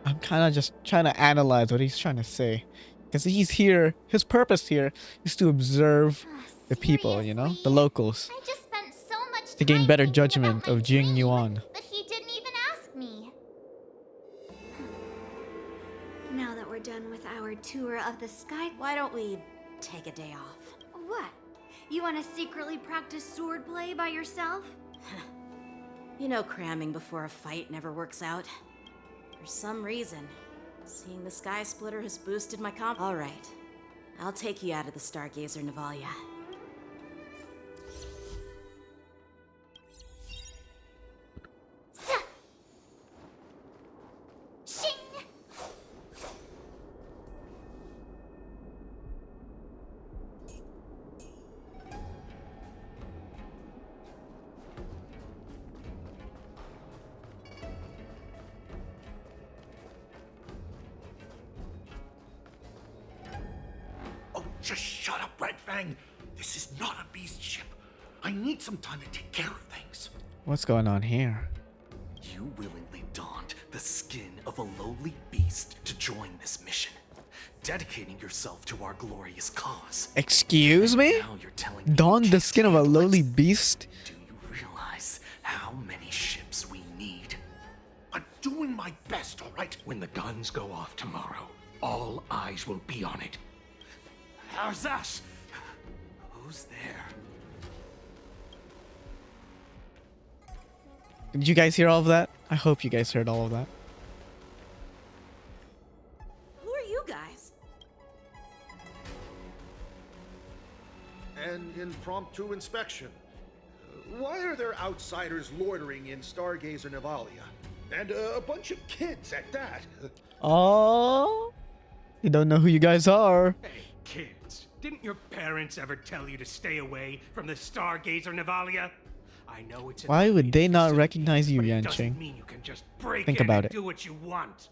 I'm kind of just trying to analyze what he's trying to say. Because he's here, his purpose here is to observe the people, you know? The locals. I just spent so much To gain time better thinking about judgment my of Jing dream, Yuan. but he didn't even ask me. Now that we're done with our tour of the sky, Why don't we take a day off? what? You want to secretly practice swordplay by yourself? You know cramming before a fight never works out. For some reason, seeing the Sky Splitter has boosted my comp. All right, I'll take you out of the Stargazer Navalia. Shing! Oh, just shut up, Red Fang. This is not a beast ship. I need some time to take care of things. What's going on here? You willingly donned the skin of a lowly beast to join this mission, dedicating yourself to our glorious cause. Excuse me? Now you're telling me Don the skin of a lowly beast? Do you realize how many ships we need? I'm doing my best, all right? When the guns go off tomorrow, all eyes will be on it. How's that? Who's there? Did you guys hear all of that? I hope you guys heard all of that. Who are you guys? an impromptu inspection. Why are there outsiders loitering in Stargazer Navalia? And a bunch of kids at that. Oh, you don't know who you guys are. Hey, kids, didn't your parents ever tell you to stay away from the Stargazer Navalia? I know it's Why would they not recognize you, Yanqing? mean you can just break Think in about and it. do what you want.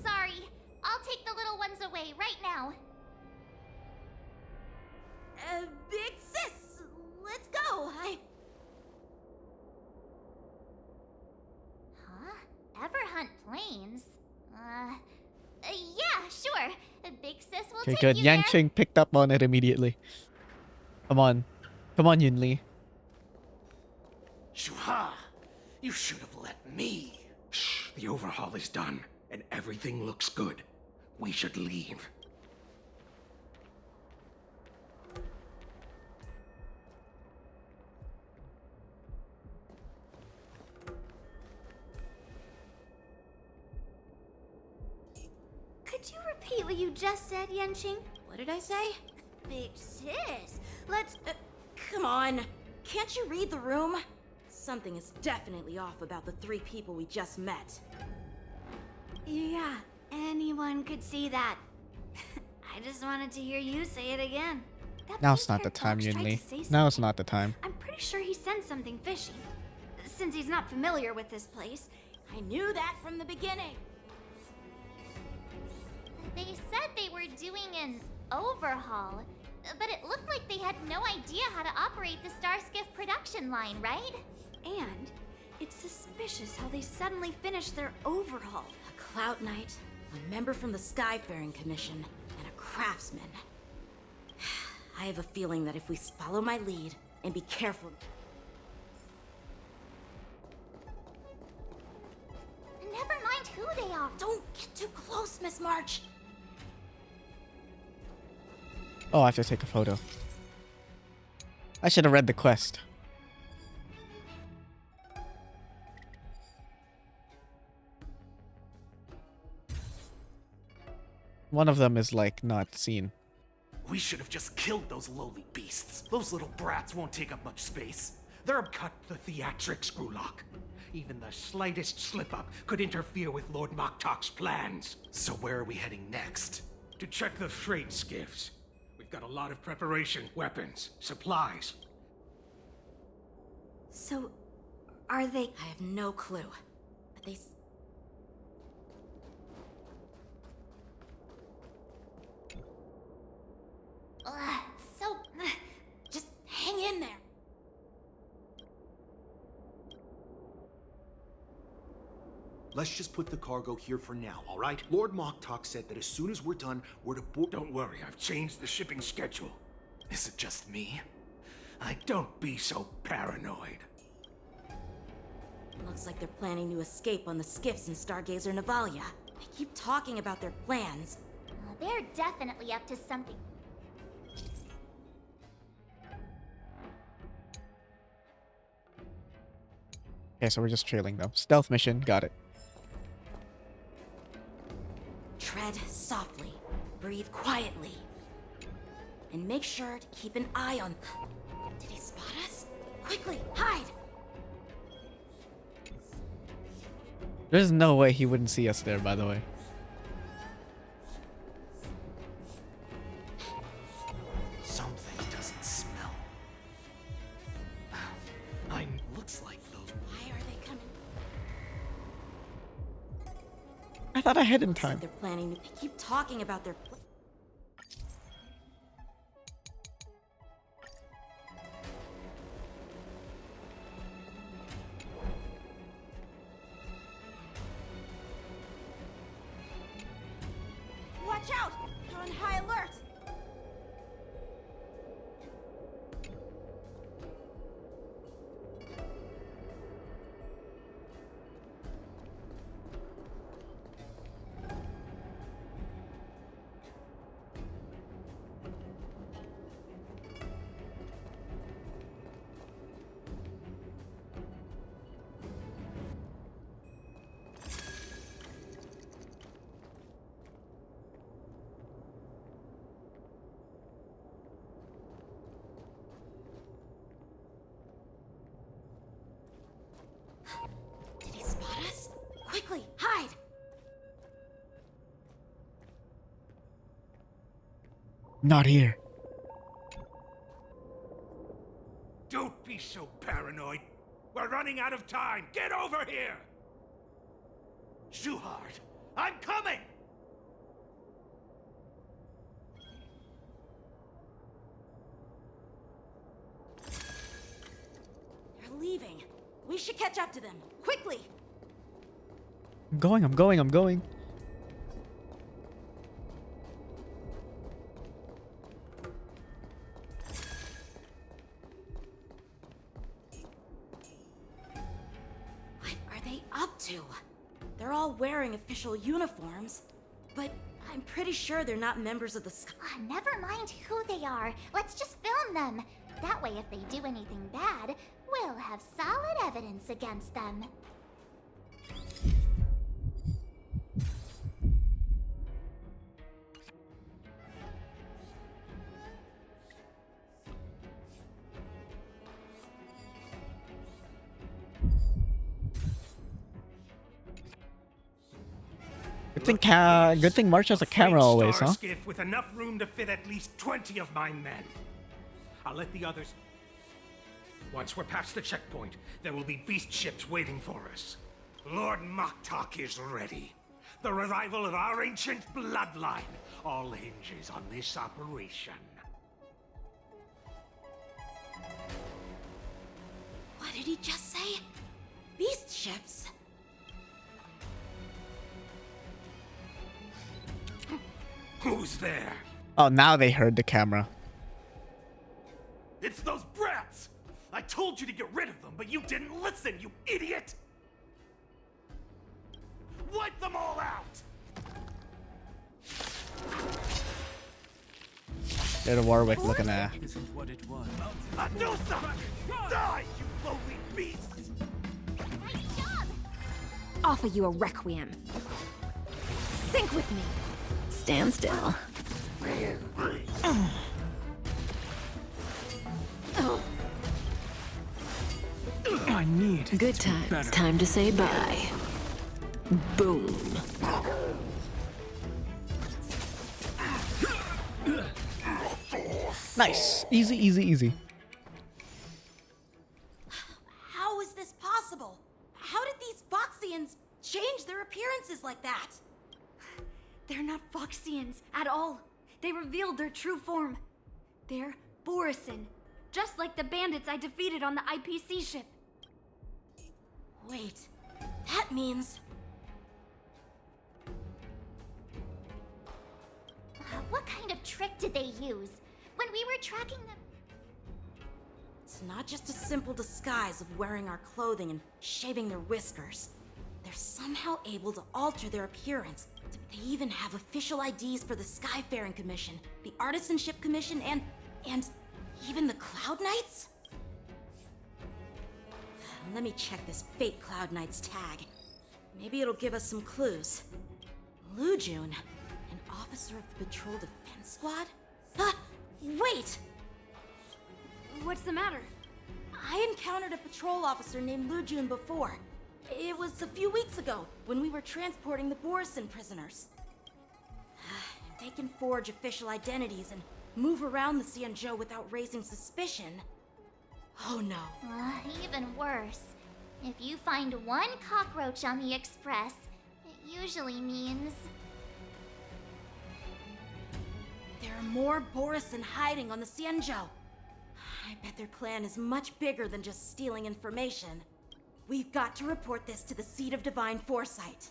Sorry. I'll take the little ones away right now. Big sis, let's go. Huh? Ever hunt planes? Yeah, sure. Big sis will Okay, take good. you there. Yanqing picked up on it immediately. Come on. Come on, Yunli. Shuha! You should have let me. Shh, the overhaul is done, and everything looks good. We should leave. Could you repeat what you just said, Yanqing? What did I say? Big sis, let's... Come on. Can't you read the room? Something is definitely off about the 3 people we just met. Yeah, anyone could see that. I just wanted to hear you say it again. Now's not the time, Yunli. Now's not the time. I'm pretty sure he sensed something fishy. Since he's not familiar with this place. I knew that from the beginning. They said they were doing an overhaul, but it looked like they had no idea how to operate the Starskiff production line, right? And it's suspicious how they suddenly finished their overhaul. A Cloud Knight, a member from the Skyfaring Commission, and a craftsman. I have a feeling that if we follow my lead and be careful... Never mind who they are. Don't get too close, Miss March. Oh, I have to take a photo. I should have read the quest. One of them is like not seen. We should have just killed those lowly beasts. Those little brats won't take up much space. They're cut the theatrics, Grulock. Even the slightest slip-up could interfere with Lord Moktok's plans. So where are we heading next? To check the freight skiffs. We've got a lot of preparation, weapons, supplies. So, are they... I have no clue. But they... So... Just hang in there. Let's just put the cargo here for now, all right? Lord Moktok said that as soon as we're done, we're to board... Don't worry, I've changed the shipping schedule. Is it just me? Don't be so paranoid. Looks like they're planning to escape on the skiffs in Stargazer Navalia. They keep talking about their plans. They're definitely up to something. Okay, so we're just trailing them. Stealth mission, got it. Tread softly. Breathe quietly. And make sure to keep an eye on... Did he spot us? Quickly, hide! There's no way he wouldn't see us there, by the way. Something doesn't smell. Looks like those... Why are they coming? I thought I had in time. They're planning to... They keep talking about their... Watch out! They're on high alert! Quickly, hide! Not here. Don't be so paranoid. We're running out of time. Get over here! Shuhard, I'm coming! They're leaving. We should catch up to them. Quickly! I'm going, I'm going, I'm going. What are they up to? They're all wearing official uniforms, but I'm pretty sure they're not members of the Sky. Never mind who they are. Let's just film them. That way, if they do anything bad, we'll have solid evidence against them. Good thing March has a camera always, huh? Skiff with enough room to fit at least 20 of my men. I'll let the others. Once we're past the checkpoint, there will be beast ships waiting for us. Lord Moktok is ready. The revival of our ancient bloodline all hinges on this operation. What did he just say? Beast ships? Who's there? Oh, now they heard the camera. It's those brats! I told you to get rid of them, but you didn't listen, you idiot! Wipe them all out! There's Warwick looking at. Isn't what it was. Adusa! Die, you lowly beasts! Offer you a requiem. Sync with me. Stand still. I need Good times. Time to say bye. Boom. Nice. Easy, easy, easy. How is this possible? How did these Foxians change their appearances like that? They're not Foxians at all. They revealed their true form. They're Borisin, just like the bandits I defeated on the IPC ship. Wait, that means... What kind of trick did they use? When we were tracking them... It's not just a simple disguise of wearing our clothing and shaving their whiskers. They're somehow able to alter their appearance. They even have official IDs for the Skyfaring Commission, the Artisanship Commission, and even the Cloud Knights? Let me check this fake Cloud Knight's tag. Maybe it'll give us some clues. Lujun, an officer of the Patrol Defense Squad? Wait! What's the matter? I encountered a patrol officer named Lujun before. It was a few weeks ago, when we were transporting the Borisin prisoners. If they can forge official identities and move around the Xianzhou without raising suspicion... Oh no. Even worse. If you find one cockroach on the Express, it usually means... There are more Borisin hiding on the Xianzhou. I bet their plan is much bigger than just stealing information. We've got to report this to the Seat of Divine Foresight.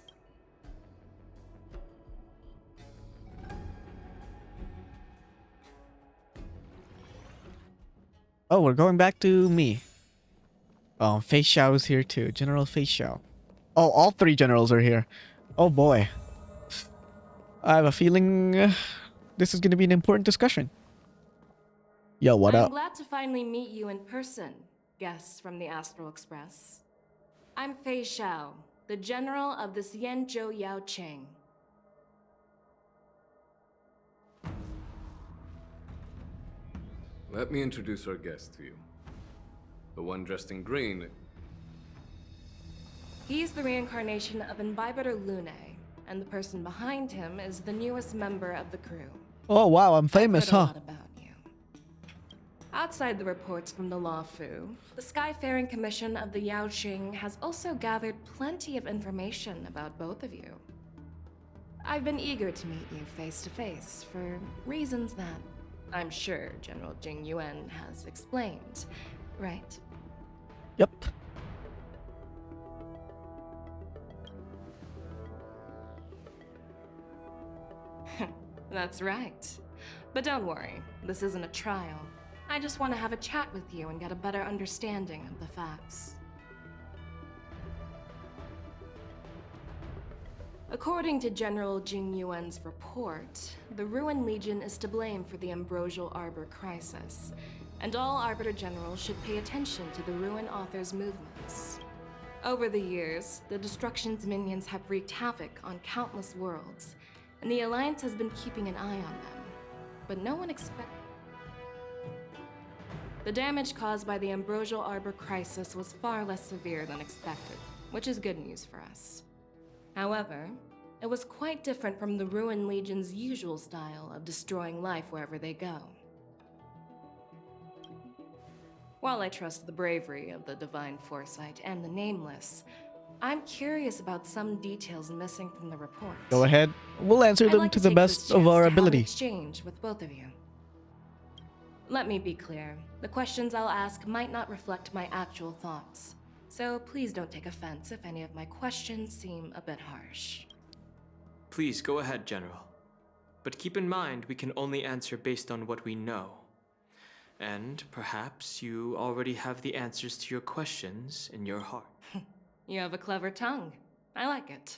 Oh, we're going back to me. Oh, Fei Xiao is here too. General Fei Xiao. Oh, all three generals are here. Oh boy. I have a feeling this is going to be an important discussion. Yo, what I'm up? glad to finally meet you in person, guests from the Astral Express. I'm Fei Xiao, the general of the Xianzhou Yaoqing. Let me introduce our guest to you. The one dressed in green He's the reincarnation of Imbibitor Lune, and the person behind him is the newest member of the crew. Oh wow, I'm famous, I've heard a huh? lot about you. Outside the reports from the Luofu, the Skyfaring Commission of the Yaoqing has also gathered plenty of information about both of you. I've been eager to meet you face to face for reasons that I'm sure General Jing Yuan has explained, right? Yep. That's right. But don't worry, this isn't a trial. I just want to have a chat with you and get a better understanding of the facts. According to General Jing Yuan's report, the Ruin Legion is to blame for the Ambrosial Arbor crisis, and all Arbiter Generals should pay attention to the Ruin Author's movements. Over the years, the Destruction's minions have wreaked havoc on countless worlds, and the Alliance has been keeping an eye on them. But no one expected. The damage caused by the Ambrosial Arbor crisis was far less severe than expected, which is good news for us. However, it was quite different from the Ruin Legion's usual style of destroying life wherever they go. While I trust the bravery of the Divine Foresight and the Nameless, I'm curious about some details missing from the report. Go ahead. We'll answer I'd them like to to the take best this of chance our to have an ability. exchange with both of you. Let me be clear. The questions I'll ask might not reflect my actual thoughts. So please don't take offense if any of my questions seem a bit harsh. Please go ahead, General. But keep in mind, we can only answer based on what we know. And perhaps you already have the answers to your questions in your heart. You have a clever tongue. I like it.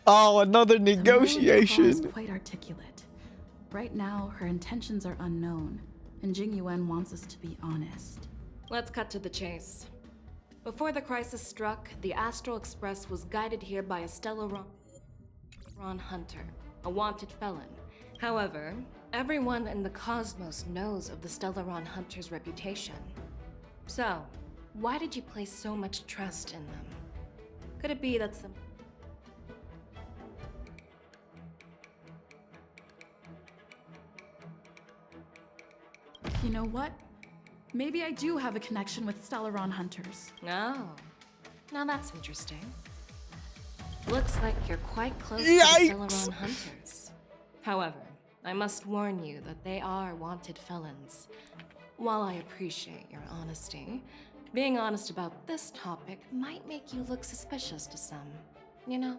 Oh, another The Moon Claw is negotiation. quite articulate. Right now, her intentions are unknown, and Jing Yuan wants us to be honest. Let's cut to the chase. Before the crisis struck, the Astral Express was guided here by a Stellaron hunter, a wanted felon. However, everyone in the cosmos knows of the Stellaron hunter's reputation. So, why did you place so much trust in them? Could it be that some... You know what? Maybe I do have a connection with Stellaron hunters. Oh, now that's interesting. Looks like you're quite close to Yikes! the Stellaron hunters. However, I must warn you that they are wanted felons. While I appreciate your honesty, being honest about this topic might make you look suspicious to some, you know?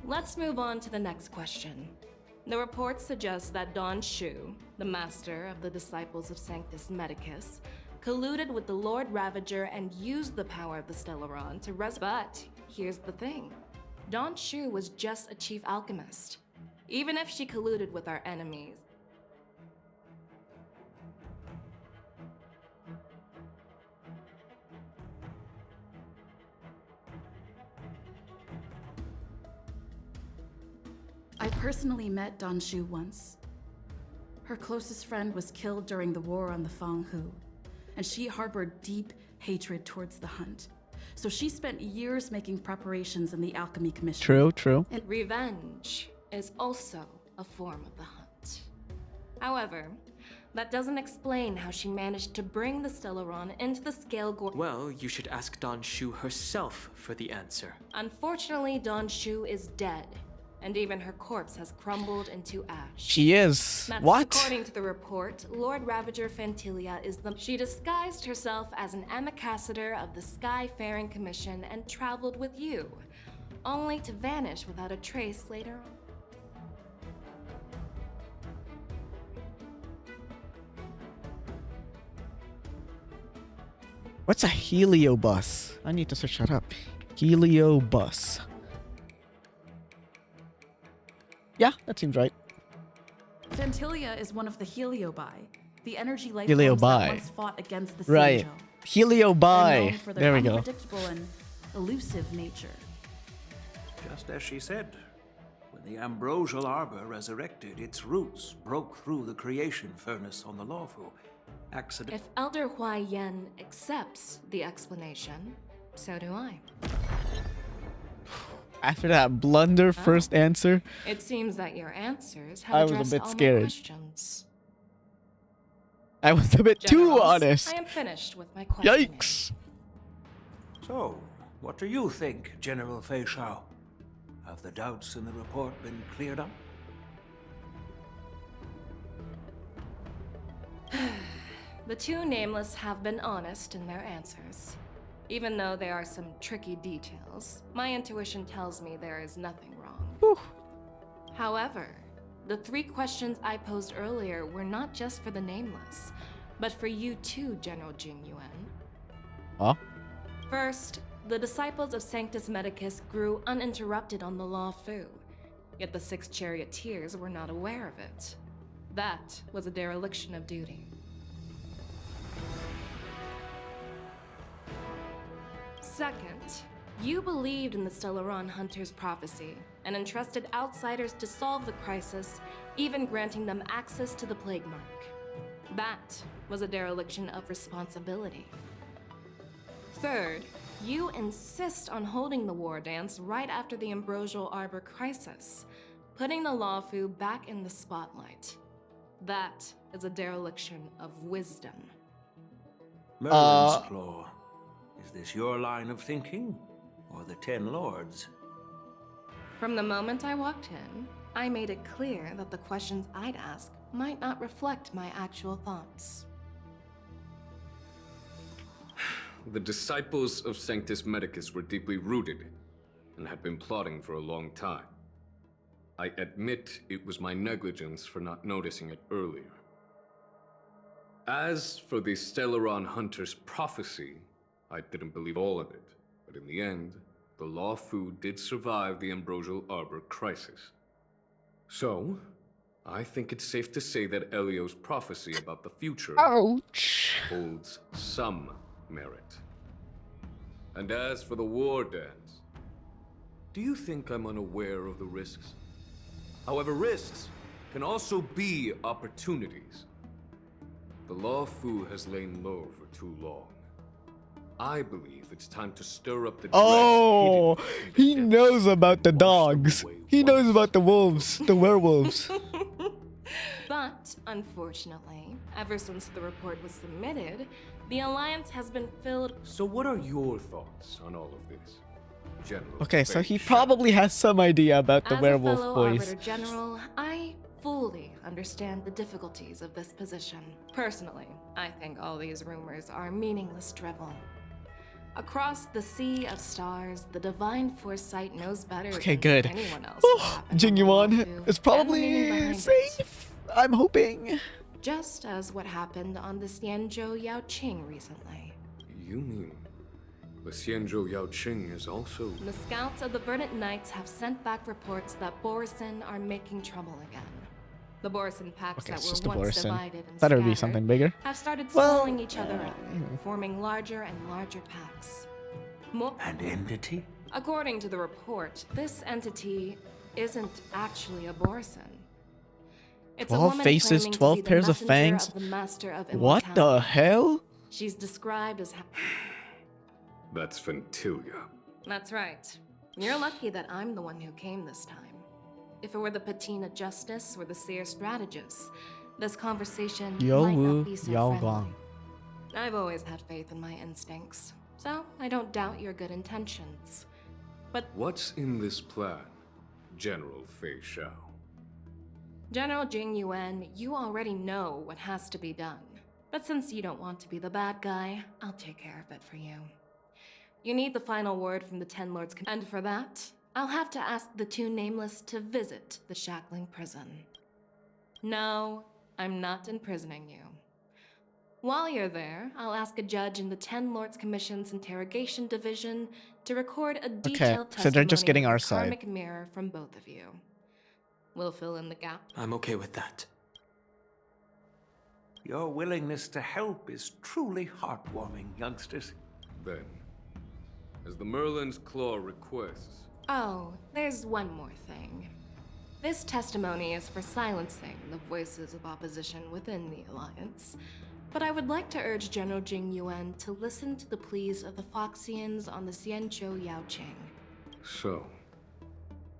Let's move on to the next question. The report suggests that Don Shu, the master of the Disciples of Sanctus Medicus, colluded with the Lord Ravager and used the power of the Stellaron to But here's the thing. Don Shu was just a chief alchemist. Even if she colluded with our enemies, I personally met Don Shu once. Her closest friend was killed during the war on the Fanghu, and she harbored deep hatred towards the Hunt. So she spent years making preparations in the Alchemy Commission. True. and revenge is also a form of the Hunt. However, that doesn't explain how she managed to bring the Stellaron into the Scale Gorge. Well, you should ask Don Shu herself for the answer. Unfortunately, Don Shu is dead, and even her corpse has crumbled into ash. She is. That's What? According to the report, Lord Ravager Fantilia is the... She disguised herself as an ambassador of the Skyfaring Commission and traveled with you, only to vanish without a trace later on. What's a heliobus? I need to search that up. Heliobus. Yeah, that seems right. Fantilia is one of the Heliobi, the energy life Heliobi. forms that once fought against the Right. Seijo. They're known Heliobi. for their There we go. unpredictable and elusive nature. Just as she said, when When the ambrosial arbor resurrected, its roots broke through the creation furnace on the Luofu. Accident. If Elder Hua Yen accepts the explanation, so do I. After that blunder first answer, It seems that your answers have I was a addressed bit all scared. my questions. I was a bit too Generals, honest. I am finished with my questioning. Yikes. So, what do you think, General Fei Shao? Have the doubts in the report been cleared up? The two nameless have been honest in their answers. Even though there are some tricky details, my intuition tells me there is nothing wrong. However, the three questions I posed earlier were not just for the nameless, but for you too, General Jing Yuan. Huh? First, the disciples of Sanctus Medicus grew uninterrupted on the Luofu, yet the six charioteers were not aware of it. That was a dereliction of duty. Second, you believed in the Stellaron Hunter's prophecy and entrusted outsiders to solve the crisis, even granting them access to the Plague Mark. That was a dereliction of responsibility. Third, you insist on holding the war dance right after the Ambrosial Arbor crisis, putting the Luofu back in the spotlight. That is a dereliction of wisdom. Merlin's Claw. Is this your line of thinking, or the Ten Lords? From the moment I walked in, I made it clear that the questions I'd ask might not reflect my actual thoughts. The disciples of Sanctus Medicus were deeply rooted and had been plotting for a long time. I admit it was my negligence for not noticing it earlier. As for the Stellaron Hunter's prophecy, I didn't believe all of it, but in the end, the Luofu did survive the Ambrosial Arbor crisis. So, I think it's safe to say that Elio's prophecy about the future holds some merit. And as for the war dance, do you think I'm unaware of the risks? However, risks can also be opportunities. The Luofu has lain low for too long. I believe it's time to stir up the Oh, he knows about the dogs. He knows about the wolves, the werewolves. But, unfortunately, ever since the report was submitted, the Alliance has been filled. So what are your thoughts on all of this, General? Okay, so he probably has some idea about the As werewolf a fellow boys. Arbiter General, I fully understand the difficulties of this position. Personally, I think all these rumors are meaningless drivel. Across the sea of stars, the divine foresight knows better Okay, than good. anyone else. Jing Yuan is probably behind safe. I'm hoping. Just as what happened on the Xianzhou Yaoqing recently. You mean the Xianzhou Yaoqing is also... The scouts of the Verdant Knights have sent back reports that Borisin are making trouble again. The Borisin packs Okay, that it's just were a once Borisin. divided and Thought it would be scattered something bigger. have started Well, swallowing each other up, forming larger and larger packs. An entity? According to the report, this entity isn't actually a Borisin. It's a 12 woman faces, claiming to 12 be the pairs of messenger fangs. of the Master of What the Immortality. hell? She's described as. That's Ventilia. That's right. You're lucky that I'm the one who came this time. If it were the Patina Justice or the Seer Strategist, this conversation might not be so Yao friendly. Gong. I've always had faith in my instincts, so I don't doubt your good intentions. But What's in this plan, General Fei Shao? General Jing Yuan, you already know what has to be done. But since you don't want to be the bad guy, I'll take care of it for you. You need the final word from the Ten Lords, and for that, I'll have to ask the two nameless to visit the Shackling prison. No, I'm not imprisoning you. While you're there, I'll ask a judge in the Ten Lords Commission's Interrogation Division to record a detailed so they're just testimony getting of our the side. karmic mirror from both of you. We'll fill in the gap. I'm okay with that. Your willingness to help is truly heartwarming, youngsters. Then, as the Merlin's Claw requests, Oh, there's one more thing. This testimony is for silencing the voices of opposition within the Alliance. But I would like to urge General Jing Yuan to listen to the pleas of the Foxians on the Xianzhou Yaoqing. So,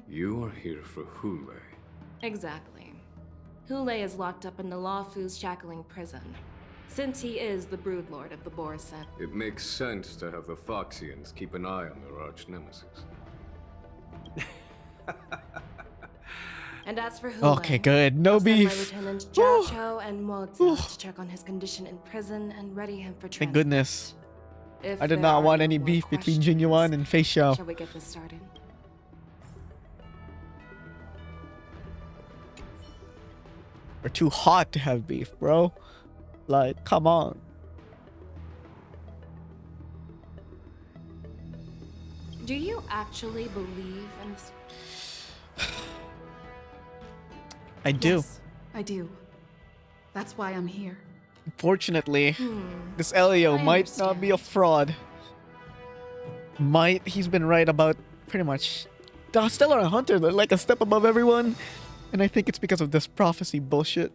you are here for Hule. Exactly. Hule is locked up in the Luofu's shackling prison, since he is the broodlord of the Borisin. It makes sense to have the Foxians keep an eye on their arch-nemesis. And as for Hule, Okay, good. No I'll send beef. my lieutenants Zhao Chou and Mozi to check on his condition in prison and ready him for transport. Thank goodness. If I did there not are want no any more beef between Jing Yuan and Fei Xiao. Shall we get this started? We're too hot to have beef, bro. Like, come on. Do you actually believe in this? I do. Yes, I do. That's why I'm here. Unfortunately, this Elio might not be a fraud. He's been right about pretty much. The Stellar and Hunter, they're like a step above everyone. And I think it's because of this prophecy bullshit.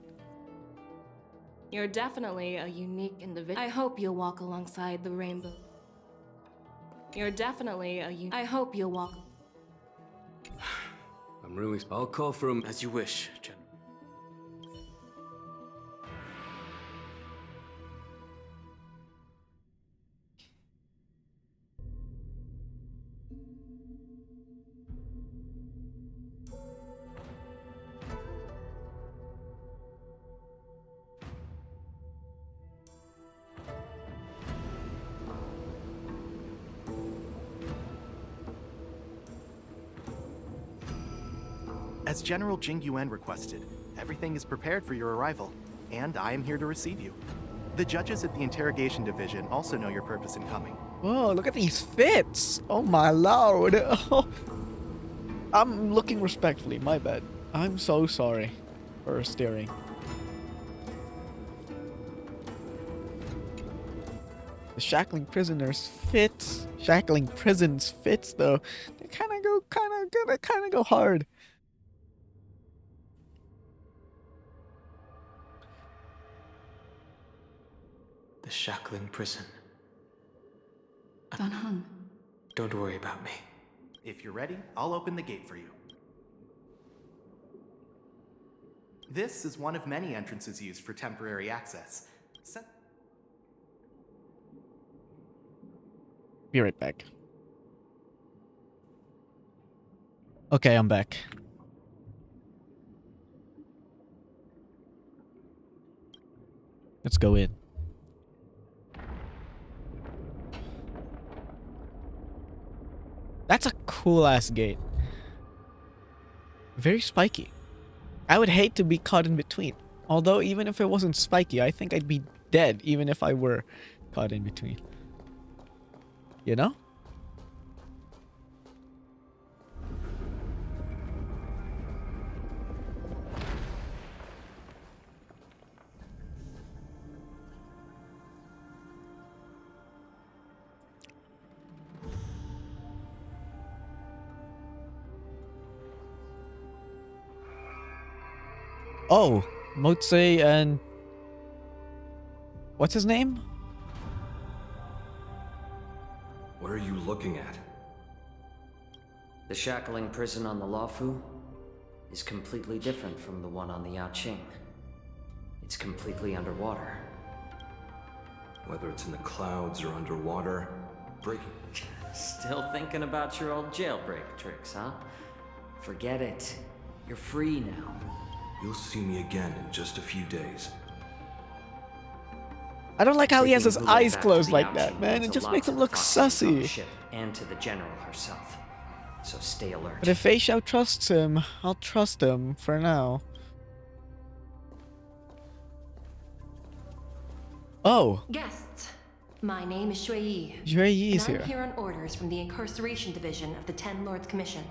You're definitely a unique individual. I hope you'll walk alongside the rainbow. You're definitely a I hope you'll walk. I'm really. I'll call for him. As you wish, General. As General Jing Yuan requested, everything is prepared for your arrival, and I am here to receive you. The judges at the Interrogation Division also know your purpose in coming. Whoa, look at these fits. Oh my lord. I'm looking respectfully, my bad. I'm so sorry for staring. The shackling prisoners fits. Shackling prisons fits though. They kind of go hard. The shackling prison. Dan Heng. Don't worry about me. If you're ready, I'll open the gate for you. This is one of many entrances used for temporary access. Be right back. Okay, I'm back. Let's go in. That's a cool ass gate. Very spiky. I would hate to be caught in between. Although even if it wasn't spiky, I think I'd be dead even if I were caught in between. You know? Oh, Moze and what's his name? What are you looking at? The shackling prison on the Luofu is completely different from the one on the Yaoqing. It's completely underwater. Whether it's in the clouds or underwater, breaking... Still thinking about your old jailbreak tricks, huh? Forget it. You're free now. You'll see me again in just a few days. I don't like how he has his Taking Hule eyes back to closed the like Yaoqing that, man. means It a just lot makes to him the look Foxians on the sussy. ship and to the general herself. So stay alert. But if Fei Xiao trusts him, I'll trust him for now. Oh, Guests, my name is Shui Yi. Shui Yi's and here. I'm here on orders from the Incarceration Division of the Ten Lords Commission.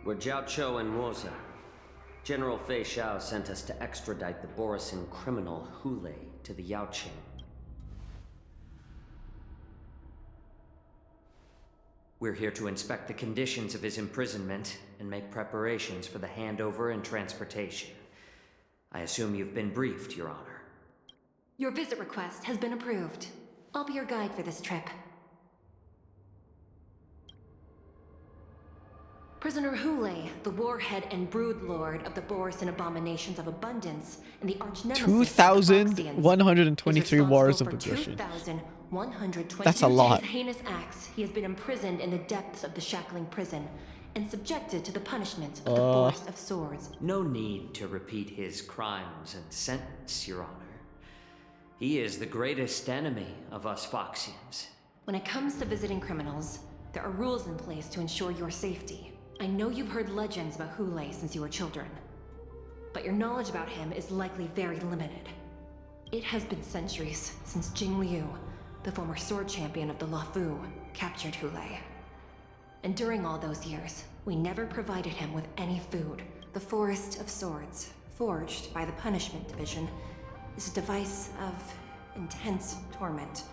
We're Zhao Chou and Moza. General Fei Xiao sent us to extradite the Borisin criminal Hule to the Yaoqing. We're here to inspect the conditions of his imprisonment and make preparations for the handover and transportation. I assume you've been briefed, Your Honor. Your visit request has been approved. I'll be your guide for this trip. Prisoner Hule, the warhead and brood lord of the Boris and Abominations of Abundance, and the arch nemesis of the Foxians, 2,123 wars of for aggression. 2,120 That's a lot. his heinous acts. He has been imprisoned in the depths of the shackling prison and subjected to the punishment of the Force of Swords. No need to repeat his crimes and sentence, Your Honor. He is the greatest enemy of us Foxians. When it comes to visiting criminals, there are rules in place to ensure your safety. I know you've heard legends about Hule since you were children, but your knowledge about him is likely very limited. It has been centuries since Jing Liu, the former sword champion of the Luofu, captured Hule. And during all those years, we never provided him with any food. The Forest of Swords, forged by the Punishment Division, is a device of intense torment.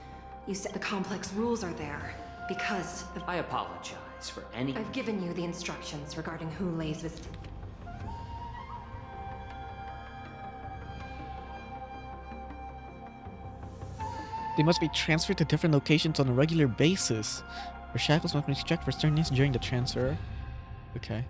You said the complex rules are there because of... I apologize for any... I've given you the instructions regarding Hule's visit. They must be transferred to different locations on a regular basis. Their shackles must be checked for sternness during the transfer. Okay.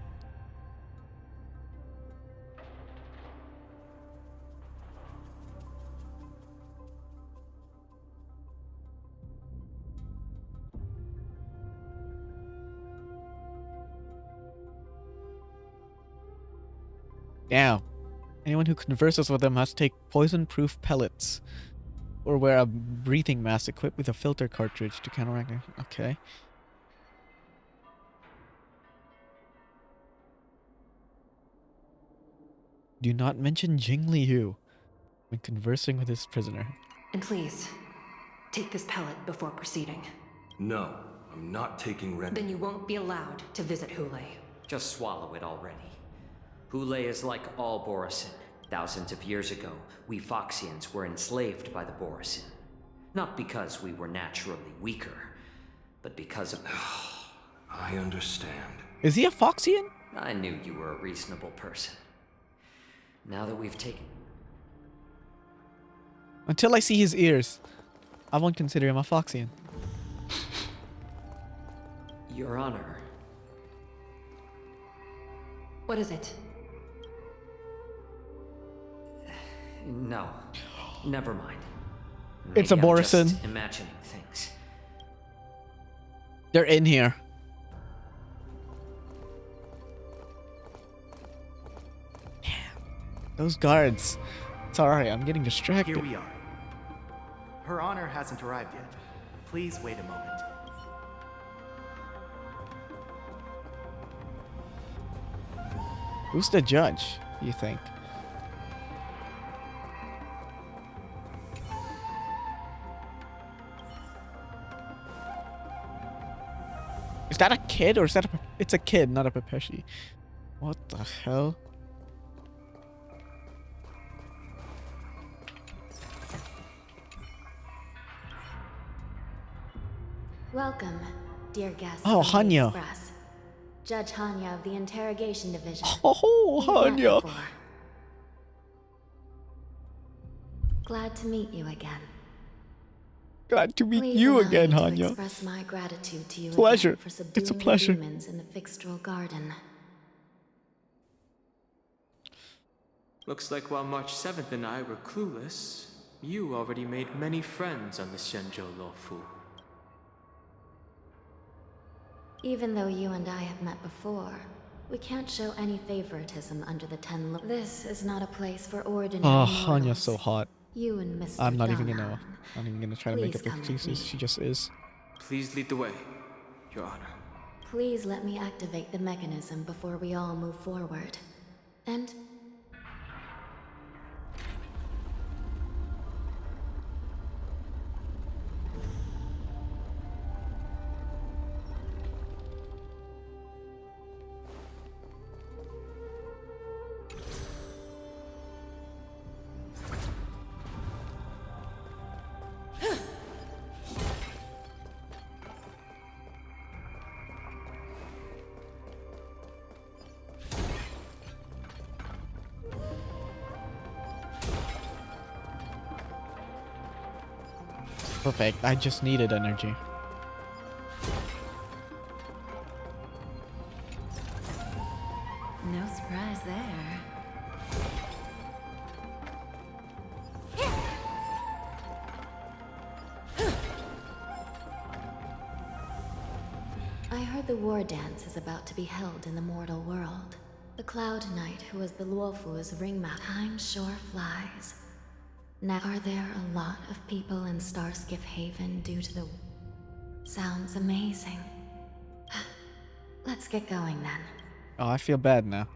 Now, anyone who converses with them must take poison-proof pellets or wear a breathing mask equipped with a filter cartridge to counteract it. Okay. Do not mention Jing Liu when conversing with his prisoner. And please, take this pellet before proceeding. No, I'm not taking Ren. Then you won't be allowed to visit Hule. Just swallow it already. Hule is like all Borisin. Thousands of years ago, we Foxians were enslaved by the Borisin. Not because we were naturally weaker, but because of... I understand. Is he a Foxian? I knew you were a reasonable person. Now that we've taken... Until I see his ears, I won't consider him a Foxian. Your Honor. What is it? No. Never mind. It's a Maybe I'm Borisin. just imagining things. They're in here. Damn. Those guards. Sorry, I'm getting distracted. Here we are. Her Honor hasn't arrived yet. Please wait a moment. Who's the judge, you think? Is that a kid or is that a... It's a kid, not a Pepeshi. What the hell? Welcome, dear guests. Oh, from the Hanya. Express. Judge Hanya of the Interrogation Division. Oh, You've met Hanya. before. Glad to meet you again. Glad to meet Please you allow again, me to Hanya. express my gratitude to you Pleasure. again for subduing It's a pleasure. the demons in the Fixtral Garden. Looks like while March 7th and I were clueless, you already made many friends on the Xianzhou Luofu. Even though you and I have met before, we can't show any favoritism under the 10 laws. This is not a place for ordinary Oh, mortals. Hanya's so hot. You and Mr. I'm not even Dunham. gonna. I'm not even gonna try to make Please up come with excuses. me. She just is. Please lead the way, Your Honor. Please let me activate the mechanism before we all move forward. And Perfect. I just needed energy. No surprise there. I heard the war dance is about to be held in the mortal world. The Cloud Knight, who was the Luofu's ringmaster. Time sure flies. Now, are there a lot of people in Starskiff Haven due to the... Sounds amazing. Let's get going then. Oh, I feel bad now.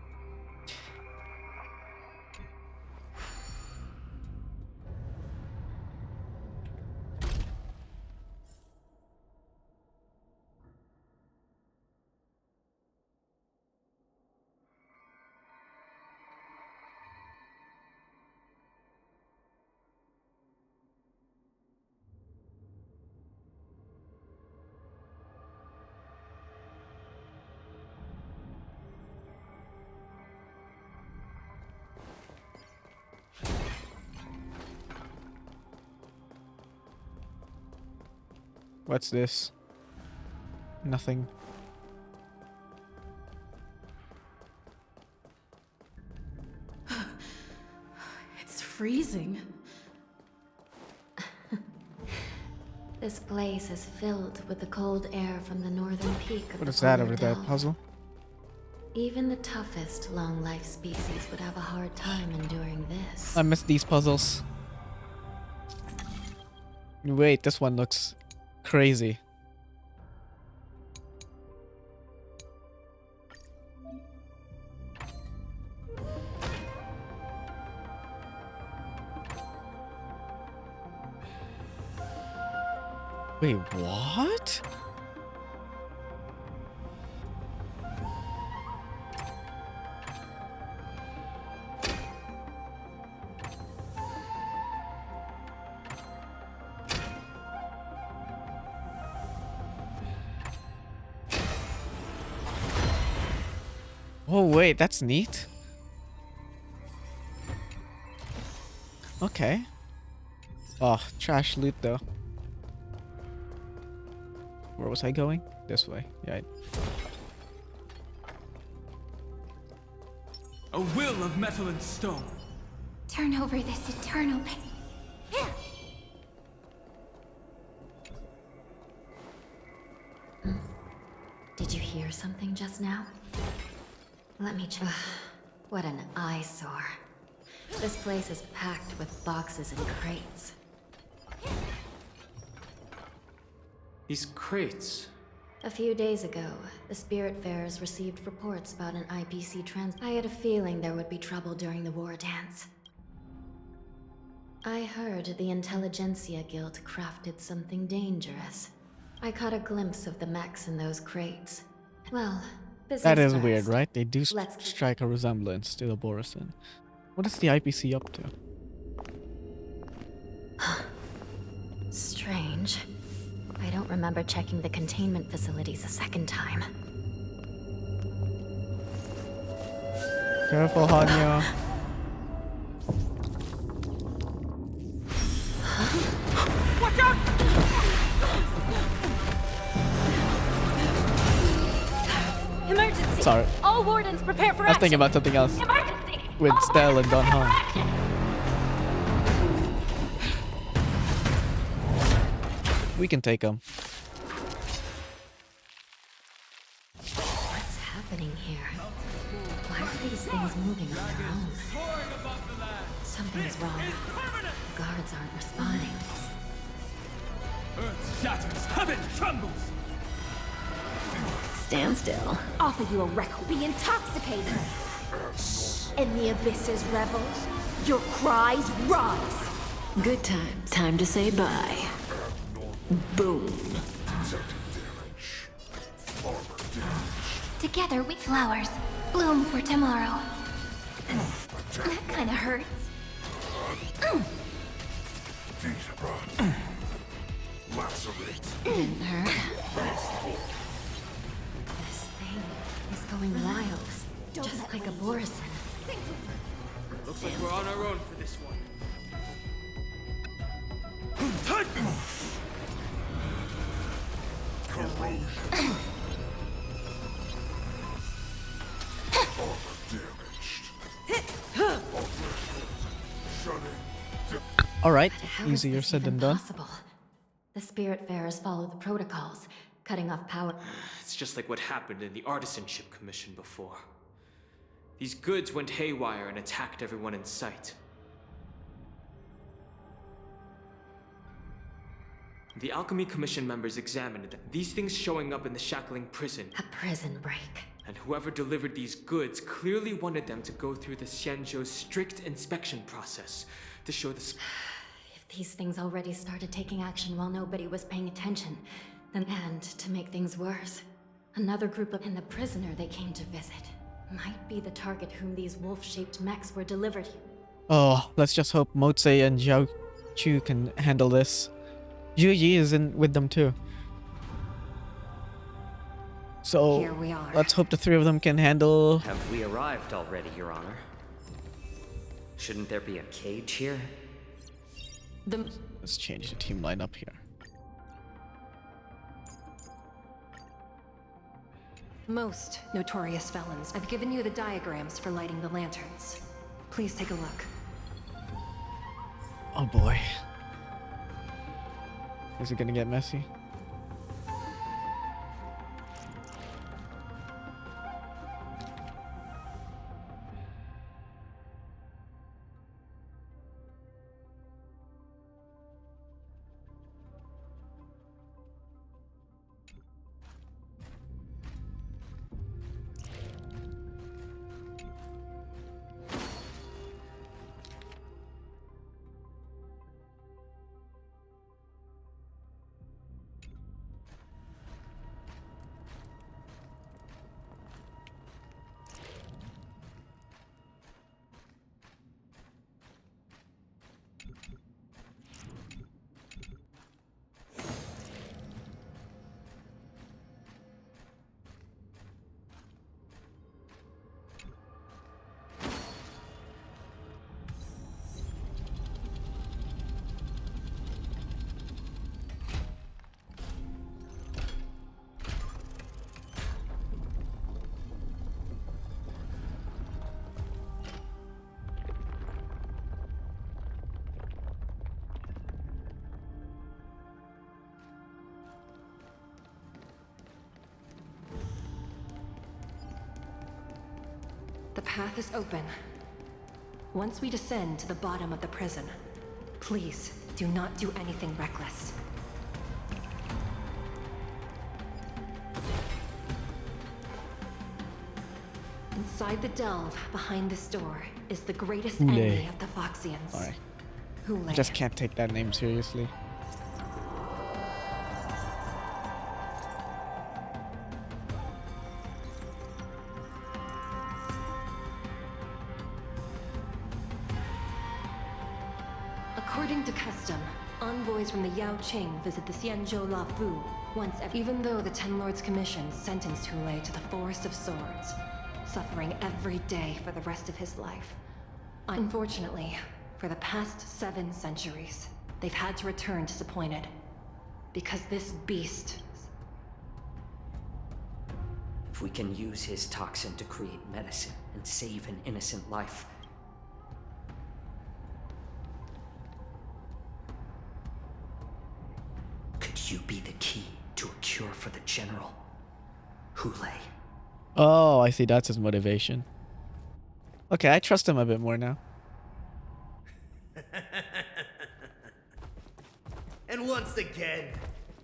What's this? Nothing. It's freezing. This place is filled with the cold air from the northern peak of What the is that polar over that delta. puzzle? Even the toughest long-life species would have a hard time enduring this. I miss these puzzles. Wait, this one looks crazy. Wait, what? Oh wait, that's neat. Okay. Oh, trash loot though. Where was I going? This way. Yeah. A will of metal and stone. Turn over this eternal pain. Did you hear something just now? Let me check. What an eyesore. This place is packed with boxes and crates. These crates. A few days ago, the Spiritfarers received reports about an IPC trans. I had a feeling there would be trouble during the war dance. I heard the Intelligentsia Guild crafted something dangerous. I caught a glimpse of the mechs in those crates. Well, business That is first. weird, right? They do Let's strike a resemblance to the Borison. What is the IPC up to? Strange. I don't remember checking the containment facilities a second time. Careful, Hanyo. Watch out! Emergency! Sorry. All wardens prepare for I was action! thinking about something else. Emergency! With Stell and Don Han. We can take them. What's happening here? Why are these things moving on their own? Something's wrong. The guards aren't responding. Earth shatters, heaven trembles. Stand still. Offer you a wreck will be intoxicating. And the abysses revels. Your cries rise. Good times. Time to say bye. Boom. Together we flowers. Bloom for tomorrow. That kinda hurts. Didn't hurt. This thing is going wild. Just like a Borison. Looks like we're on our own for this one. Alright, How is easier this said than even done. possible? The Spiritfarers follow the protocols, cutting off power. It's just like what happened in the Artisanship Commission before. These goods went haywire and attacked everyone in sight. The Alchemy Commission members examined them. These things showing up in the shackling prison. A prison break. And whoever delivered these goods clearly wanted them to go through the Xianzhou's strict inspection process to show the... If these things already started taking action while nobody was paying attention, then and to make things worse, another group of and the prisoner they came to visit might be the target whom these wolf-shaped mechs were delivered. Oh, let's just hope Motse and Zhao Chu can handle this. Yu Yi is in with them too. So Here we are. let's hope the three of them can handle. Have we arrived already, Your Honor? Shouldn't there be a cage here? Let's change the team lineup here. Most notorious felons. I've given you the diagrams for lighting the lanterns. Please take a look. Oh boy. Is it gonna get messy? The path is open. Once we descend to the bottom of the prison, please do not do anything reckless. Inside the delve, behind this door, is the greatest enemy of the Foxians. Alright. Hule. Just can't take that name seriously. According to custom, envoys from the Yao Qing visit the Xianzhou Luofu once every. Even though the Ten Lords Commission sentenced Hule to the Forest of Swords, suffering every day for the rest of his life. Unfortunately, for the past 7 centuries, they've had to return disappointed. Because this beast... If we can use his toxin to create medicine and save an innocent life, could you be the key to a cure for the General? Hule. Oh, I see. That's his motivation. Okay, I trust him a bit more now. And once again,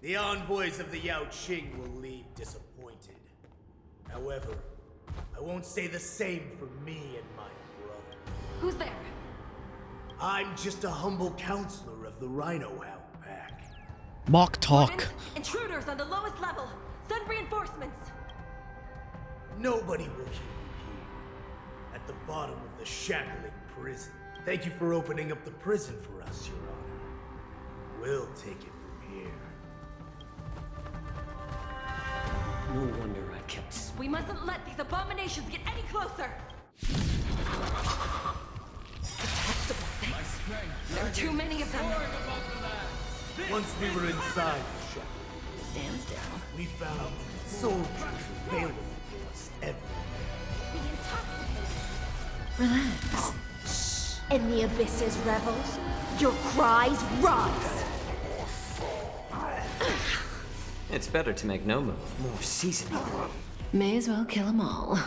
the envoys of the Yao Qing will leave disappointed. However, I won't say the same for me and my brother. Who's there? I'm just a humble counselor of the Rhino Hound Pack. Mock talk. Intruders on the lowest level! Send reinforcements! Nobody will hear you here. At the bottom of the shackling prison. Thank you for opening up the prison for us, Your Honor. We'll take it from here. No wonder I kept... We mustn't let these abominations get any closer! Detestable things. There are too many of them. Once we were inside the shackle, Stand still. We found soldiers available for us everywhere. Relax. In the abysses revels, your cries rise. It's better to make no move. More seasoning. May as well kill them all.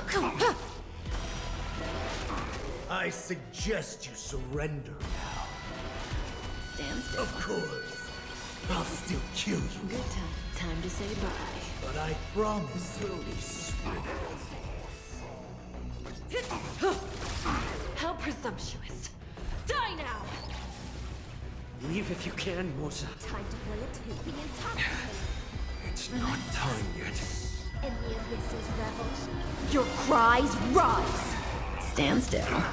I suggest you surrender now. Stand still. Of course. I'll still kill you. Good time. Time to say bye. But I promise you'll be swift. How presumptuous. Die now! Leave if you can, Mosa. Time to play a tune. Be intoxicated. It's not time yet. In the abysses revels, your cries rise. Stand still.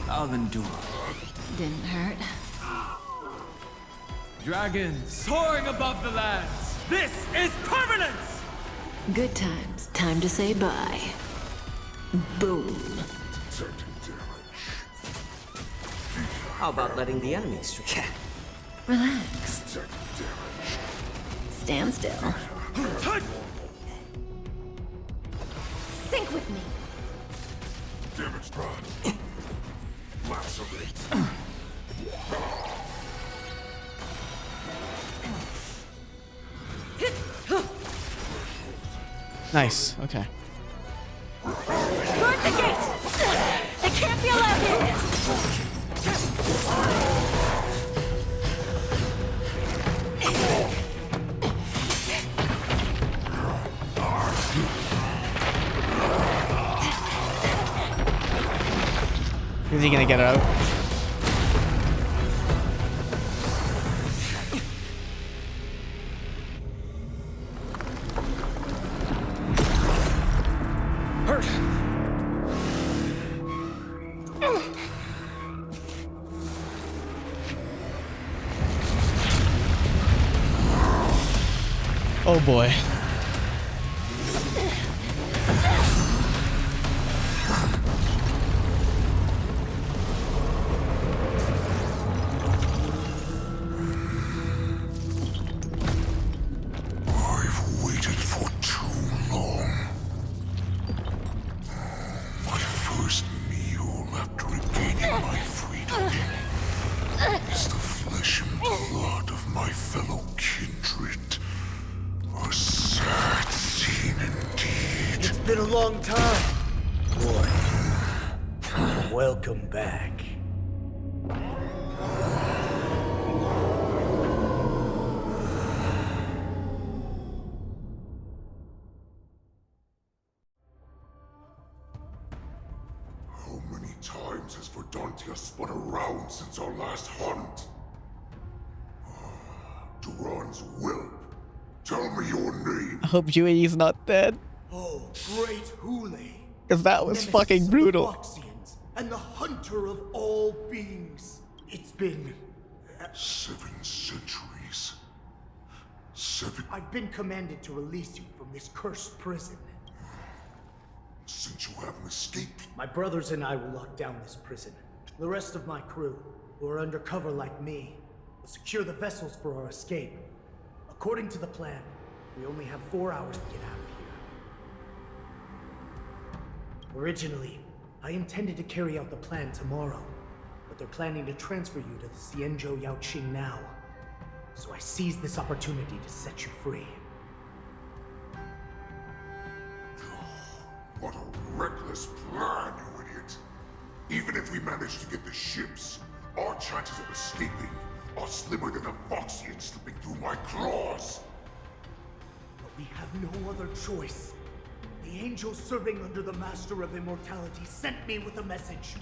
I'll endure. Didn't hurt. Dragons soaring above the lands. This is permanence! Good times. Time to say bye. Boom. How about letting the enemy strike? Relax. Stand still. Sync with me. Damage rod. Lacerate. Nice. Okay. Guard the gate! They can't be allowed in! Is he gonna get out? Oh boy. I've waited for too long. My first meal after regaining my freedom. It's the flesh and blood of my fellow kindred. A sad scene indeed. It's been a long time, boy. Welcome back. How many times has Verdantia spun around since our last hunt? Duran's whelp. Tell me your name. I hope Jue's not dead. Oh, great Hule. Because that was Nemesis fucking of brutal. Foxians, and the hunter of all beings. It's been 7 centuries. 7 I've been commanded to release you from this cursed prison. since you haven't escaped. My brothers and I will lock down this prison. The rest of my crew, who are undercover like me, will secure the vessels for our escape. According to the plan, we only have 4 hours to get out of here. Originally, I intended to carry out the plan tomorrow, but they're planning to transfer you to the Xianzhou Yaoqing now. So I seized this opportunity to set you free. What a reckless plan, you idiot. Even if we manage to get the ships, our chances of escaping are slimmer than a Foxian slipping through my claws. But we have no other choice. The angel serving under the Master of Immortality sent me with a message.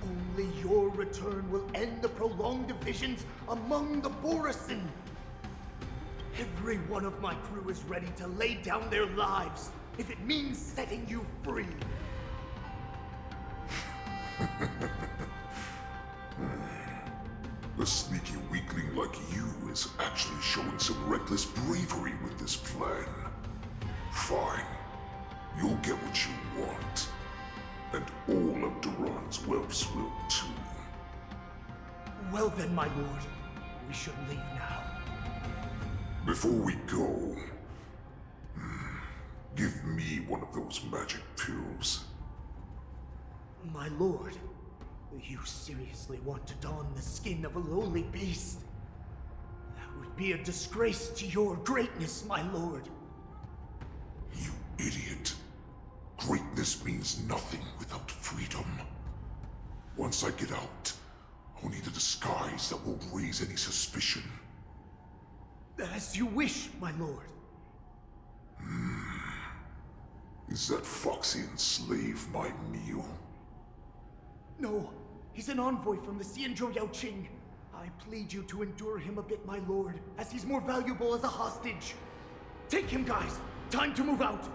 Only your return will end the prolonged divisions among the Borisin. Every one of my crew is ready to lay down their lives if it means setting you free. A sneaky weakling like you is actually showing some reckless bravery with this plan. Fine. You'll get what you want. And all of Duran's whelps will too. Well then, my lord, we should leave now. Before we go, give me one of those magic pills. My lord, you seriously want to don the skin of a lowly beast? That would be a disgrace to your greatness, my lord. You idiot. Greatness means nothing without freedom. Once I get out, I'll need a disguise that won't raise any suspicion. As you wish, my lord. Is that Foxian slave my meal? No, he's an envoy from the Xianzhou Yaoqing. I plead you to endure him a bit, my lord, as he's more valuable as a hostage. Take him, guys. Time to move out.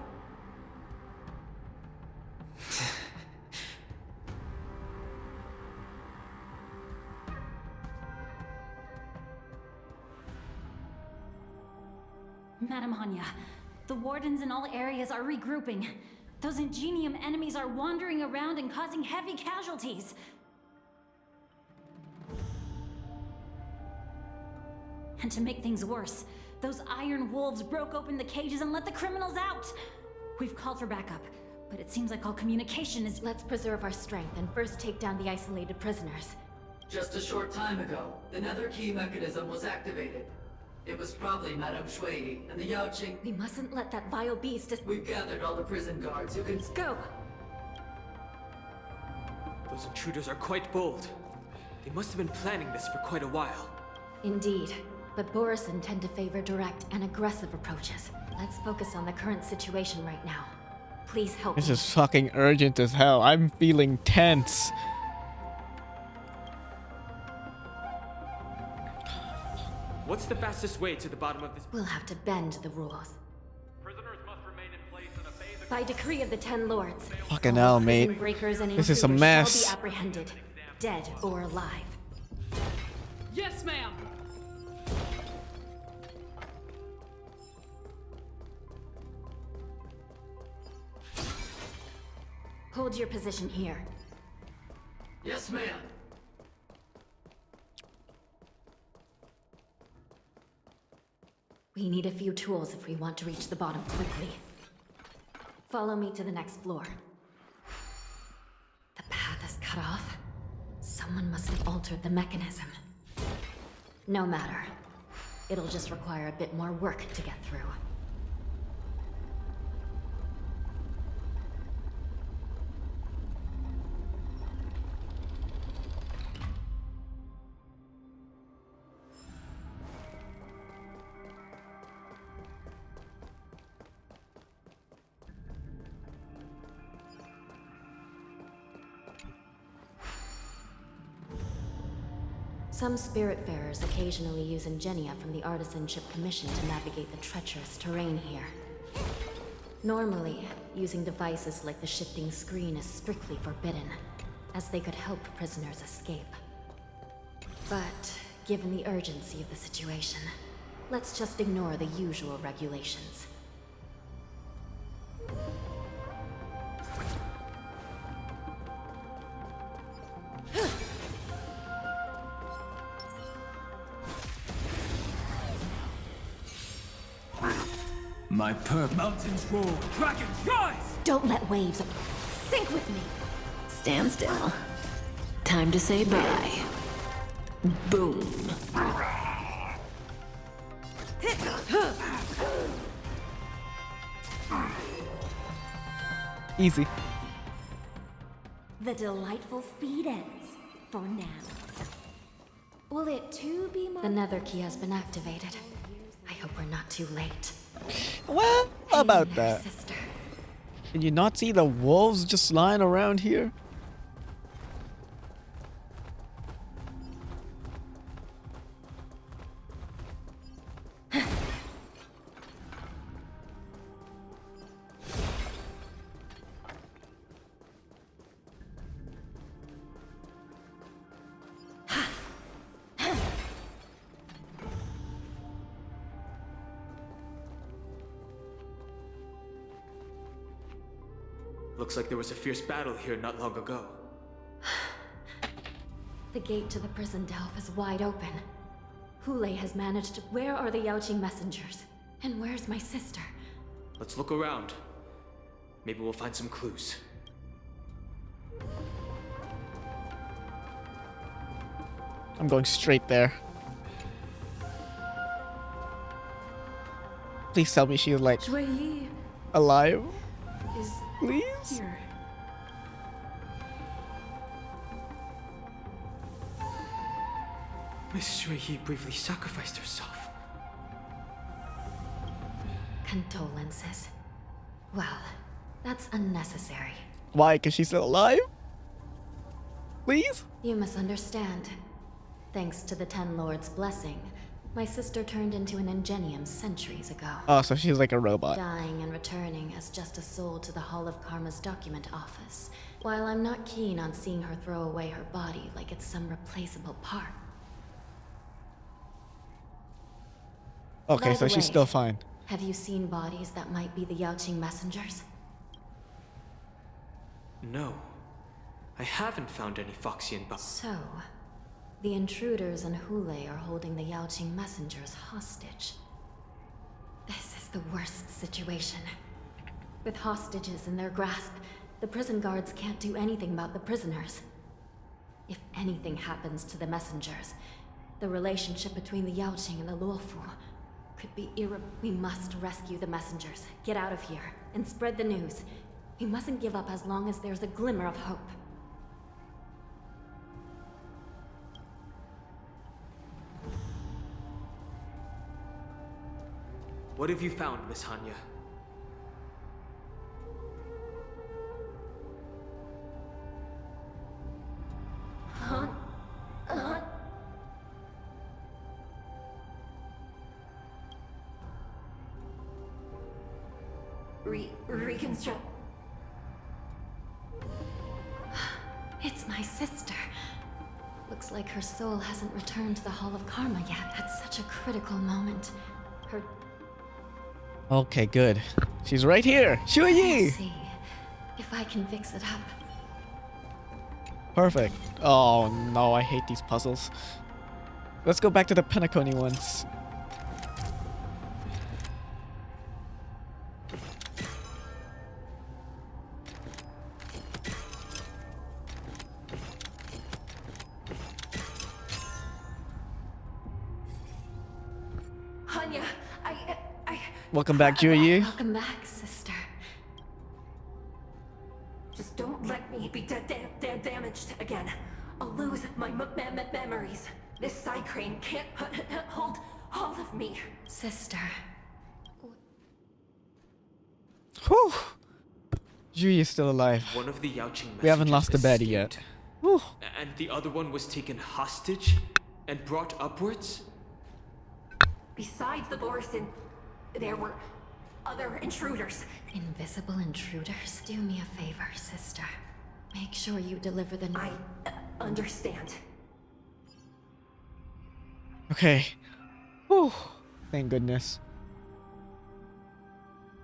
Madam Hanya, the wardens in all areas are regrouping. Those Ingenium enemies are wandering around and causing heavy casualties. And to make things worse, those iron wolves broke open the cages and let the criminals out. We've called for backup, but it seems like all communication is— Let's preserve our strength and first take down the isolated prisoners. Just a short time ago, another key mechanism was activated. It was probably Madame Shui and the Yaoqing. We mustn't let that vile beast— We've gathered all the prison guards who can— Go! Those intruders are quite bold. They must have been planning this for quite a while. Indeed, but Borison tend to favor direct and aggressive approaches. Let's focus on the current situation right now. Please help This me. is fucking urgent as hell. I'm feeling tense. What's the fastest way to the bottom of this? We'll have to bend the rules. By decree of the 10 lords, Fucking hell, mate. prison breakers and This is a intruders mess. shall be apprehended, dead or alive. Yes, ma'am! Hold your position here. Yes, ma'am. We need a few tools if we want to reach the bottom quickly. Follow me to the next floor. The path is cut off. Someone must have altered the mechanism. No matter. It'll just require a bit more work to get through. Some Spiritfarers occasionally use ingenia from the Artisanship Commission to navigate the treacherous terrain here. Normally, using devices like the shifting screen is strictly forbidden, as they could help prisoners escape. But, given the urgency of the situation, let's just ignore the usual regulations. My mountains roar, dragons rise! Don't let waves sink with me! Stand still. Time to say bye. Boom. Easy. The delightful feed ends, for now. Will it too be my— The nether key has been activated. I hope we're not too late. Well, how about that? Sister. Did you not see the wolves just lying around here? Looks like there was a fierce battle here not long ago. The gate to the prison delve is wide open. Hule has managed to... Where are the Yaoqing messengers? And where's my sister? Let's look around. Maybe we'll find some clues. I'm going straight there. Please tell me she's like Shui Yi alive. is Please? here. Miss Shui briefly sacrificed herself. Condolences. Well, that's unnecessary. Why? Because she's still alive? Please? You misunderstand. Thanks to the Ten Lords' blessing, my sister turned into an Ingenium centuries ago. Oh, so she's like a robot. Dying and returning as just a soul to the Hall of Karma's document office. While I'm not keen on seeing her throw away her body like it's some replaceable part. Okay, By so the she's way, still fine. Have you seen bodies that might be the Yaoqing messengers? No. I haven't found any Foxian bodies. So, the intruders and Hule are holding the Yaoqing messengers hostage. This is the worst situation. With hostages in their grasp, the prison guards can't do anything about the prisoners. If anything happens to the messengers, the relationship between the Yaoqing and the Luofu could be We must rescue the messengers, get out of here, and spread the news. We mustn't give up as long as there's a glimmer of hope. What have you found, Miss Hanya? Reconstruct. It's my sister. Looks like her soul hasn't returned to the Hall of Karma yet. At such a critical moment. Her... Okay, good. She's right here. Shui Yi! Let's see if I can fix it up. Perfect. Oh no, I hate these puzzles. Let's go back to the Penacony ones. Hanya, Welcome back, Shui Yi. Welcome back, sister. Just don't let me be damaged again. I'll lose my memories. This side crane can't hold all of me. Sister. Whew. Shui is still alive. One of the Yaoqing We haven't lost the messengers baddie yet. escaped. Whew. And the other one was taken hostage and brought upwards? Besides the Borison, there were other intruders. Invisible intruders? Do me a favor, sister. Make sure you deliver the... I understand. Okay. Whew. Thank goodness.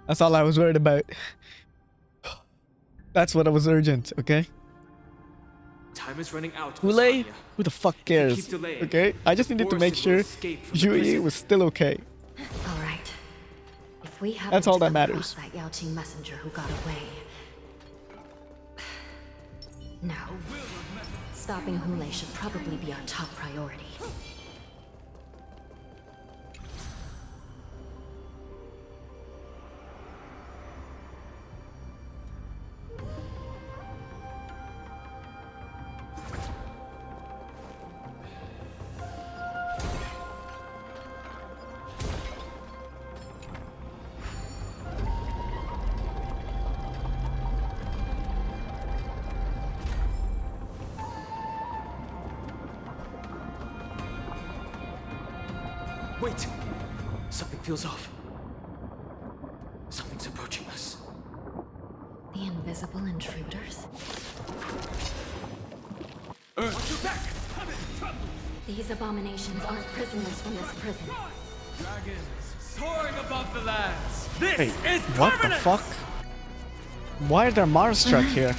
That's all I was worried about. That's what was urgent, okay? Time is running out. Miss Hule? Hanya. Who the fuck cares? Keep delaying. Okay? I just needed to make Borison will sure escape from the Shui prison. was still okay. All right. If we happen That's all to that come across matters. that Yaoqing messenger who got away... No. Stopping Hule should probably be our top priority. Wait! Something feels off. Something's approaching us. The invisible intruders? Watch your back! These abominations aren't prisoners from this prison. Dragons soaring above the lands. This Wait, is what the permanent! fuck? Why are there Mars truck here?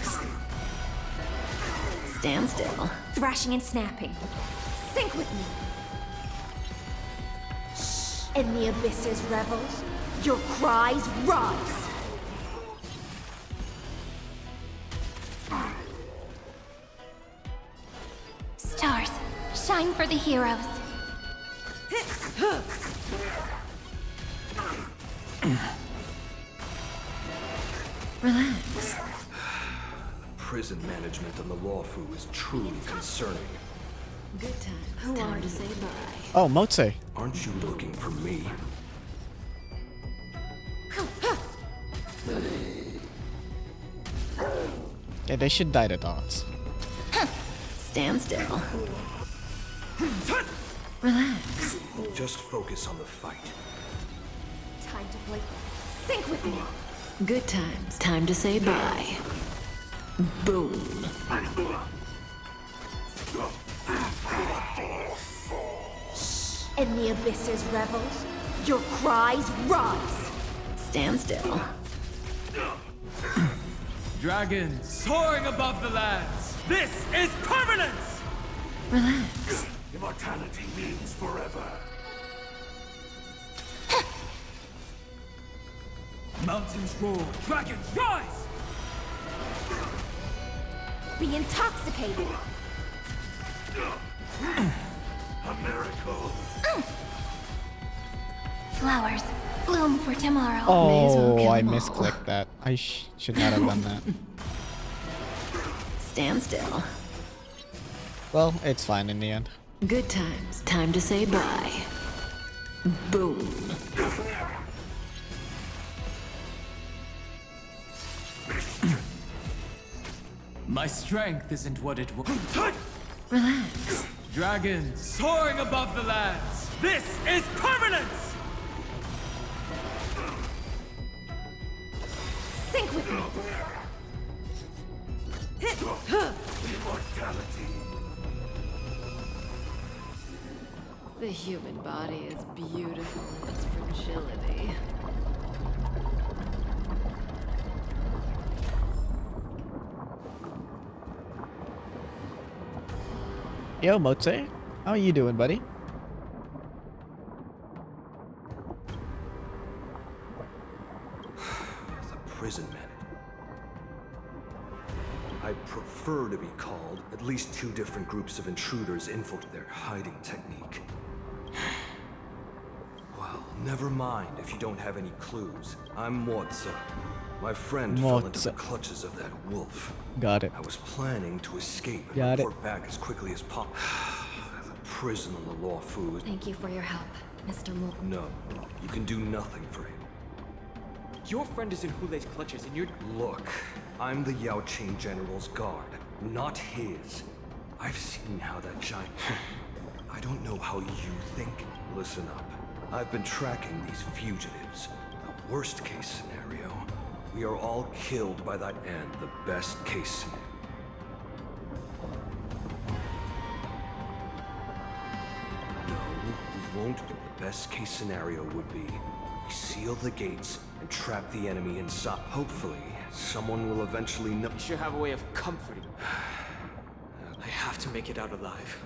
Stand still. Thrashing and snapping. Sync with me. In the abyss's revels, your cries rise. Stars, shine for the heroes. Relax. Prison management on the Luofu is truly concerning. Good times. Time to say bye. Oh, Motse. Aren't you looking for me? Yeah, they should die to dots. Stand still. Relax. Just focus on the fight. Time to play. Sync with me. Good times. Time to say bye. Boom. In the abyss's revels, your cries rise. Stand still. Dragons soaring above the lands. This is permanence! Relax. Immortality means forever. Mountains roar, dragons rise! Be intoxicated. A miracle. Flowers, bloom for tomorrow. Oh, I misclicked that. I should not have done that. Stand still. Well, it's fine in the end. Good times. Time to say bye. Boom. My strength isn't what it was. Relax. Dragons soaring above the lands. This is permanence! Sync with me. Immortality. The human body is beautiful in its fragility. Yo, Motse. How are you doing, buddy? The prison man. I prefer to be called at least two different groups of intruders infiltrate their hiding technique. Well, never mind if you don't have any clues. I'm Motse. My friend fell into the clutches of that wolf. Got it. I was planning to escape and Got it. report back as quickly as possible. The prison on the Luofu is... Thank you for your help, Mr. Mo. No, you can do nothing for him. Your friend is in Hulei's clutches and you're... Look, I'm the Yaoqing General's guard, not his. I've seen how that giant... I don't know how you think. Listen up. I've been tracking these fugitives. The worst case scenario, we are all killed by that, and the best case scenario. No, we won't. The best case scenario would be we seal the gates and trap the enemy inside. Hopefully, someone will eventually know. You should have a way of comforting. I have to make it out alive.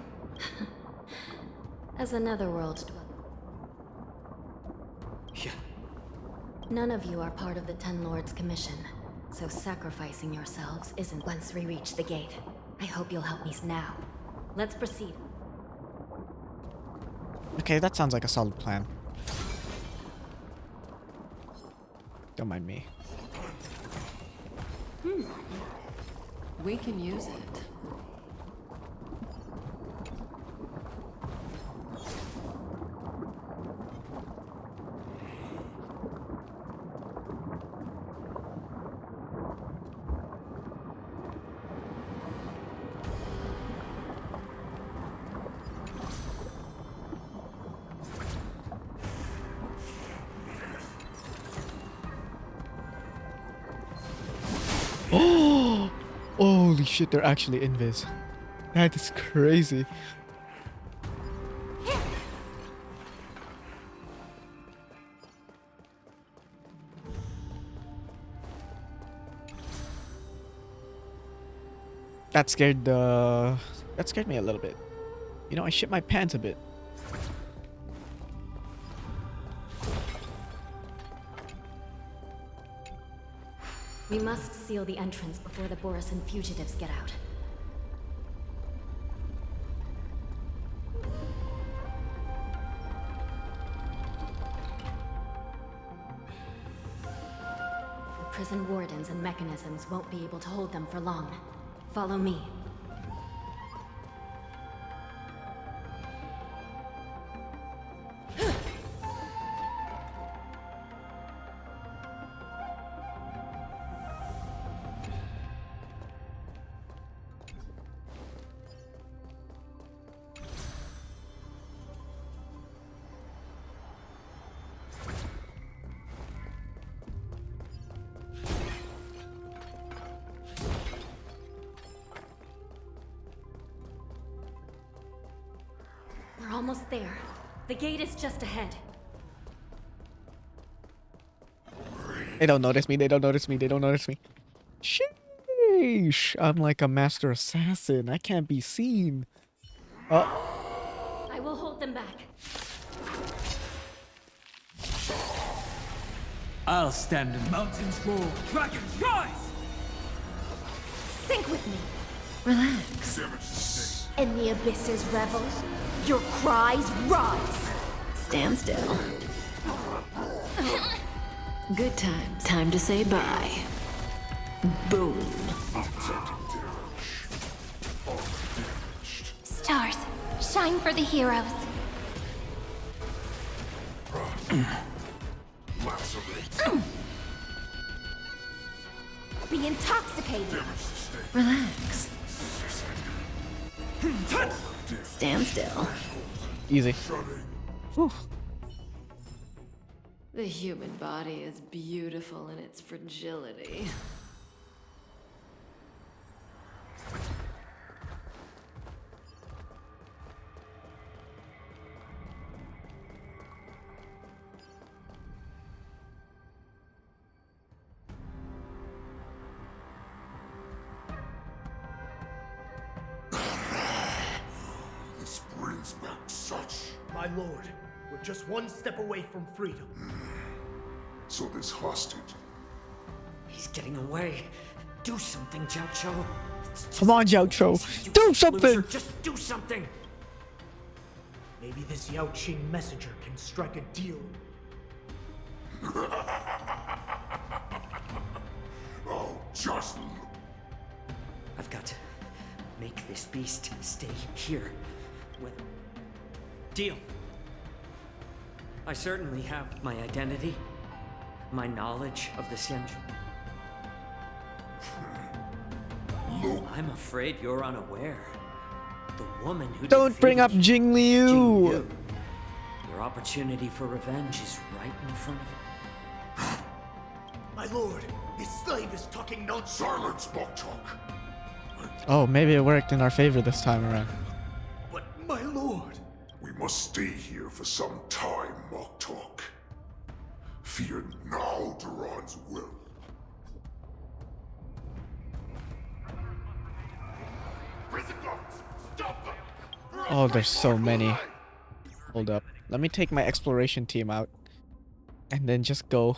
As another world dweller. Yeah. None of you are part of the Ten Lords Commission, so sacrificing yourselves isn't once we reach the gate. I hope you'll help me now. Let's proceed. Okay, that sounds like a solid plan. Don't mind me. We can use it. Oh! Holy shit, they're actually invis. That is crazy. That scared me a little bit. You know, I shit my pants a bit. We must seal the entrance before the Borisin fugitives get out. The prison wardens and mechanisms won't be able to hold them for long. Follow me. We're almost there. The gate is just ahead. They don't notice me. They don't notice me. They don't notice me. Sheesh. I'm like a master assassin. I can't be seen. Oh. I will hold them back. I'll stand in mountains roar, dragons rise! Sink with me. Relax. In the abysses revel, your cries rise. Stand still. Good times. Time to say bye. Boom. Stars, shine for the heroes. Be intoxicated. Relax. Stand still. Easy. Whew. The human body is beautiful in its fragility. This brings back such... My lord, we're just one step away from freedom. So this hostage... He's getting away. Do something, Jiao. Come on, Jiao. Do something! Just do something! Maybe this Yao Qing messenger can strike a deal. Oh, just look. I've got to make this beast stay here. With deal. I certainly have my identity, my knowledge of the Xianzhou. Look. I'm afraid you're unaware. The woman who Don't bring up Jing Liu. Your opportunity for revenge is right in front of you. My lord, this slave is talking nonsense. Silence, Mokchok. Oh, maybe it worked in our favor this time around. But my lord... We must stay here for some time, Mokchok. Fear now Duran's will. Prison guards, stop them! Oh, there's so many. Hold up. Let me take my exploration team out. And then just go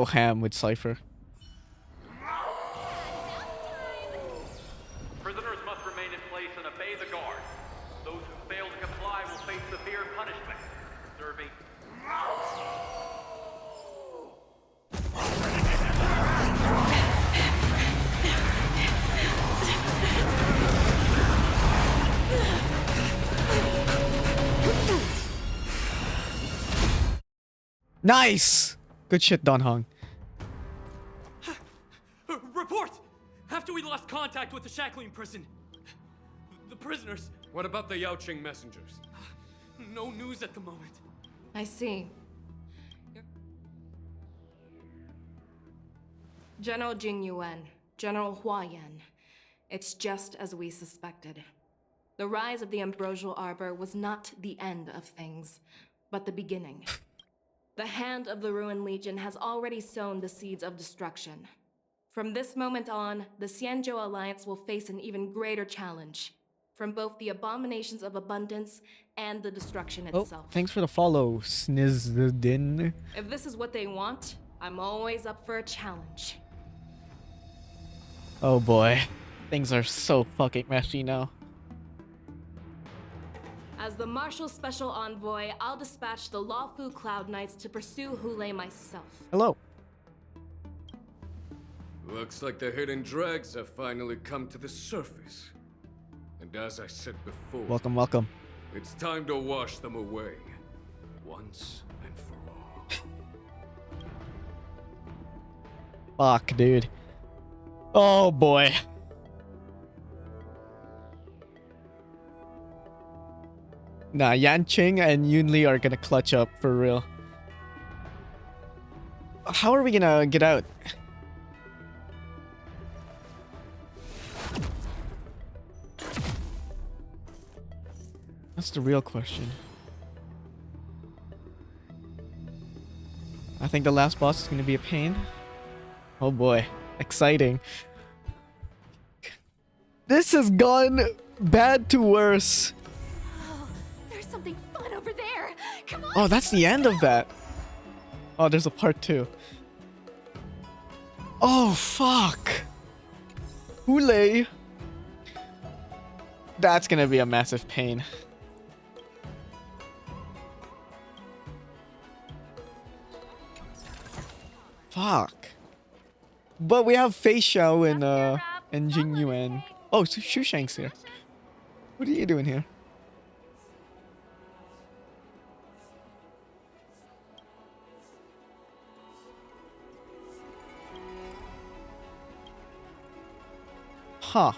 ham with Cypher. Prisoners must remain in place and obey the guard. Those who fail to comply will face severe punishment. Serving. Nice! Good shit, Don Hong. Report! After we lost contact with the shackling prison, the prisoners... What about the Yaoqing messengers? No news at the moment. I see. General Jing Yuan, General Huayan. It's just as we suspected. The rise of the Ambrosial Arbor was not the end of things, but the beginning. The hand of the Ruined Legion has already sown the seeds of destruction. From this moment on, the Xianzhou Alliance will face an even greater challenge, from both the abominations of abundance and the destruction Oh, itself. thanks for the follow, Snizdin. If this is what they want, I'm always up for a challenge. Oh boy. Things are so fucking messy now. As the Marshal Special Envoy, I'll dispatch the Luofu Cloud Knights to pursue Hule myself. Hello. Looks like the hidden dregs have finally come to the surface. And as I said before... Welcome, welcome. It's time to wash them away. Once and for all. Fuck, dude. Oh boy. Nah, Yanqing and Yunli are gonna clutch up for real. How are we gonna get out? That's the real question. I think the last boss is gonna be a pain. Oh boy, exciting. This has gone bad to worse. Oh, there's something fun over there. Come on. Oh, that's the end of that. Oh, there's a part 2. Oh, fuck. Hule. That's gonna be a massive pain. Fuck. But we have Fei Xiao and Jing Yuan. Oh, so Shushank's here. What are you doing here? Huh.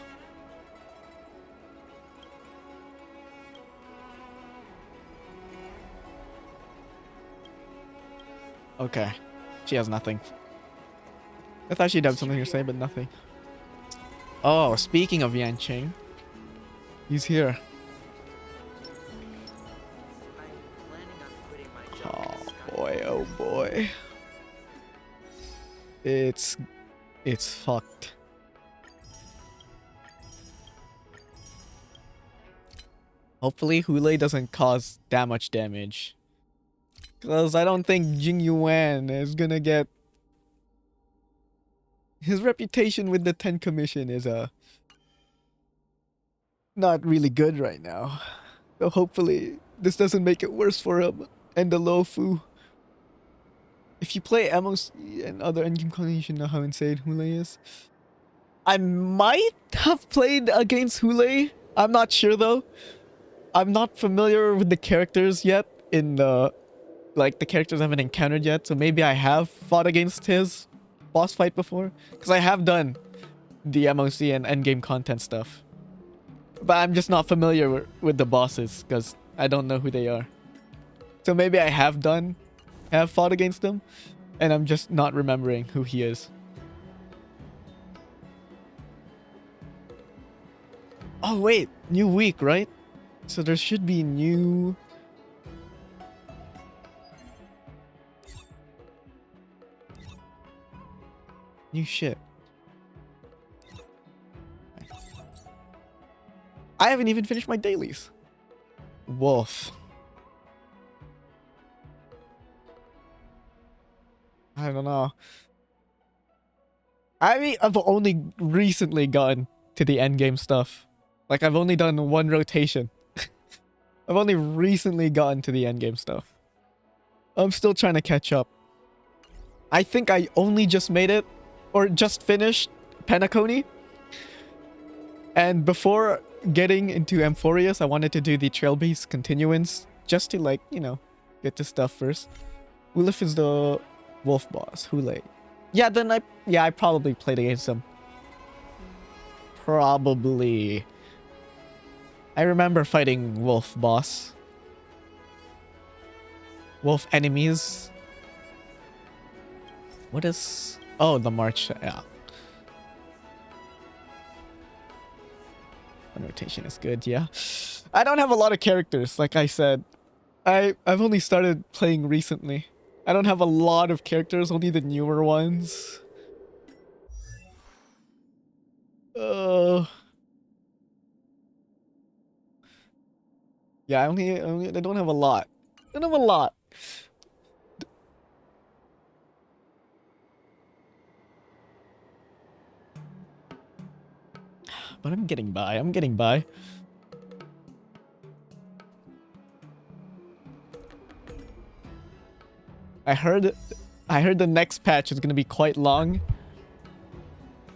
Okay. She has nothing. I thought she'd have something to say, but nothing. Oh, speaking of Yanqing, he's here. Oh boy, oh boy. It's fucked. Hopefully Hule doesn't cause that much damage. Because I don't think Jing Yuan is gonna get... His reputation with the 10 Commission is not really good right now. So hopefully this doesn't make it worse for him and the Luofu. If you play MOC and other endgame content, you should know how insane Hule is. I might have played against Hule. I'm not sure though. I'm not familiar with the characters yet in the... Like, the characters I haven't encountered yet. So maybe I have fought against his boss fight before. Because I have done the MOC and endgame content stuff. But I'm just not familiar with the bosses. Because I don't know who they are. So maybe I have fought against them. And I'm just not remembering who he is. Oh wait, new week, right? So there should be new... New shit. I haven't even finished my dailies. Wolf. I don't know. I mean, I've only recently gotten to the endgame stuff. Like, I've only done one rotation. I've only recently gotten to the endgame stuff. I'm still trying to catch up. I think I only just made it, or just finished Penacony. And before getting into Amphorius, I wanted to do the trail-based continuance, just to, like, you know, get to stuff first. Ulif is the wolf boss. Hule. Yeah, then I probably played against him. Probably. I remember fighting wolf boss. Wolf enemies. What is... Oh, the march. Yeah. The rotation is good, yeah. I don't have a lot of characters, like I said. I've only started playing recently. I don't have a lot of characters, only the newer ones. Yeah, I don't have a lot. I don't have a lot. but I'm getting by. I'm getting by. I heard the next patch is gonna be quite long.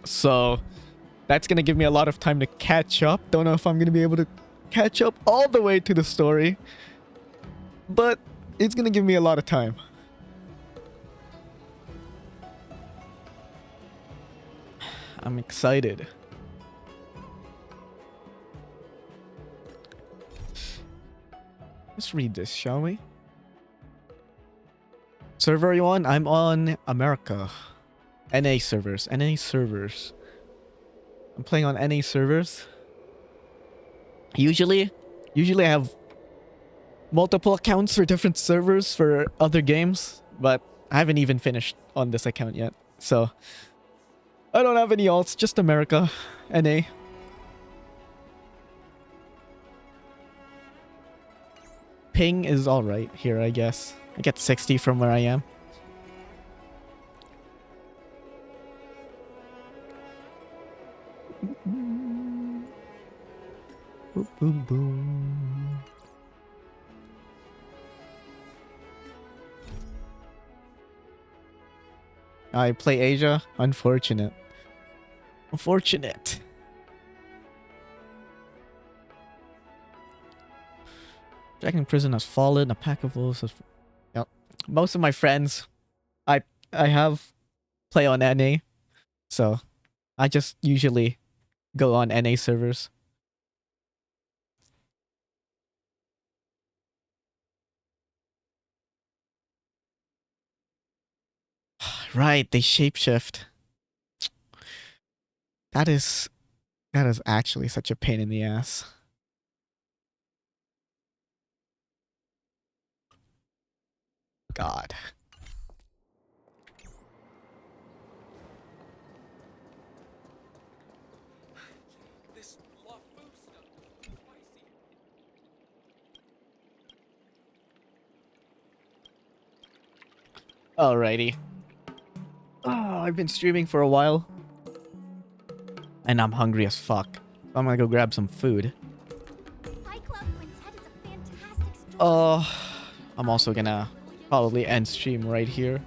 So that's gonna give me a lot of time to catch up. Don't know if I'm gonna be able to catch up all the way to the story. But it's gonna give me a lot of time. I'm excited. Let's read this, shall we? Server you on? I'm on America. NA servers. NA servers. I'm playing on NA servers. Usually I have multiple accounts for different servers for other games, but I haven't even finished on this account yet. So I don't have any alts, just America. NA. Ping is alright here, I guess. I get 60 from where I am. Boom, boom, boom. I play Asia. Unfortunate. Unfortunate. Dragon in prison has fallen. A pack of wolves has... Yep. Most of my friends I have play on NA. So I just usually go on NA servers. Right, they shapeshift. That is actually such a pain in the ass. God. This Luofu stuff is spicy. Alrighty. Oh, I've been streaming for a while. And I'm hungry as fuck. So I'm gonna go grab some food. I'm also gonna probably end stream right here.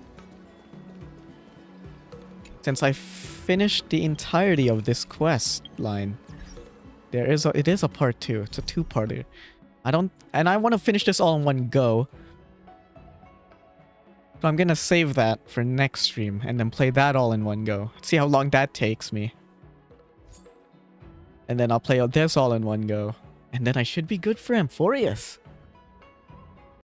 Since I finished the entirety of this quest line, it is a part 2. It's a 2-parter. I want to finish this all in one go. So I'm gonna save that for next stream and then play that all in one go. See how long that takes me. And then I'll play this all in one go. And then I should be good for Amphorius.